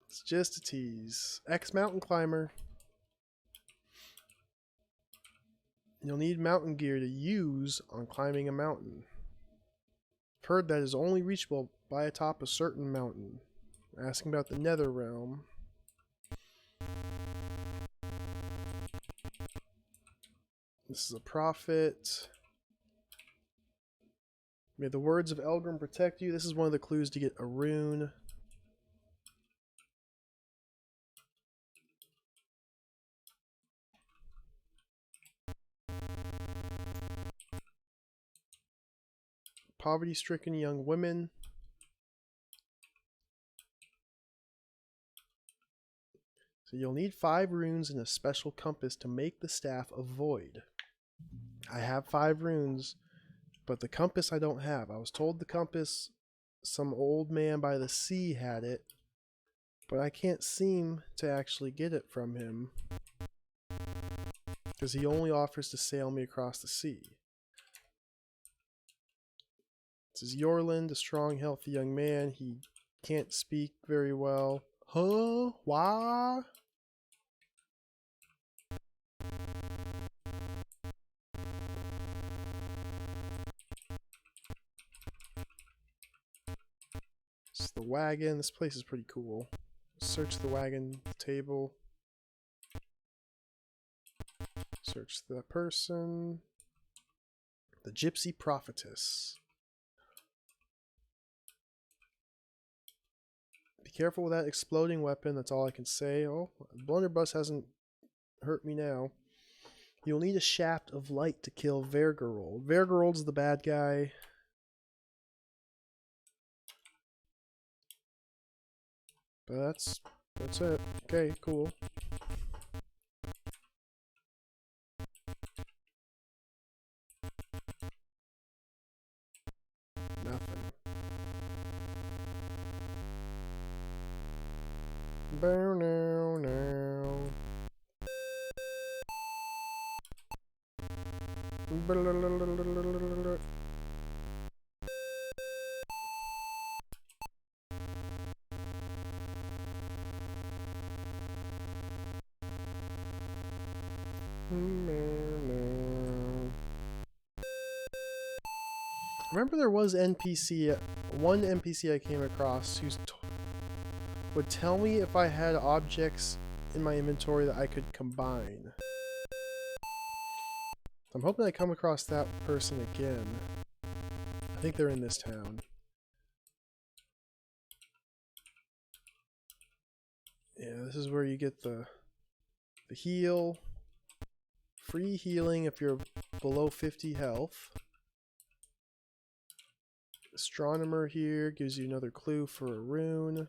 It's just a tease. Mountain climber. You'll need mountain gear to use on climbing a mountain. I've heard that is only reachable by atop a certain mountain. Asking about the Nether Realm. This is a prophet. May the words of Elgrim protect you. This is one of the clues to get a rune. Poverty-stricken young women. So you'll need 5 runes and a special compass to make the staff a void. I have 5 runes, but the compass I don't have. I was told the compass, some old man by the sea had it, but I can't seem to actually get it from him, because he only offers to sail me across the sea. This is Yorland, a strong, healthy young man. He can't speak very well. Huh? Why? This is the wagon. This place is pretty cool. Search the wagon table. Search the person. The Gypsy Prophetess. Be careful with that exploding weapon. That's all I can say. Oh, blunderbuss hasn't hurt me now. You'll need a shaft of light to kill Vergerold. Vergerold's the bad guy. But that's it. Okay, cool. Nothing. Bow now now. Remember there was one NPC I came across who would tell me if I had objects in my inventory that I could combine. I'm hoping I come across that person again. I think they're in this town. Yeah, this is where you get the heal. Free healing if you're below 50 health. Astronomer here gives you another clue for a rune.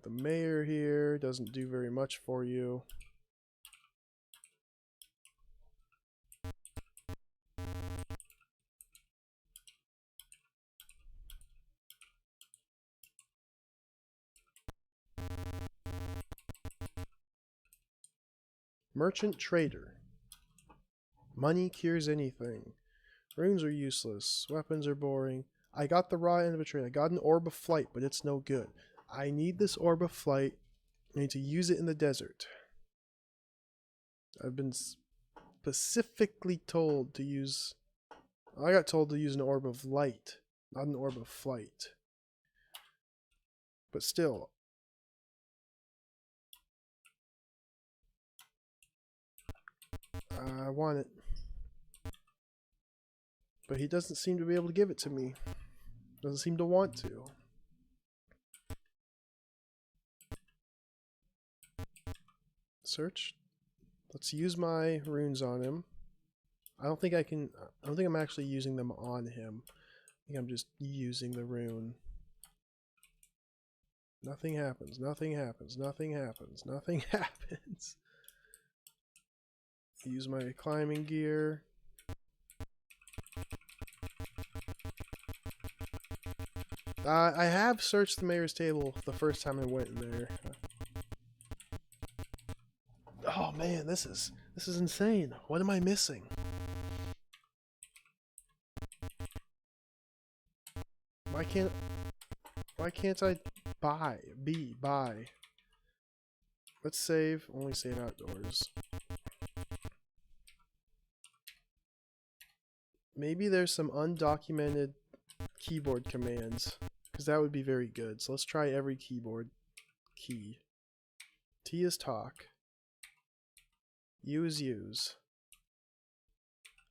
The mayor here doesn't do very much for you. Merchant trader. Money cures anything. Runes are useless. Weapons are boring. I got the raw end of a trade. I got an orb of flight, but it's no good. I need this orb of flight. I need to use it in the desert. I've been specifically told to use... I got told to use an orb of light, not an orb of flight. But still. I want it. But he doesn't seem to be able to give it to me. Doesn't seem to want to. Search. Let's use my runes on him. I don't think I'm actually using them on him. I think I'm just using the rune. Nothing happens, nothing happens, nothing happens, nothing happens. Use my climbing gear. I have searched the mayor's table the first time I went in there. Oh man, this is insane. What am I missing? Why can't I buy? Buy. Let's save. Only save outdoors. Maybe there's some undocumented keyboard commands, because that would be very good. So let's try every keyboard key. T is talk. U is use.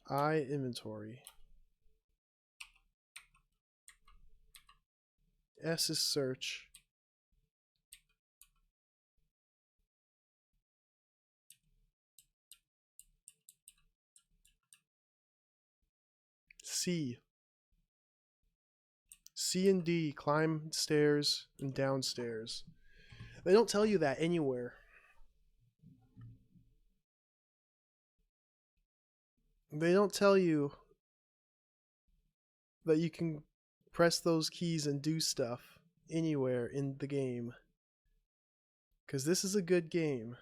I inventory. S is search. C. C and D, climb stairs and downstairs. They don't tell you that anywhere. They don't tell you that you can press those keys and do stuff anywhere in the game. Because this is a good game.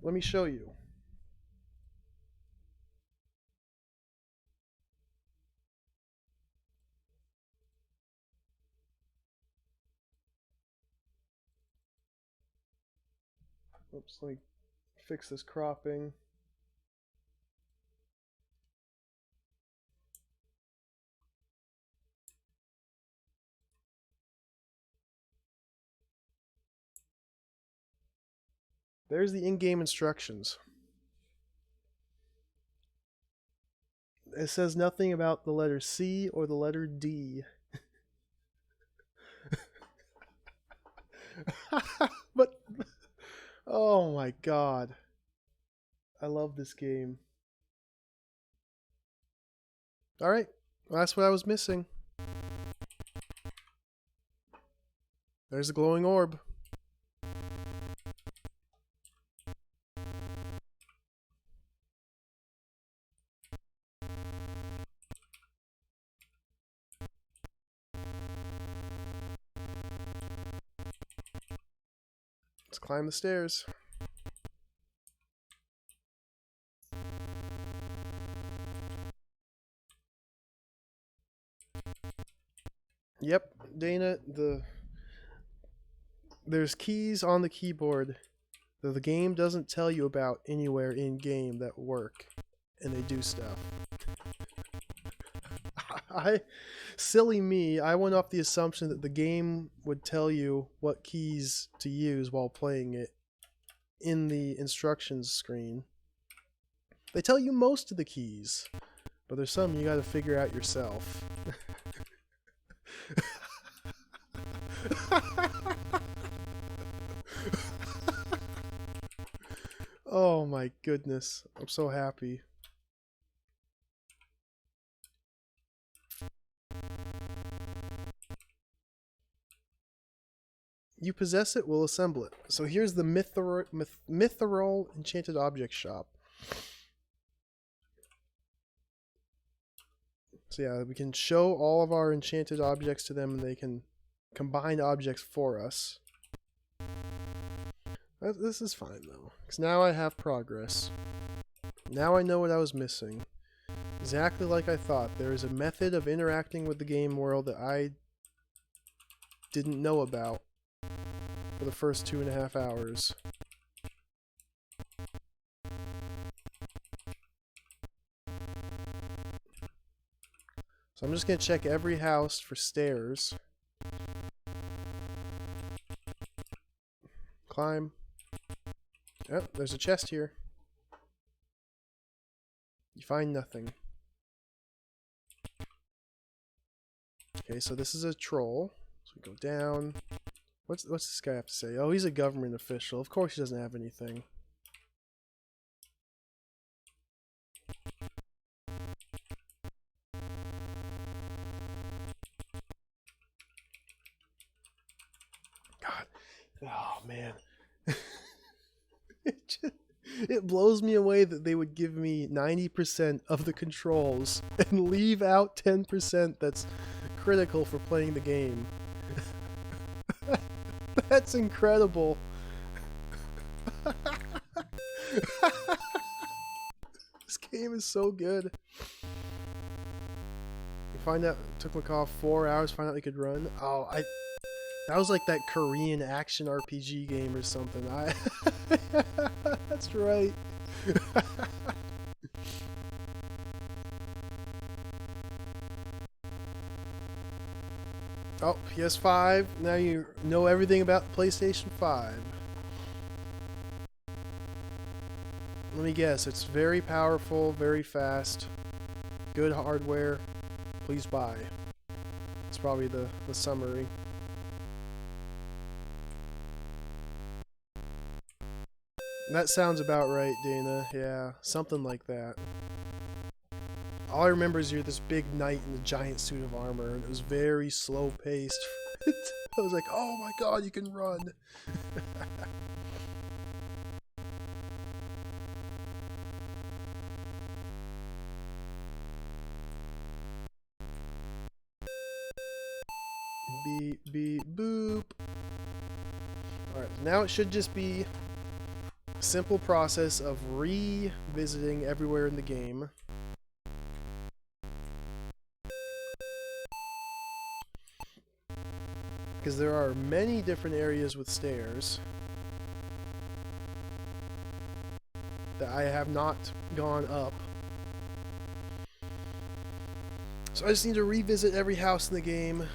Let me show you. Oops, let me fix this cropping. There's the in-game instructions. It says nothing about the letter C or the letter D. But, oh my god. I love this game. Alright, well, that's what I was missing. There's a glowing orb. Let's climb the stairs. Yep, Dana, there's keys on the keyboard that the game doesn't tell you about anywhere in game that work, and they do stuff. Silly me, I went off the assumption that the game would tell you what keys to use while playing it in the instructions screen. They tell you most of the keys, but there's some you gotta figure out yourself. Oh my goodness, I'm so happy. You possess it, we'll assemble it. So here's the Mithril Enchanted Object Shop. So yeah, we can show all of our enchanted objects to them and they can combine objects for us. This is fine though, because now I have progress. Now I know what I was missing. Exactly like I thought. There is a method of interacting with the game world that I didn't know about for the first 2.5 hours. So I'm just going to check every house for stairs. Climb. Oh, there's a chest here. You find nothing. Okay, so this is a troll. So we go down. What's this guy have to say? Oh, he's a government official. Of course he doesn't have anything. God. Oh, man. It blows me away that they would give me 90% of the controls and leave out 10% that's critical for playing the game. That's incredible. This game is so good. You find out it took McCall 4 hours to find out he could run. Oh, that was like that Korean action RPG game or something. That's right. Oh, PS5. Now you know everything about the PlayStation 5. Let me guess. It's very powerful, very fast, good hardware. Please buy. It's probably the summary. That sounds about right, Dana. Yeah, something like that. All I remember is you're this big knight in a giant suit of armor, and it was very slow paced. I was like, oh my god, you can run! Beep, beep, boop. Alright, now it should just be a simple process of revisiting everywhere in the game. Because there are many different areas with stairs that I have not gone up. So I just need to revisit every house in the game.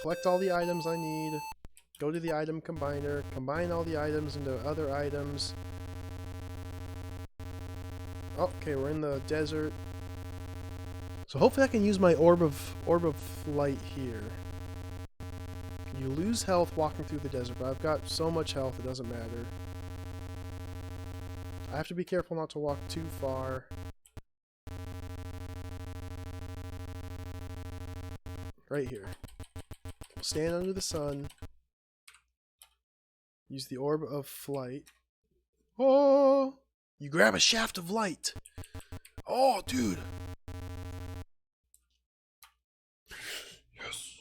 Collect all the items I need. Go to the item combiner. Combine all the items into other items. Oh, okay, we're in the desert. So hopefully I can use my orb of flight here. You lose health walking through the desert, but I've got so much health it doesn't matter. I have to be careful not to walk too far. Right here. Stand under the sun. Use the orb of flight. Oh! You grab a shaft of light. Oh, dude. Yes.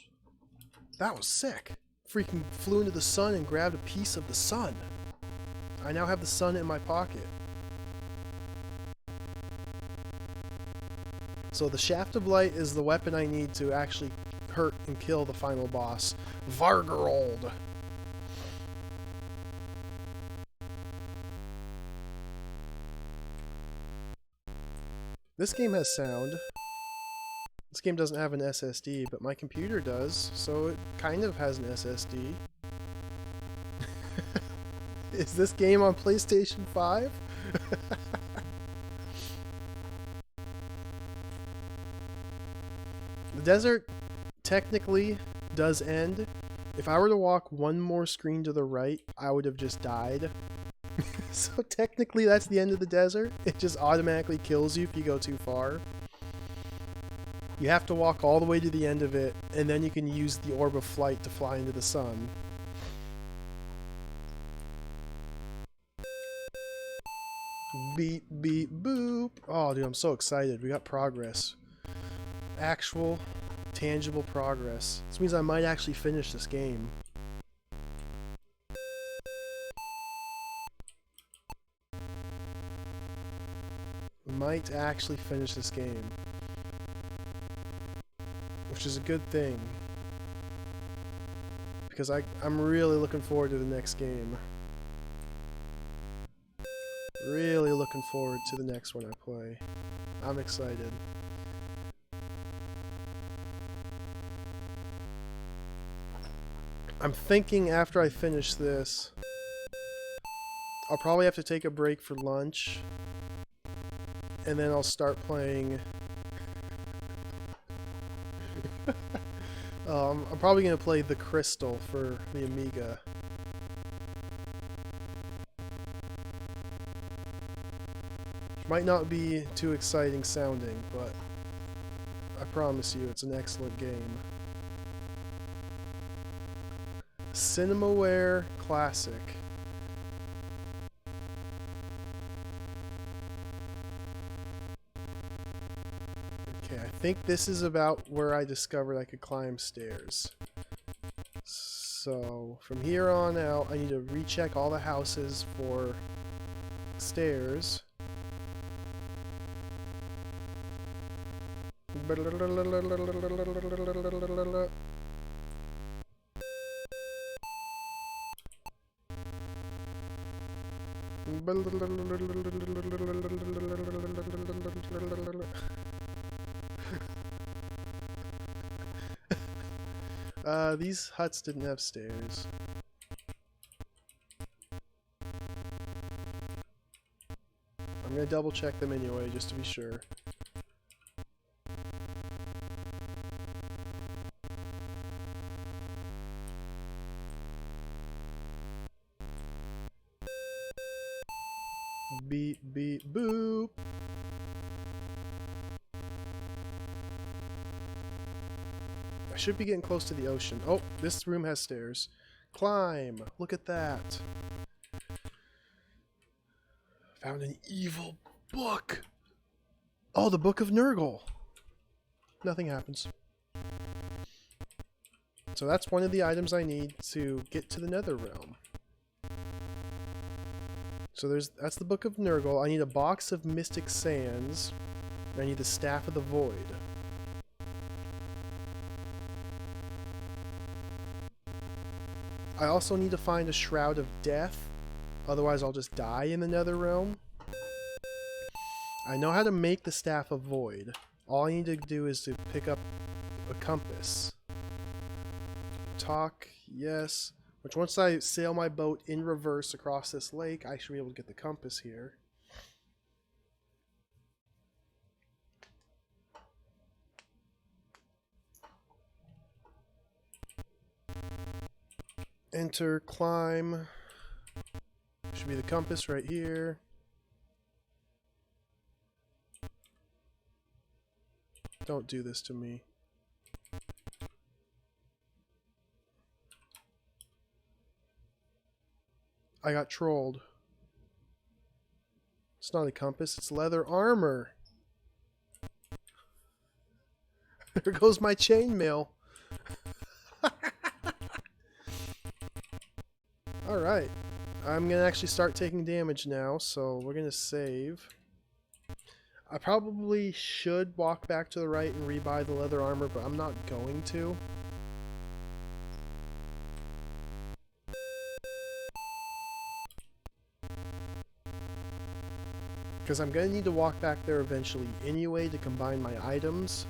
That was sick. Freaking flew into the sun and grabbed a piece of the sun. I now have the sun in my pocket. So the shaft of light is the weapon I need to actually hurt and kill the final boss, Vargerold. This game has sound. This game doesn't have an SSD, but my computer does, so it kind of has an SSD. Is this game on PlayStation 5? The desert technically does end. If I were to walk one more screen to the right, I would have just died. So technically that's the end of the desert. It just automatically kills you if you go too far. You have to walk all the way to the end of it, and then you can use the orb of flight to fly into the sun. Beep, beep, boop. Oh, dude, I'm so excited. We got progress. actual, tangible progress. This means I might actually finish this game. Might actually finish this game. Which is a good thing. Because I'm really looking forward to the next game. Really looking forward to the next one I play. I'm excited. I'm thinking after I finish this, I'll probably have to take a break for lunch. And then I'll start playing... I'm probably going to play The Crystal for the Amiga. Which might not be too exciting sounding, but I promise you it's an excellent game. Cinemaware Classic. Okay, I think this is about where I discovered I could climb stairs. So, from here on out, I need to recheck all the houses for stairs. These huts didn't have stairs. I'm gonna double check them anyway, just to be sure. Beep, beep, boop. I should be getting close to the ocean. Oh, this room has stairs. Climb! Look at that. Found an evil book. Oh, the Book of Nurgle. Nothing happens. So that's one of the items I need to get to the Nether Realm. So that's the Book of Nurgle. I need a box of Mystic Sands. I need the Staff of the Void. I also need to find a Shroud of Death, otherwise I'll just die in the Nether Realm. I know how to make the Staff of Void. All I need to do is to pick up a compass. Talk, yes. Which once I sail my boat in reverse across this lake, I should be able to get the compass here. Enter, climb. Should be the compass right here. Don't do this to me. I got trolled. It's not a compass, it's leather armor. There goes my chainmail. Alright. I'm going to actually start taking damage now, so we're going to save. I probably should walk back to the right and rebuy the leather armor, but I'm not going to. Because I'm going to need to walk back there eventually anyway to combine my items.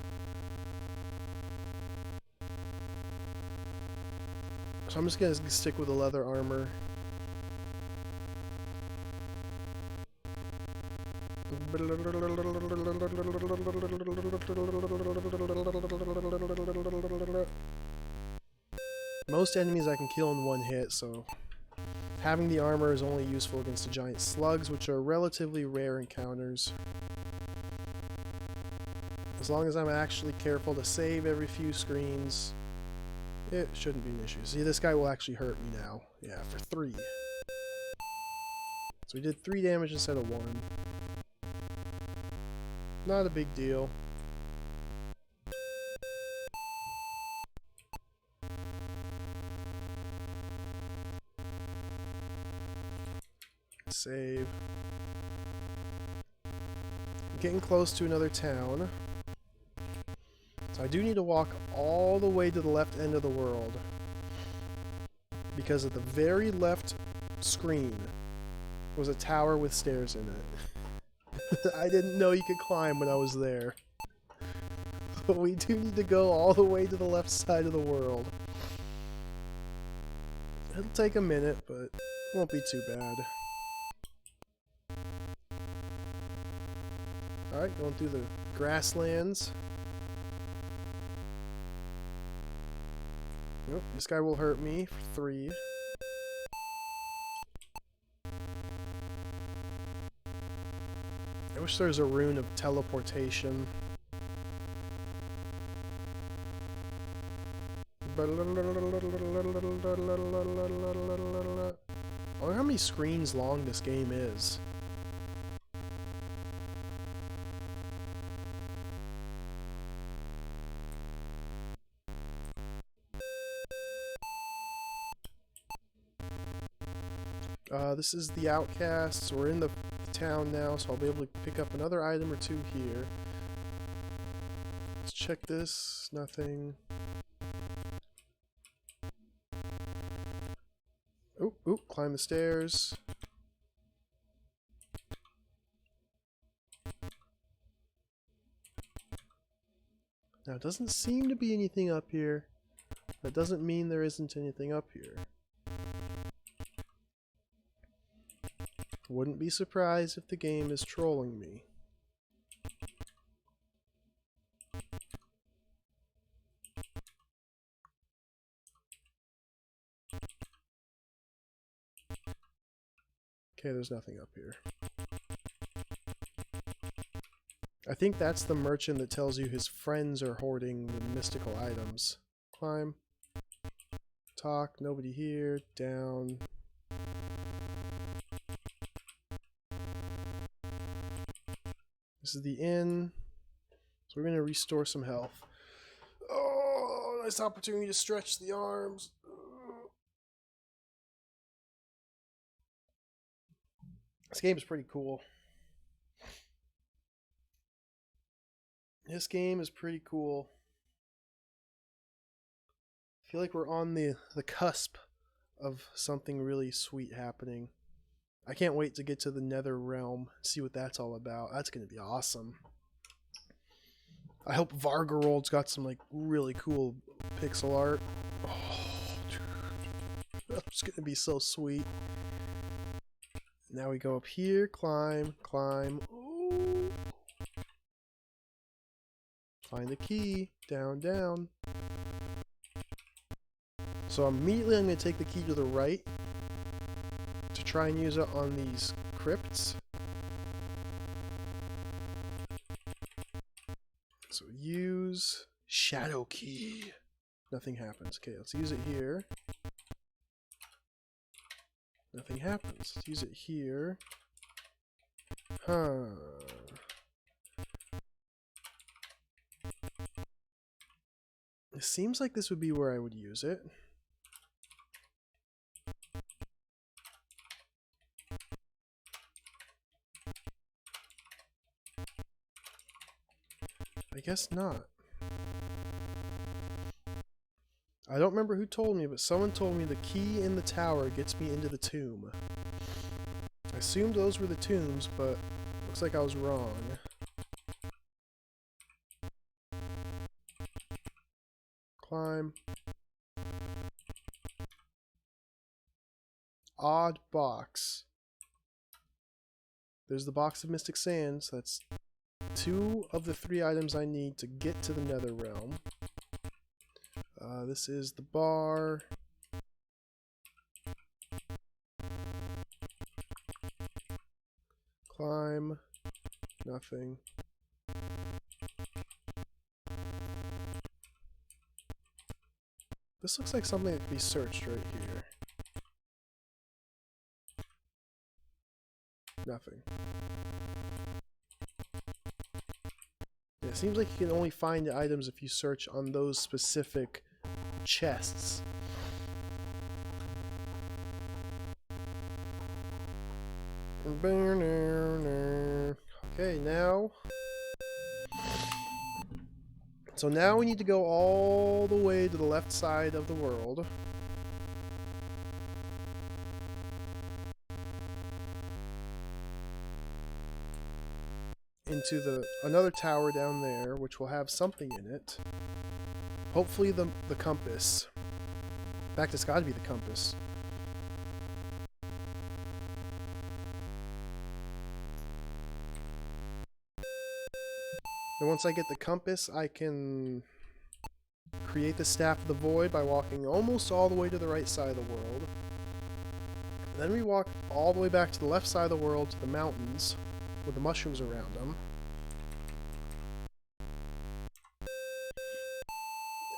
So I'm just going to stick with the leather armor. Most enemies I can kill in one hit, so having the armor is only useful against the giant slugs, which are relatively rare encounters. As long as I'm actually careful to save every few screens, it shouldn't be an issue. See, this guy will actually hurt me now. Yeah, for 3. So we did 3 damage instead of 1. Not a big deal. save. Getting close to another town. So I do need to walk all the way to the left end of the world. Because at the very left screen was a tower with stairs in it. I didn't know you could climb when I was there. But we do need to go all the way to the left side of the world. It'll take a minute, but it won't be too bad. Alright, going through the grasslands. Nope, this guy will hurt me for 3. I wish there was a rune of teleportation. I wonder how many screens long this game is. This is the Outcasts. We're in the town now, so I'll be able to pick up another item or 2 here. Let's check this. Nothing. Oop, oop, climb the stairs. Now, it doesn't seem to be anything up here. That doesn't mean there isn't anything up here. Wouldn't be surprised if the game is trolling me. Okay, there's nothing up here. I think that's the merchant that tells you his friends are hoarding the mystical items. Climb. Talk. Nobody here. Down. This is the inn. So we're going to restore some health. Oh, nice opportunity to stretch the arms. This game is pretty cool. This game is pretty cool. I feel like we're on the cusp of something really sweet happening. I can't wait to get to the Nether Realm, see what that's all about. That's going to be awesome. I hope Vargarold's got some like really cool pixel art. Oh, dude. That's going to be so sweet. Now we go up here, climb, climb. Ooh. Find the key. Down, down. So immediately I'm going to take the key to the right to try and use it on these crypts. So use shadow key. Nothing happens. Okay, let's use it here. Nothing happens. Let's use it here. Huh. It seems like this would be where I would use it. I guess not. I don't remember who told me, but someone told me the key in the tower gets me into the tomb. I assumed those were the tombs, but looks like I was wrong. Climb. Odd box. There's the box of Mystic Sands. That's 2 of the 3 items I need to get to the Nether Realm. This is the bar. Climb. Nothing. This looks like something that can be searched right here. Nothing. Yeah, it seems like you can only find the items if you search on those specific chests. . Okay, now... So now we need to go all the way to the left side of the world. Into another tower down there, which will have something in it. Hopefully the compass. In fact, it's got to be the compass. And once I get the compass, I can create the Staff of the Void by walking almost all the way to the right side of the world. And then we walk all the way back to the left side of the world to the mountains with the mushrooms around them.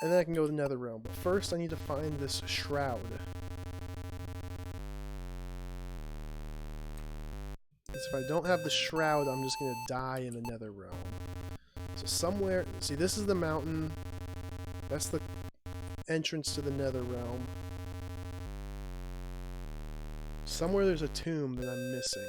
And then I can go to the Nether Realm. But first I need to find this shroud. Because if I don't have the shroud, I'm just going to die in the Nether Realm. So somewhere... See, this is the mountain. That's the entrance to the Nether Realm. Somewhere there's a tomb that I'm missing.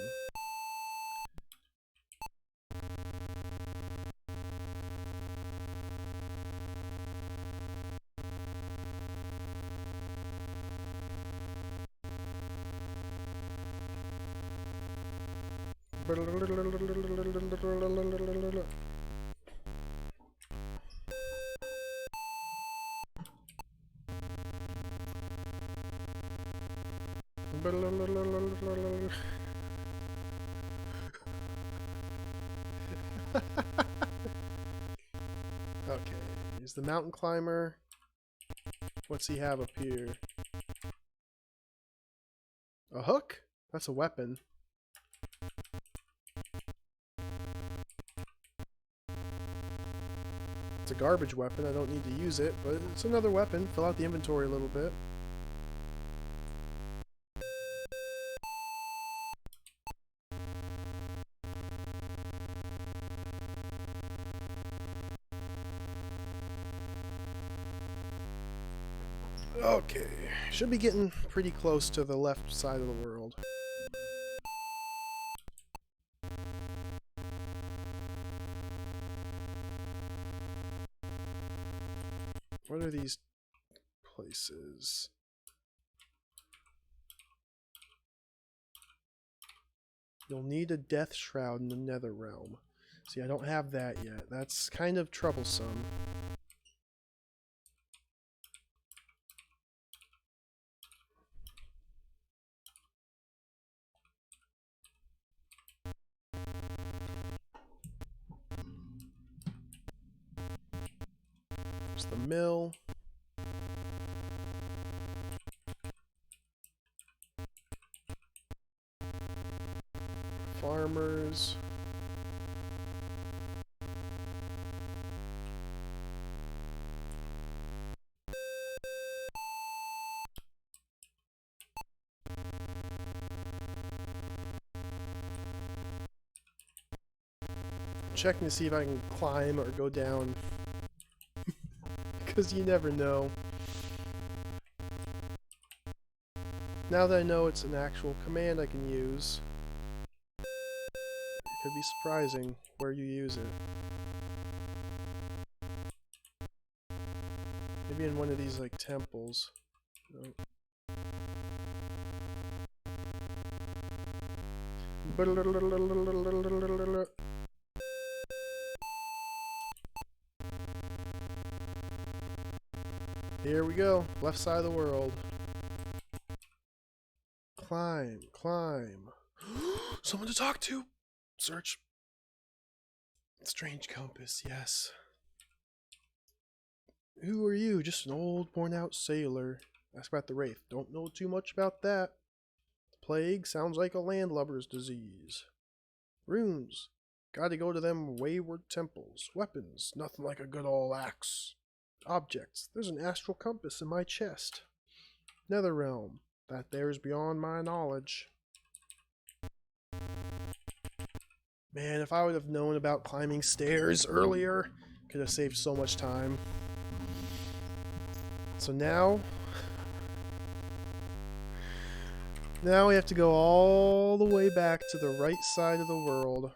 Okay, he's the mountain climber. What's he have up here? A hook? That's a weapon. It's a garbage weapon, I don't need to use it, but it's another weapon. Fill out the inventory a little bit. Okay, should be getting pretty close to the left side of the world. What are these places? You'll need a death shroud in the Nether Realm. See, I don't have that yet. That's kind of troublesome. There's the mill. Farmers. Checking to see if I can climb or go down. Because you never know. Now that I know it's an actual command I can use, it could be surprising where you use it. Maybe in one of these like temples. No. Here we go. Left side of the world. Climb, climb. Someone to talk to. Search. Strange compass, yes. Who are you? Just an old, worn-out sailor. Ask about the Wraith. Don't know too much about that. The plague sounds like a landlubber's disease. Runes. Gotta go to them wayward temples. Weapons. Nothing like a good old axe. Objects. There's an astral compass in my chest. Nether Realm. That there is beyond my knowledge. Man, if I would have known about climbing stairs earlier, could have saved so much time. So now, Now we have to go all the way back to the right side of the world.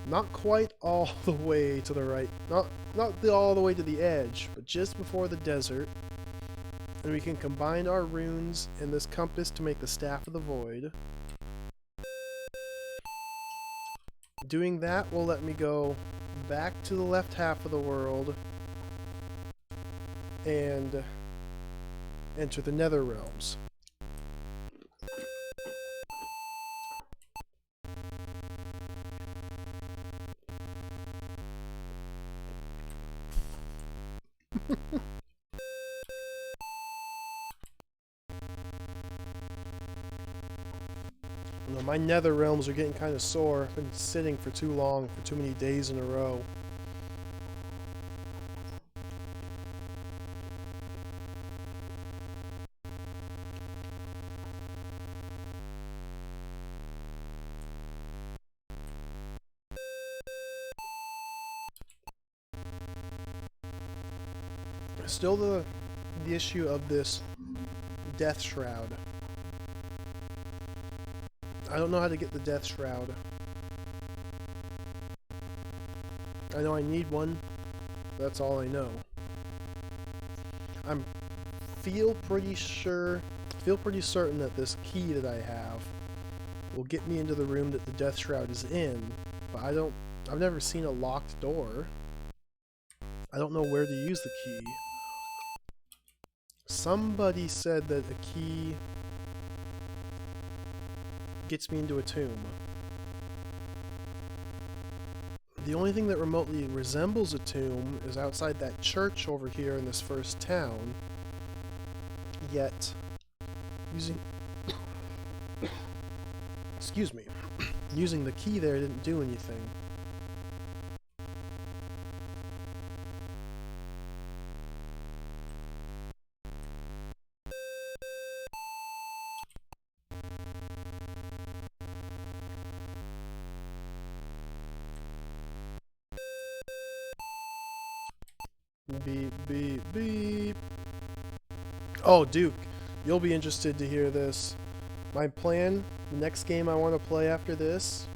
Not quite all the way to the right. Not all the way to the edge, but just before the desert. And we can combine our runes in this compass to make the Staff of the Void. Doing that will let me go back to the left half of the world and enter the Nether Realms. You know, my Nether Realms are getting kind of sore. I've been sitting for too long, for too many days in a row. Still the issue of this Death Shroud. I don't know how to get the Death Shroud. I know I need one. That's all I know. Feel pretty certain that this key that I have will get me into the room that the Death Shroud is in, but I've never seen a locked door. I don't know where to use the key. Somebody said that a key gets me into a tomb. The only thing that remotely resembles a tomb is outside that church over here in this first town. Yet, using excuse me, using the key there didn't do anything. Beep, beep, beep. Oh, Duke, you'll be interested to hear this. My plan, the next game I want to play after this,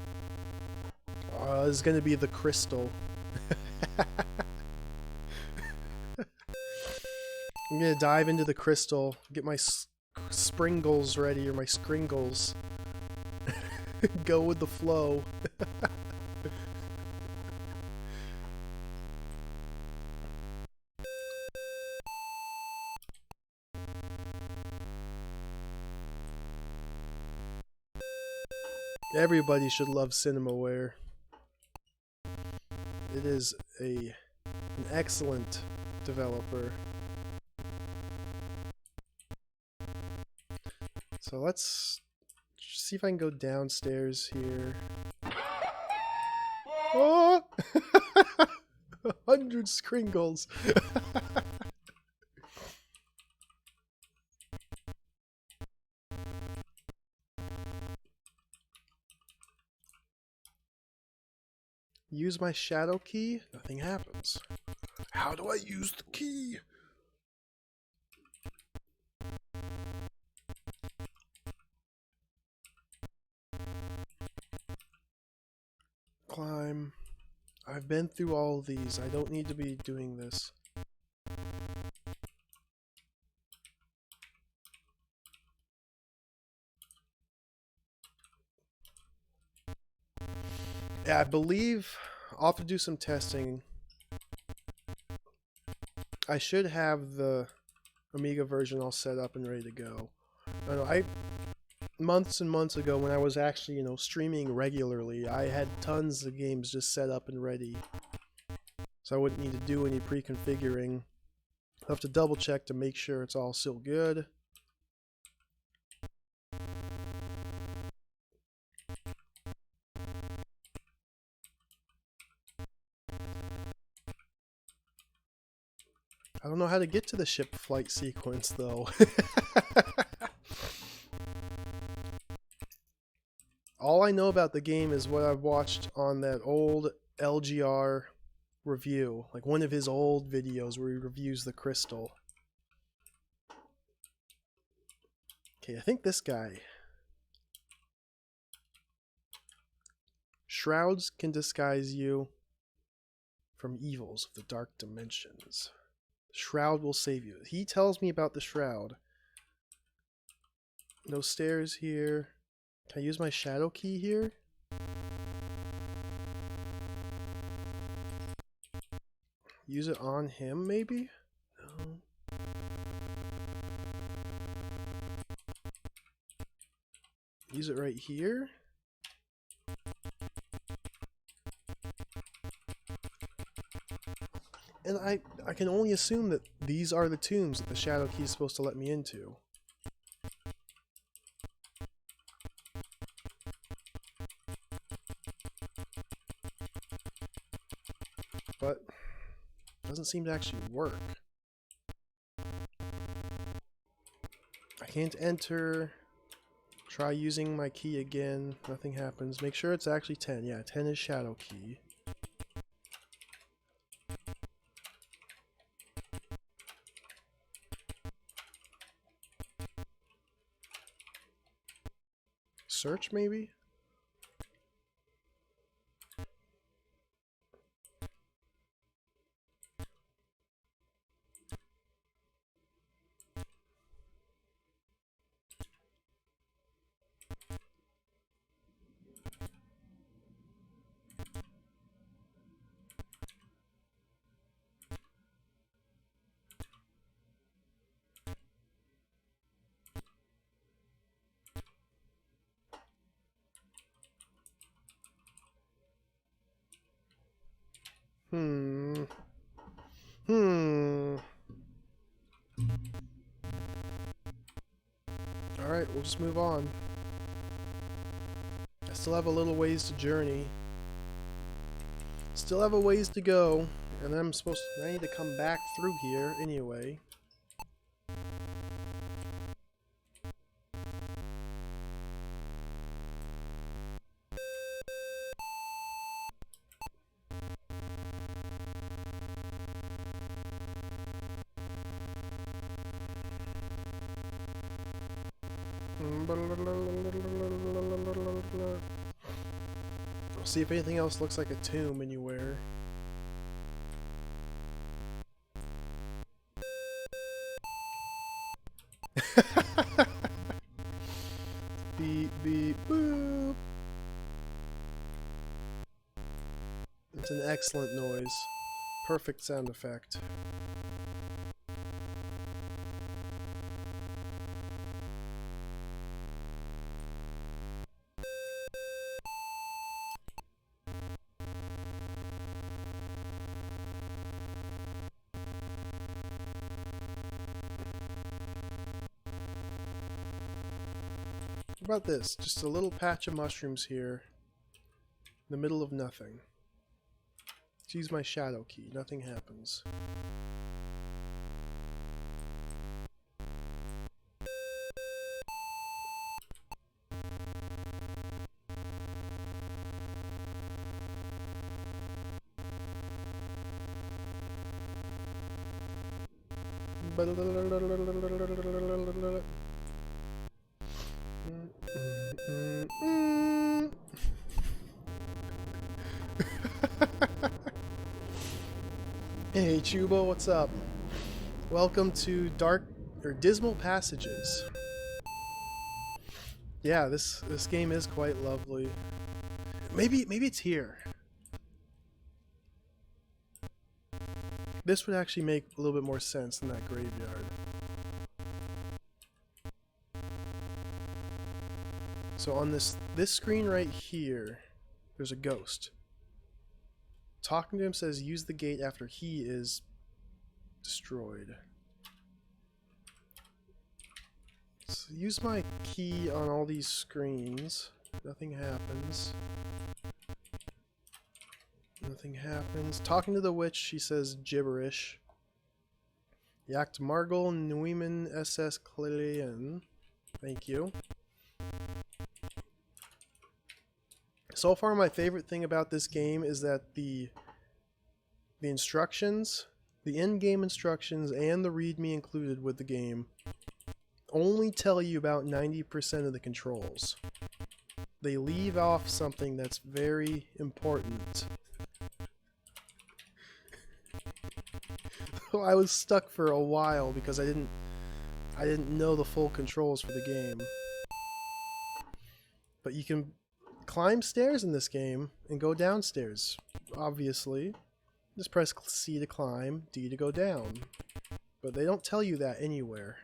is going to be the Crystal. I'm going to dive into the Crystal, get my Springles ready, or my Skringles. Go with the flow. Everybody should love Cinemaware. It is an excellent developer. So let's see if I can go downstairs here. Oh! 100 Skringles! Use my shadow key? Nothing happens. How do I use the key? Climb. I've been through all of these. I don't need to be doing this. Yeah, I believe I'll have to do some testing. I should have the Amiga version all set up and ready to go. I know, months and months ago when I was actually, streaming regularly, I had tons of games just set up and ready. So I wouldn't need to do any pre-configuring. I'll have to double check to make sure it's all still good. I don't know how to get to the ship flight sequence though. All I know about the game is what I've watched on that old LGR review, like one of his old videos where he reviews the Crystal. Okay, I think this guy. Shrouds can disguise you from evils of the dark dimensions. The shroud will save you. He tells me about the shroud. No stairs here. Can I use my shadow key here? Use it on him, maybe? No. Use it right here? And I can only assume that these are the tombs that the shadow key is supposed to let me into. But it doesn't seem to actually work. I can't enter. Try using my key again. Nothing happens. Make sure it's actually 10. Yeah, 10 is shadow key. Search, maybe? Hmm. Alright, we'll just move on. I still have a little ways to journey. Still have a ways to go. And then I need to come back through here anyway. I'll see if anything else looks like a tomb anywhere. Beep, beep, boop. It's an excellent noise. Perfect sound effect. What about this? Just a little patch of mushrooms here. In the middle of nothing. Let's use my shadow key. Nothing happens. Hey Chubo, what's up? Welcome to Dismal Passages. Yeah, this game is quite lovely. Maybe it's here. This would actually make a little bit more sense than that graveyard. So on this screen right here, there's a ghost. Talking to him says use the gate after he is destroyed. So use my key on all these screens. Nothing happens. Nothing happens. Talking to the witch, she says gibberish. Yacht Margol Nuiman SS Clelian. Thank you. So far, my favorite thing about this game is that the instructions, the in-game instructions, and the README included with the game only tell you about 90% of the controls. They leave off something that's very important. I was stuck for a while because I didn't know the full controls for the game. But you can climb stairs in this game and go downstairs, obviously. Just press C to climb, D to go down. But they don't tell you that anywhere.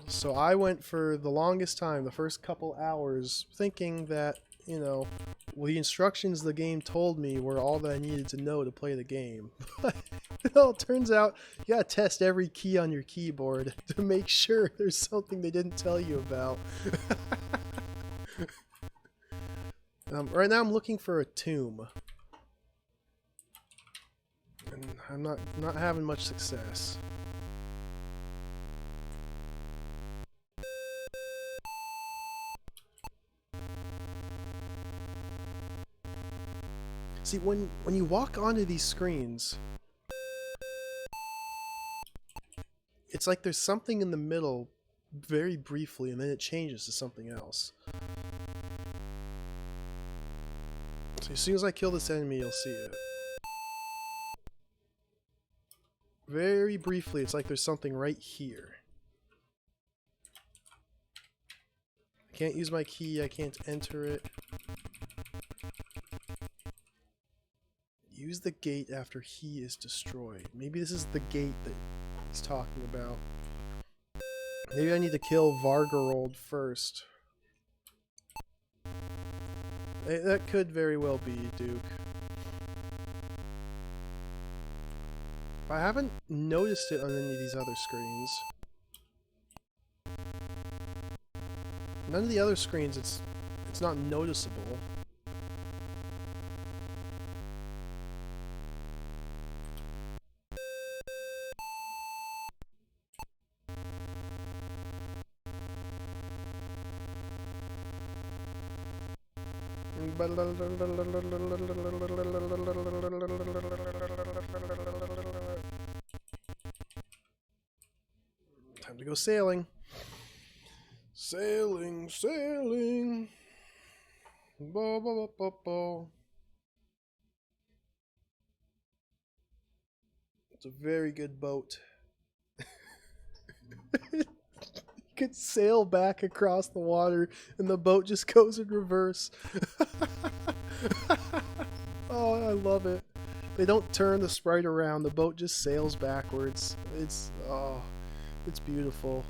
So I went for the longest time, the first couple hours, thinking that, you know, well, the instructions the game told me were all that I needed to know to play the game. But it turns out you gotta test every key on your keyboard to make sure there's something they didn't tell you about. Right now I'm looking for a tomb. And I'm not having much success. See, when you walk onto these screens, it's like there's something in the middle very briefly, and then it changes to something else. So as soon as I kill this enemy, you'll see it. Very briefly, it's like there's something right here. I can't use my key, I can't enter it. Use the gate after he is destroyed. Maybe this is the gate that he's talking about. Maybe I need to kill Vargarold first. That could very well be, Duke. I haven't noticed it on any of these other screens. None of the other screens, it's not noticeable. I Time to go sailing. Sailing, sailing. Bo, bo, bo, bo, bo. It's a very good boat. You could sail back across the water and the boat just goes in reverse. Oh, I love it. They don't turn the sprite around, the boat just sails backwards. It's beautiful.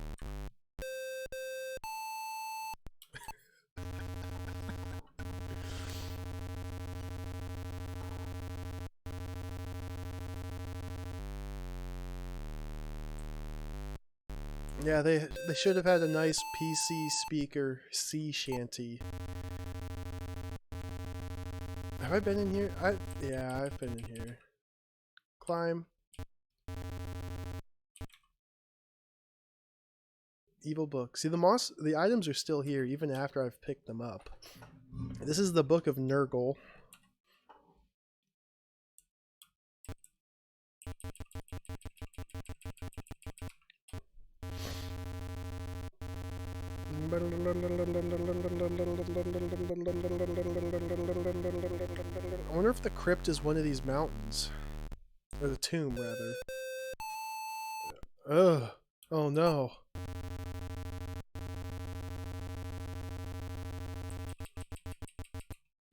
Yeah, they should have had a nice PC speaker sea shanty. Have I been in here? Yeah, I've been in here. Climb. Evil book. See, the items are still here even after I've picked them up. This is the Book of Nurgle. I wonder if the crypt is one of these mountains. Or the tomb, rather. Ugh. Oh no.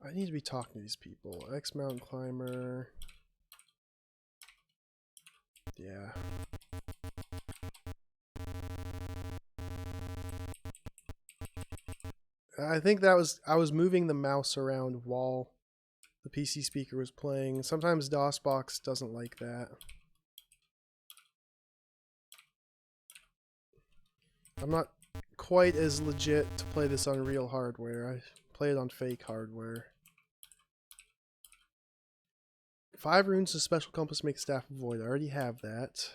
I need to be talking to these people. Ex-mountain climber. Yeah. I think that was... I was moving the mouse around while the PC speaker was playing. Sometimes DOSBox doesn't like that. I'm not quite as legit to play this on real hardware. I play it on fake hardware. 5 runes to special compass make staff of void. I already have that.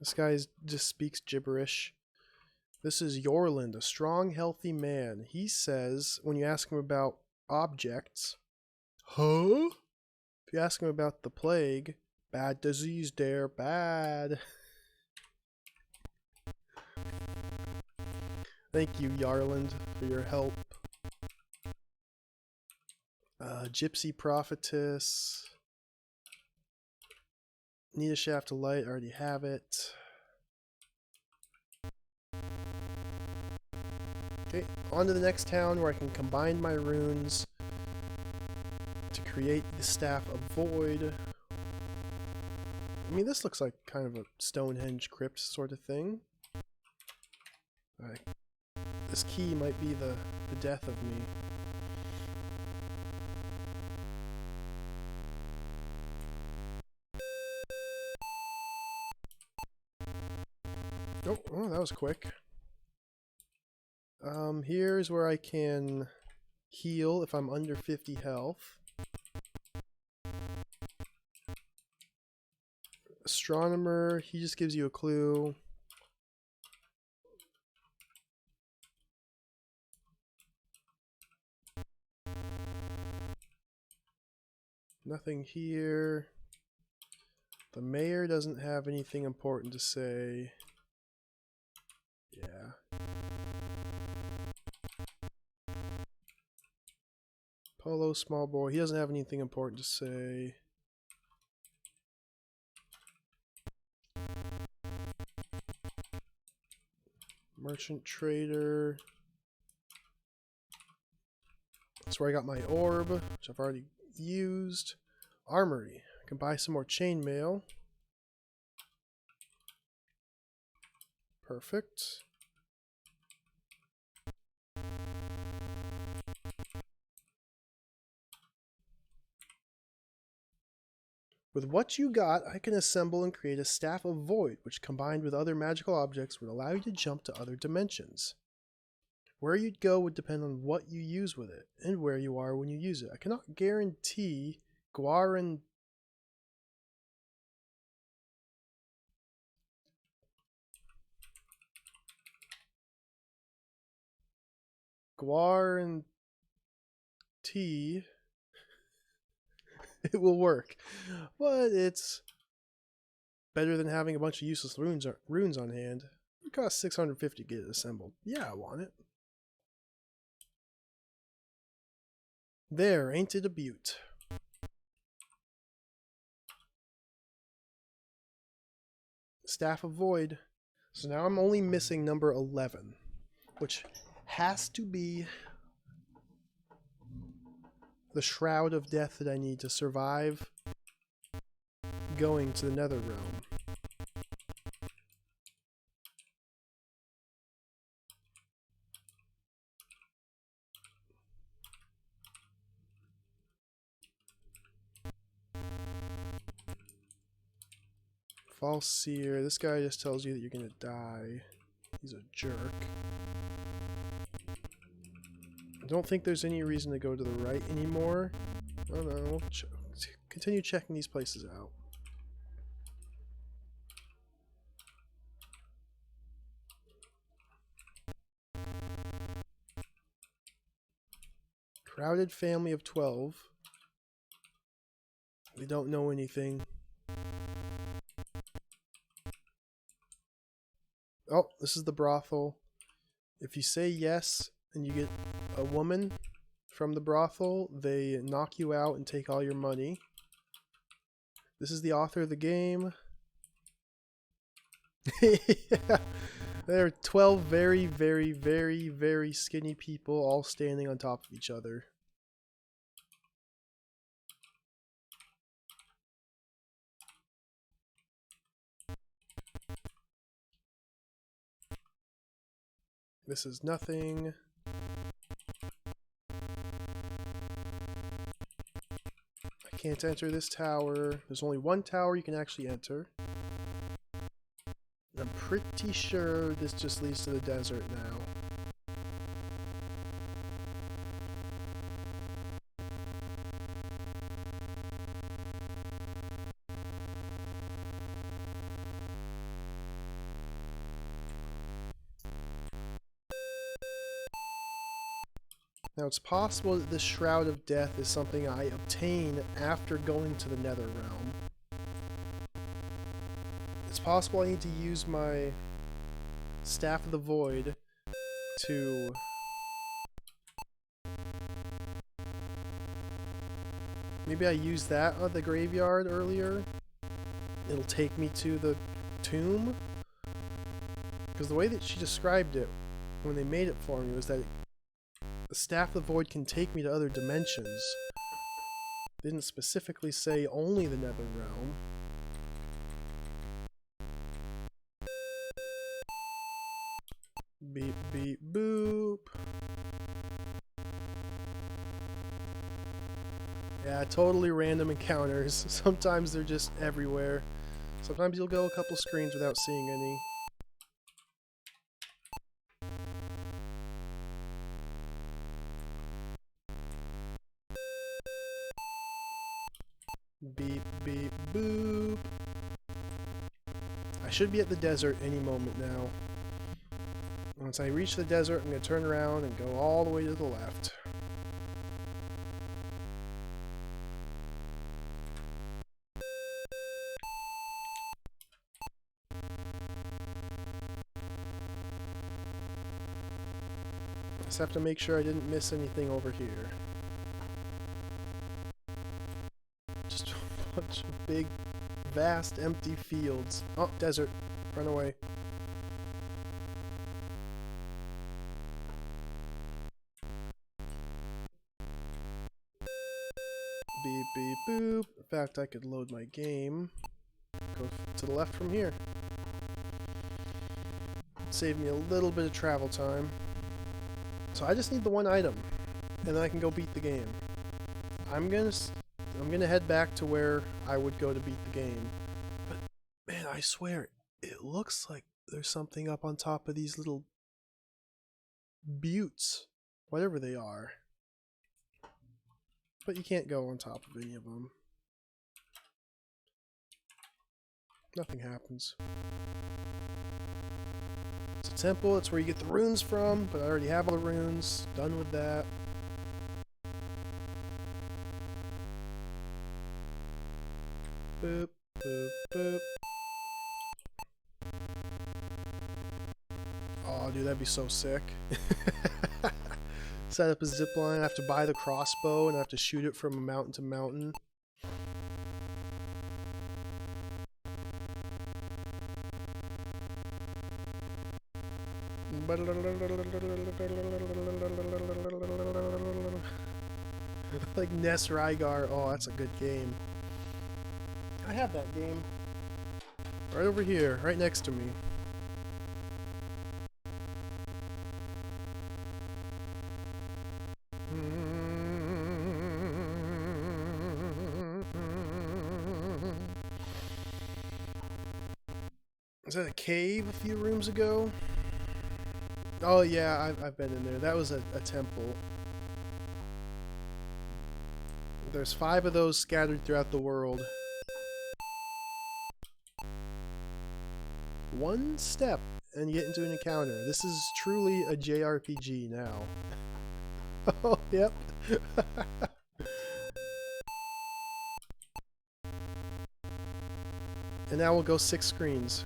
This guy just speaks gibberish. This is Yorland, a strong, healthy man. He says, when you ask him about objects, huh? If you ask him about the plague, bad disease there, bad. Thank you, Yarland, for your help. Gypsy Prophetess. Need a shaft of light, already have it. Okay, on to the next town where I can combine my runes to create the Staff of Void. I mean, this looks like kind of a Stonehenge crypt sort of thing. Alright. This key might be the death of me. Oh, that was quick. Here's where I can heal if I'm under 50 health. Astronomer, he just gives you a clue. Nothing here. The mayor doesn't have anything important to say. Yeah. Polo, small boy, he doesn't have anything important to say. Merchant trader. That's where I got my orb, which I've already used. Armory. I can buy some more chainmail. Perfect. With what you got, I can assemble and create a Staff of Void, which combined with other magical objects would allow you to jump to other dimensions. Where you'd go would depend on what you use with it, and where you are when you use it. I cannot guarantee Guaranteed it will work, but it's better than having a bunch of useless runes on hand. It costs 650 to get it assembled. Yeah, I want it. There, ain't it a beaut? Staff of Void. So now I'm only missing number 11, which has to be the Shroud of Death that I need to survive going to the Nether Realm. False Seer. This guy just tells you that you're gonna die. He's a jerk. I don't think there's any reason to go to the right anymore. I don't know. We'll continue checking these places out. Crowded family of 12. They don't know anything. Oh, this is the brothel. If you say yes and you get a woman from the brothel, they knock you out and take all your money. This is the author of the game. Yeah. There are 12 very, very, very, very skinny people all standing on top of each other. This is nothing. I can't enter this tower. There's only one tower you can actually enter. I'm pretty sure this just leads to the desert now. Now it's possible that this Shroud of Death is something I obtain after going to the Nether Realm. It's possible I need to use my Staff of the Void to... Maybe I used that at the graveyard earlier. It'll take me to the tomb. Because the way that she described it when they made it for me was that the Staff of the Void can take me to other dimensions. They didn't specifically say only the Nether Realm. Beep, beep, boop. Yeah, totally random encounters. Sometimes they're just everywhere. Sometimes you'll go a couple screens without seeing any. Beep, beep, boop. I should be at the desert any moment now. Once I reach the desert, I'm going to turn around and go all the way to the left. Just have to make sure I didn't miss anything over here. Just a bunch of big, vast, empty fields. Oh, desert. Run away. Beep, beep, boop. In fact, I could load my game. Go to the left from here. Save me a little bit of travel time. So I just need the one item, and then I can go beat the game. I'm gonna head back to where I would go to beat the game. But man, I swear, it looks like there's something up on top of these little buttes, whatever they are. But you can't go on top of any of them. Nothing happens. It's a temple, it's where you get the runes from, but I already have all the runes. Done with that. Boop, boop, boop. Oh, dude, that'd be so sick. Set up a zipline, I have to buy the crossbow, and I have to shoot it from mountain to mountain. Like Ness Rygar. Oh, that's a good game. I have that game. Right over here, right next to me. Was that a cave a few rooms ago? Oh yeah, I've been in there. That was a temple. There's 5 of those scattered throughout the world. One step and you get into an encounter. This is truly a JRPG now. Oh, yep. And now we'll go 6 screens.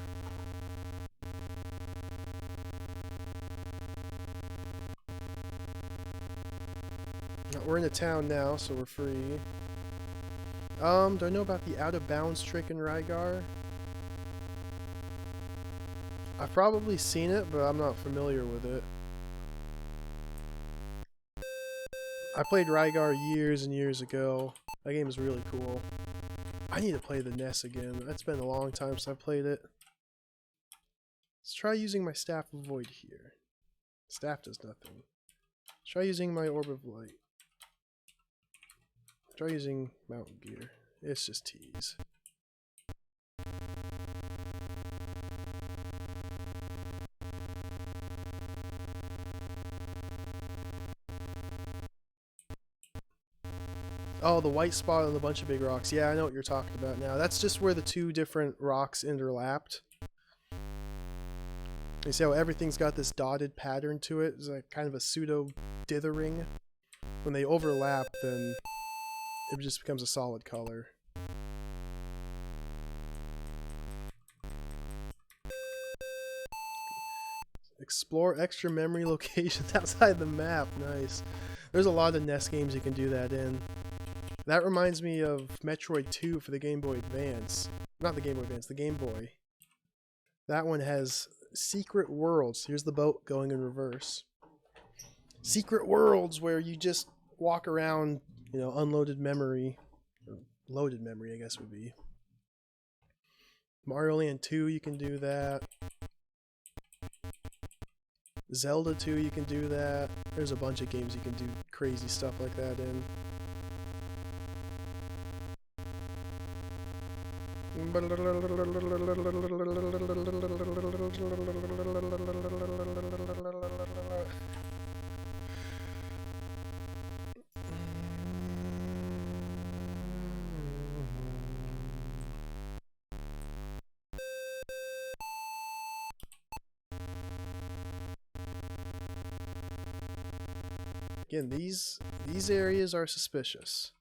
We're in a town now, so we're free. Do I know about the out-of-bounds trick in Rygar? I've probably seen it, but I'm not familiar with it. I played Rygar years and years ago. That game is really cool. I need to play the NES again. That's been a long time since I played it. Let's try using my Staff of Void here. Staff does nothing. Let's try using my Orb of Light. Try using Mountain Gear. It's just tease. Oh, the white spot on the bunch of big rocks. Yeah, I know what you're talking about now. That's just where the 2 different rocks interlapped. You see how everything's got this dotted pattern to it? It's like kind of a pseudo dithering. when they overlap, then it just becomes a solid color. Explore extra memory locations outside the map. Nice. There's a lot of NES games you can do that in. That reminds me of Metroid 2 for the Game Boy Advance. Not the Game Boy Advance, the Game Boy. That one has secret worlds. Here's the boat going in reverse. Secret worlds where you just walk around, you know, unloaded memory. Or loaded memory, I guess would be. Mario Land 2, you can do that. Zelda 2, you can do that. There's a bunch of games you can do crazy stuff like that in. Again, these areas are suspicious.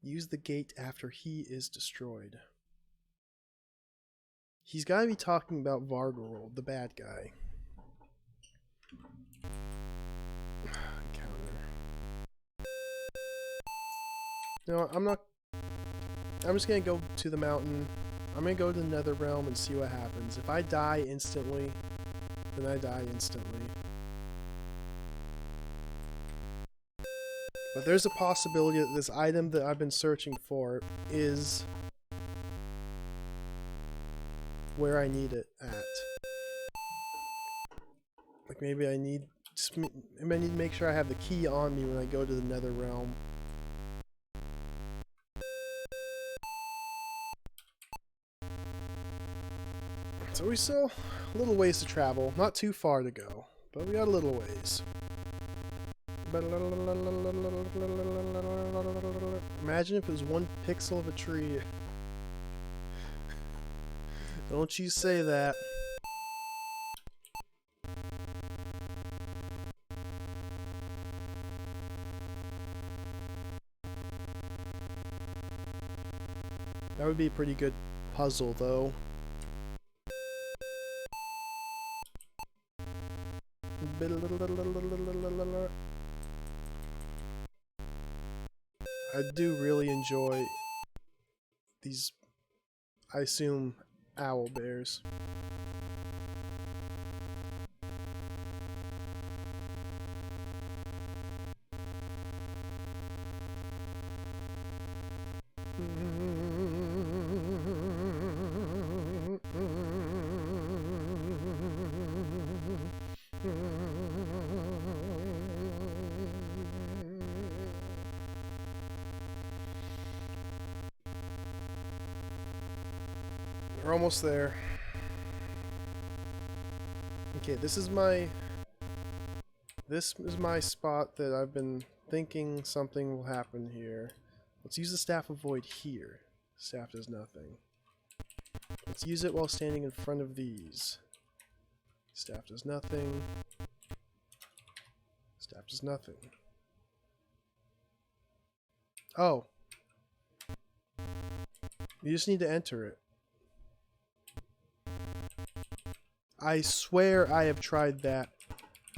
Use the gate after he is destroyed. He's got to be talking about Vargorold, the bad guy. Counter. No, I'm just gonna go to the mountain. I'm gonna go to the Nether Realm and see what happens. If I die instantly, then I die instantly. But there's a possibility that this item that I've been searching for is where I need it at. Like maybe I need to make sure I have the key on me when I go to the Nether Realm. So we still a little ways to travel, not too far to go, but we got a little ways. Imagine if it was 1 pixel of a tree. Don't you say that. That would be a pretty good puzzle, though. I do really enjoy these, I assume, owl bears. We're almost there. Okay, this is my spot that I've been thinking something will happen here. Let's use the Staff of Void here. Staff does nothing. Let's use it while standing in front of these. Staff does nothing. Staff does nothing. Oh. You just need to enter it. I swear I have tried that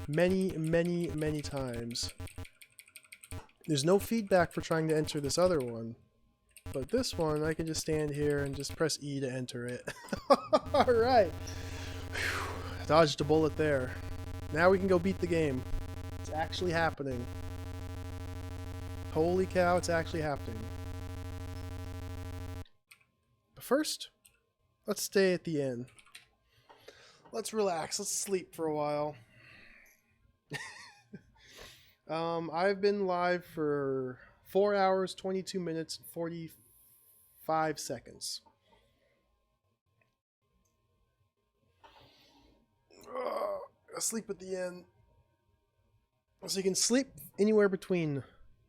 many, many, many times. There's no feedback for trying to enter this other one. But this one, I can just stand here and just press E to enter it. Alright. Dodged a bullet there. Now we can go beat the game. It's actually happening. Holy cow, it's actually happening. But first, let's stay at the inn. Let's relax. Let's sleep for a while. I've been live for 4 hours, 22 minutes, 45 seconds. Sleep at the end. So you can sleep anywhere between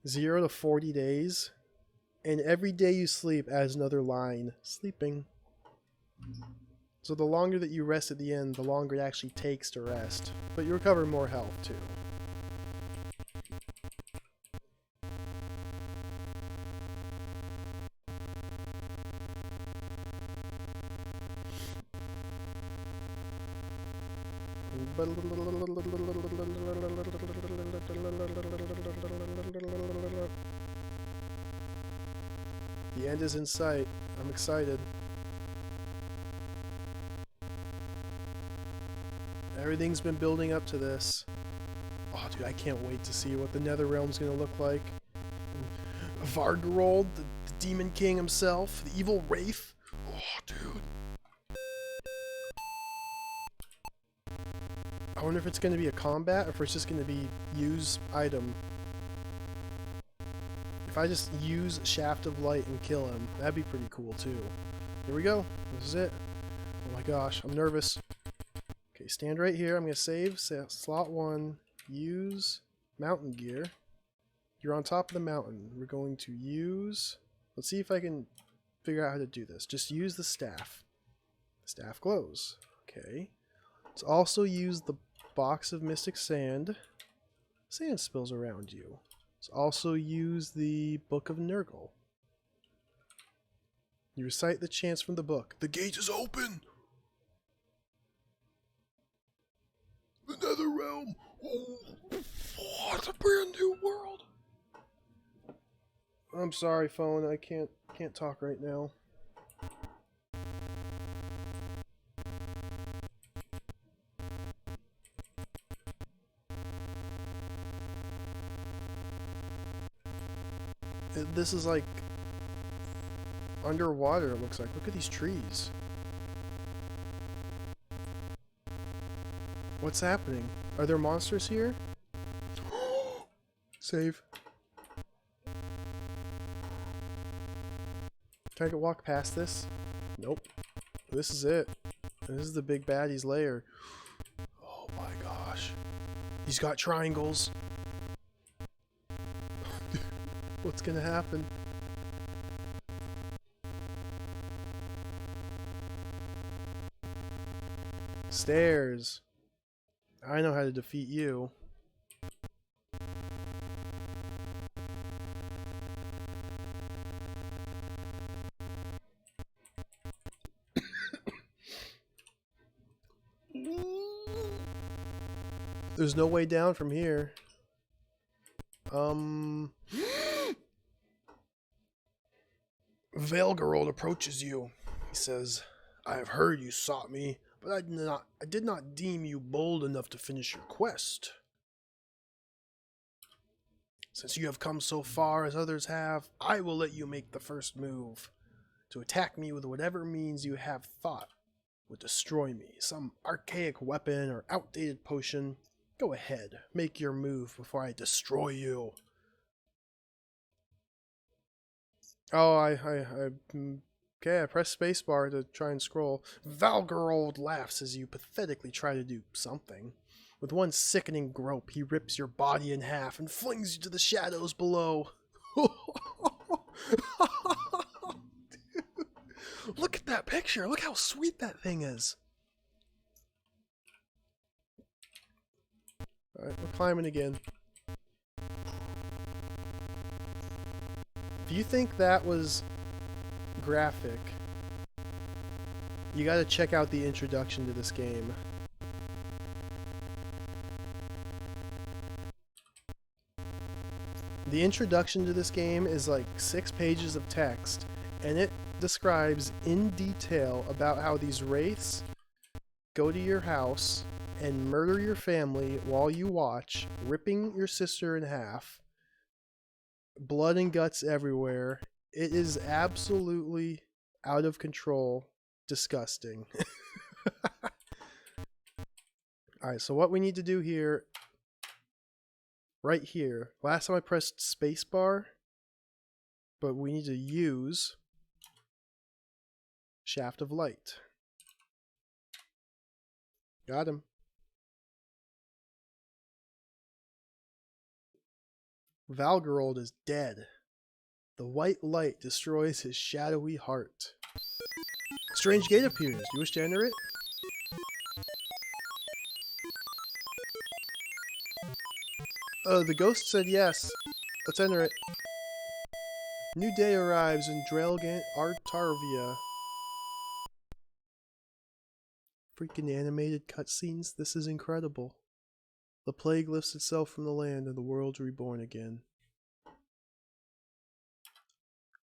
0 to 40 days. And every day you sleep adds another line. Sleeping. So the longer that you rest at the end, the longer it actually takes to rest. But you recover more health too. The end is in sight. I'm excited. Everything's been building up to this. Oh, dude, I can't wait to see what the Nether Realm's gonna look like. Vargarold, the Demon King himself, the evil Wraith. Oh, dude. I wonder if it's gonna be a combat or if it's just gonna be use item. If I just use Shaft of Light and kill him, that'd be pretty cool too. Here we go. This is it. Oh my gosh, I'm nervous. Okay, stand right here. I'm gonna save slot 1. Use mountain gear. You're on top of the mountain. We're going to use... Let's see if I can figure out how to do this. Just use the staff. Staff glows. Okay. Let's also use the box of mystic sand. Sand spills around you. Let's also use the Book of Nurgle. You recite the chants from the book. The gate is open! The Nether Realm! Oh, what a brand new world! I'm sorry, phone. I can't talk right now. This is like underwater, it looks like. Look at these trees. What's happening? Are there monsters here? Save. Can I walk past this? Nope. This is it. This is the big baddie's lair. Oh my gosh. He's got triangles. What's gonna happen? Stairs. I know how to defeat you. There's no way down from here. Velgarold approaches you. He says, I have heard you sought me, but I did not deem you bold enough to finish your quest. Since you have come so far as others have, I will let you make the first move. To attack me with whatever means you have thought would destroy me. Some archaic weapon or outdated potion. Go ahead, make your move before I destroy you. Oh, okay, I press spacebar to try and scroll. Valgarold laughs as you pathetically try to do something. With one sickening grope, he rips your body in half and flings you to the shadows below. Look at that picture. Look how sweet that thing is. Alright, we're climbing again. If you think that was graphic, you gotta check out the introduction to this game. The introduction to this game is like 6 pages of text, and it describes in detail about how these wraiths go to your house and murder your family while you watch, ripping your sister in half. Blood and guts everywhere. It is absolutely out of control. Disgusting. Alright, so what we need to do here, right here, last time I pressed spacebar, but we need to use Shaft of Light. Got him. Valgarold is dead. The white light destroys his shadowy heart. Strange gate appears. Do you wish to enter it? The ghost said yes. Let's enter it. New day arrives in Drelgan Artarvia. Freaking animated cutscenes. This is incredible. The plague lifts itself from the land and the world's reborn again.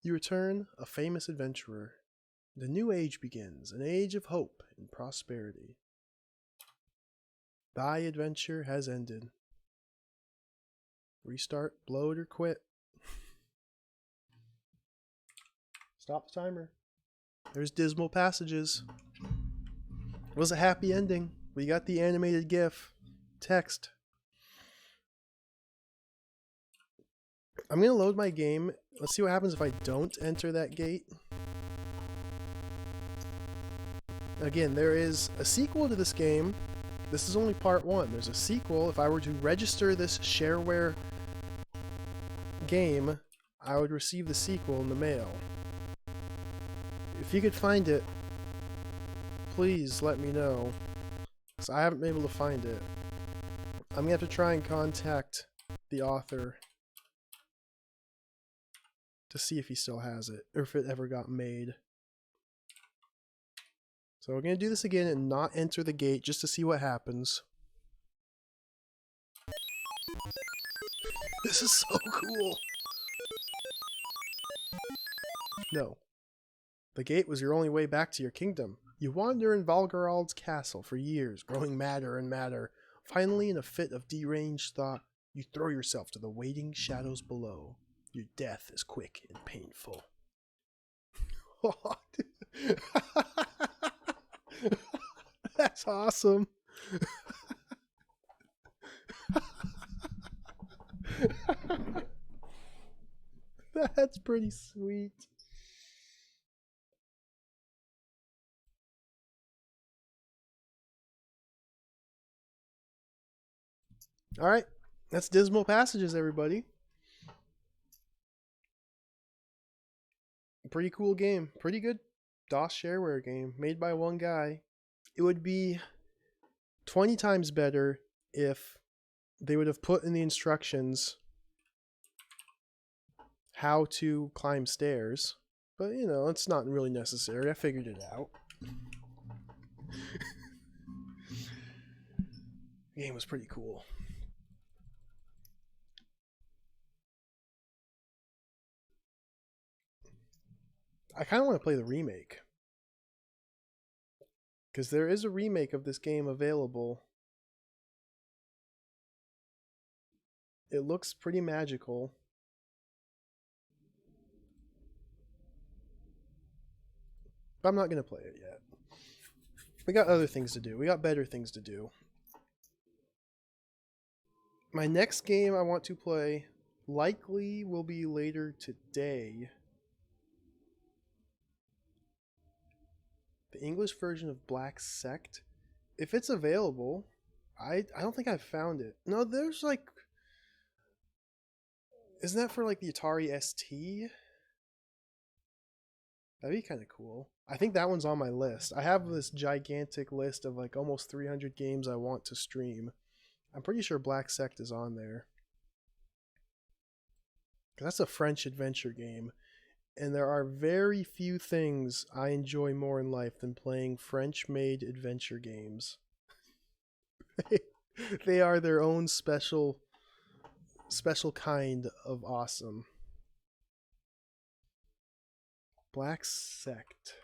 You return, a famous adventurer. The new age begins, an age of hope and prosperity. Thy adventure has ended. Restart, blow it, or quit. Stop the timer. There's Dismal Passages. It was a happy ending. We got the animated GIF. Text. I'm going to load my game. Let's see what happens if I don't enter that gate. Again, there is a sequel to this game. This is only part 1. There's a sequel. If I were to register this shareware game, I would receive the sequel in the mail. If you could find it, please let me know, because I haven't been able to find it. I'm going to have to try and contact the author to see if he still has it, or if it ever got made. So we're going to do this again and not enter the gate just to see what happens. This is so cool! No. The gate was your only way back to your kingdom. You wander in Valgarald's castle for years, growing madder and madder. Finally, in a fit of deranged thought, you throw yourself to the waiting shadows below. Your death is quick and painful. That's awesome. That's pretty sweet. Alright, that's Dismal Passages, everybody. Pretty cool game. Pretty good DOS shareware game made by one guy. It would be 20 times better if they would have put in the instructions how to climb stairs. But, you know, it's not really necessary. I figured it out. The game was pretty cool. I kind of want to play the remake, because there is a remake of this game available. It looks pretty magical. But I'm not going to play it yet. We got other things to do. We got better things to do. My next game I want to play likely will be later today. The English version of Black Sect. If it's available, I don't think I've found it. No, there's like... Isn't that for like the Atari ST? That'd be kind of cool. I think that one's on my list. I have this gigantic list of like almost 300 games I want to stream. I'm pretty sure Black Sect is on there. That's a French adventure game. And there are very few things I enjoy more in life than playing French-made adventure games. They are their own special kind of awesome. Black Sect.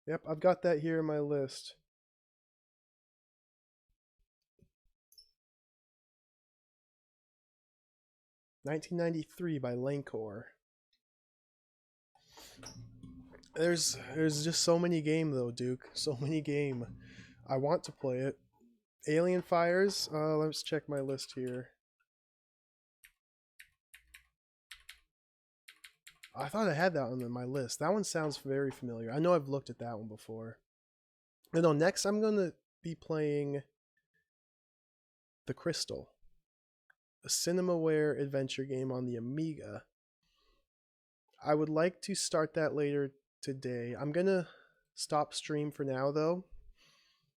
Yep, I've got that here in my list. $1993 by Lancor. There's just so many game though, Duke. So many game. I want to play it. Alien Fires. Let's check my list here. I thought I had that one on my list. That one sounds very familiar. I know I've looked at that one before. And no, next I'm going to be playing The Crystal, a Cinemaware adventure game on the Amiga. I would like to start that later today. I'm going to stop stream for now though,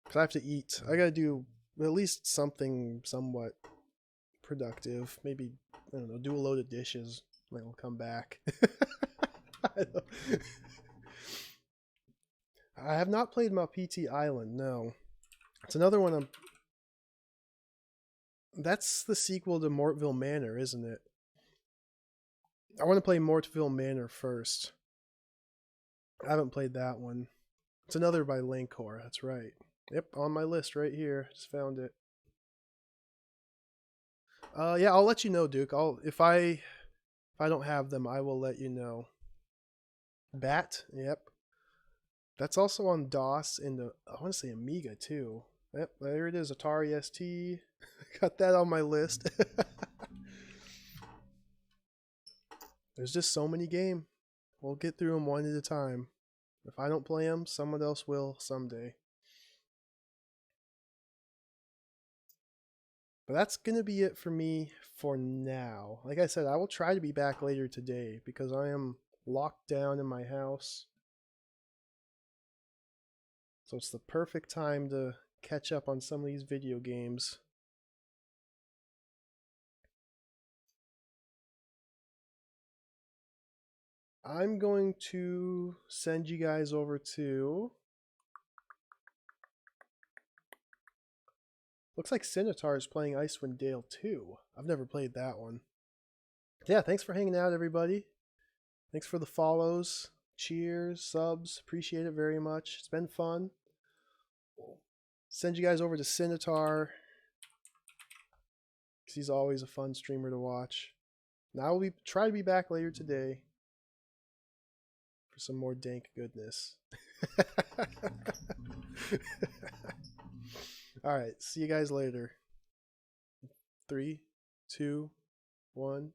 because I have to eat. I gotta do at least something somewhat productive. Maybe, I don't know, do a load of dishes. Then I'll come back. I have not played Malpiti Island. No, it's another one. That's the sequel to Mortville Manor, isn't it? I want to play Mortville Manor first. I haven't played that one. It's another by Linkor. That's right. Yep, on my list right here. Just found it. Yeah, I'll let you know, Duke. If I don't have them, I will let you know. Bat. Yep. That's also on DOS and I want to say Amiga too. Yep, there it is. Atari ST. Got that on my list. There's just so many games. We'll get through them one at a time. If I don't play them, someone else will someday. But that's going to be it for me for now. Like I said, I will try to be back later today because I am locked down in my house. So it's the perfect time to catch up on some of these video games. I'm going to send you guys over to... Looks like Cinotar is playing Icewind Dale 2. I've never played that one. Yeah, thanks for hanging out, everybody. Thanks for the follows, cheers, subs. Appreciate it very much. It's been fun. Send you guys over to Cinotar, because he's always a fun streamer to watch. Now I will try to be back later today for some more dank goodness. All right, see you guys later. 3, 2, 1.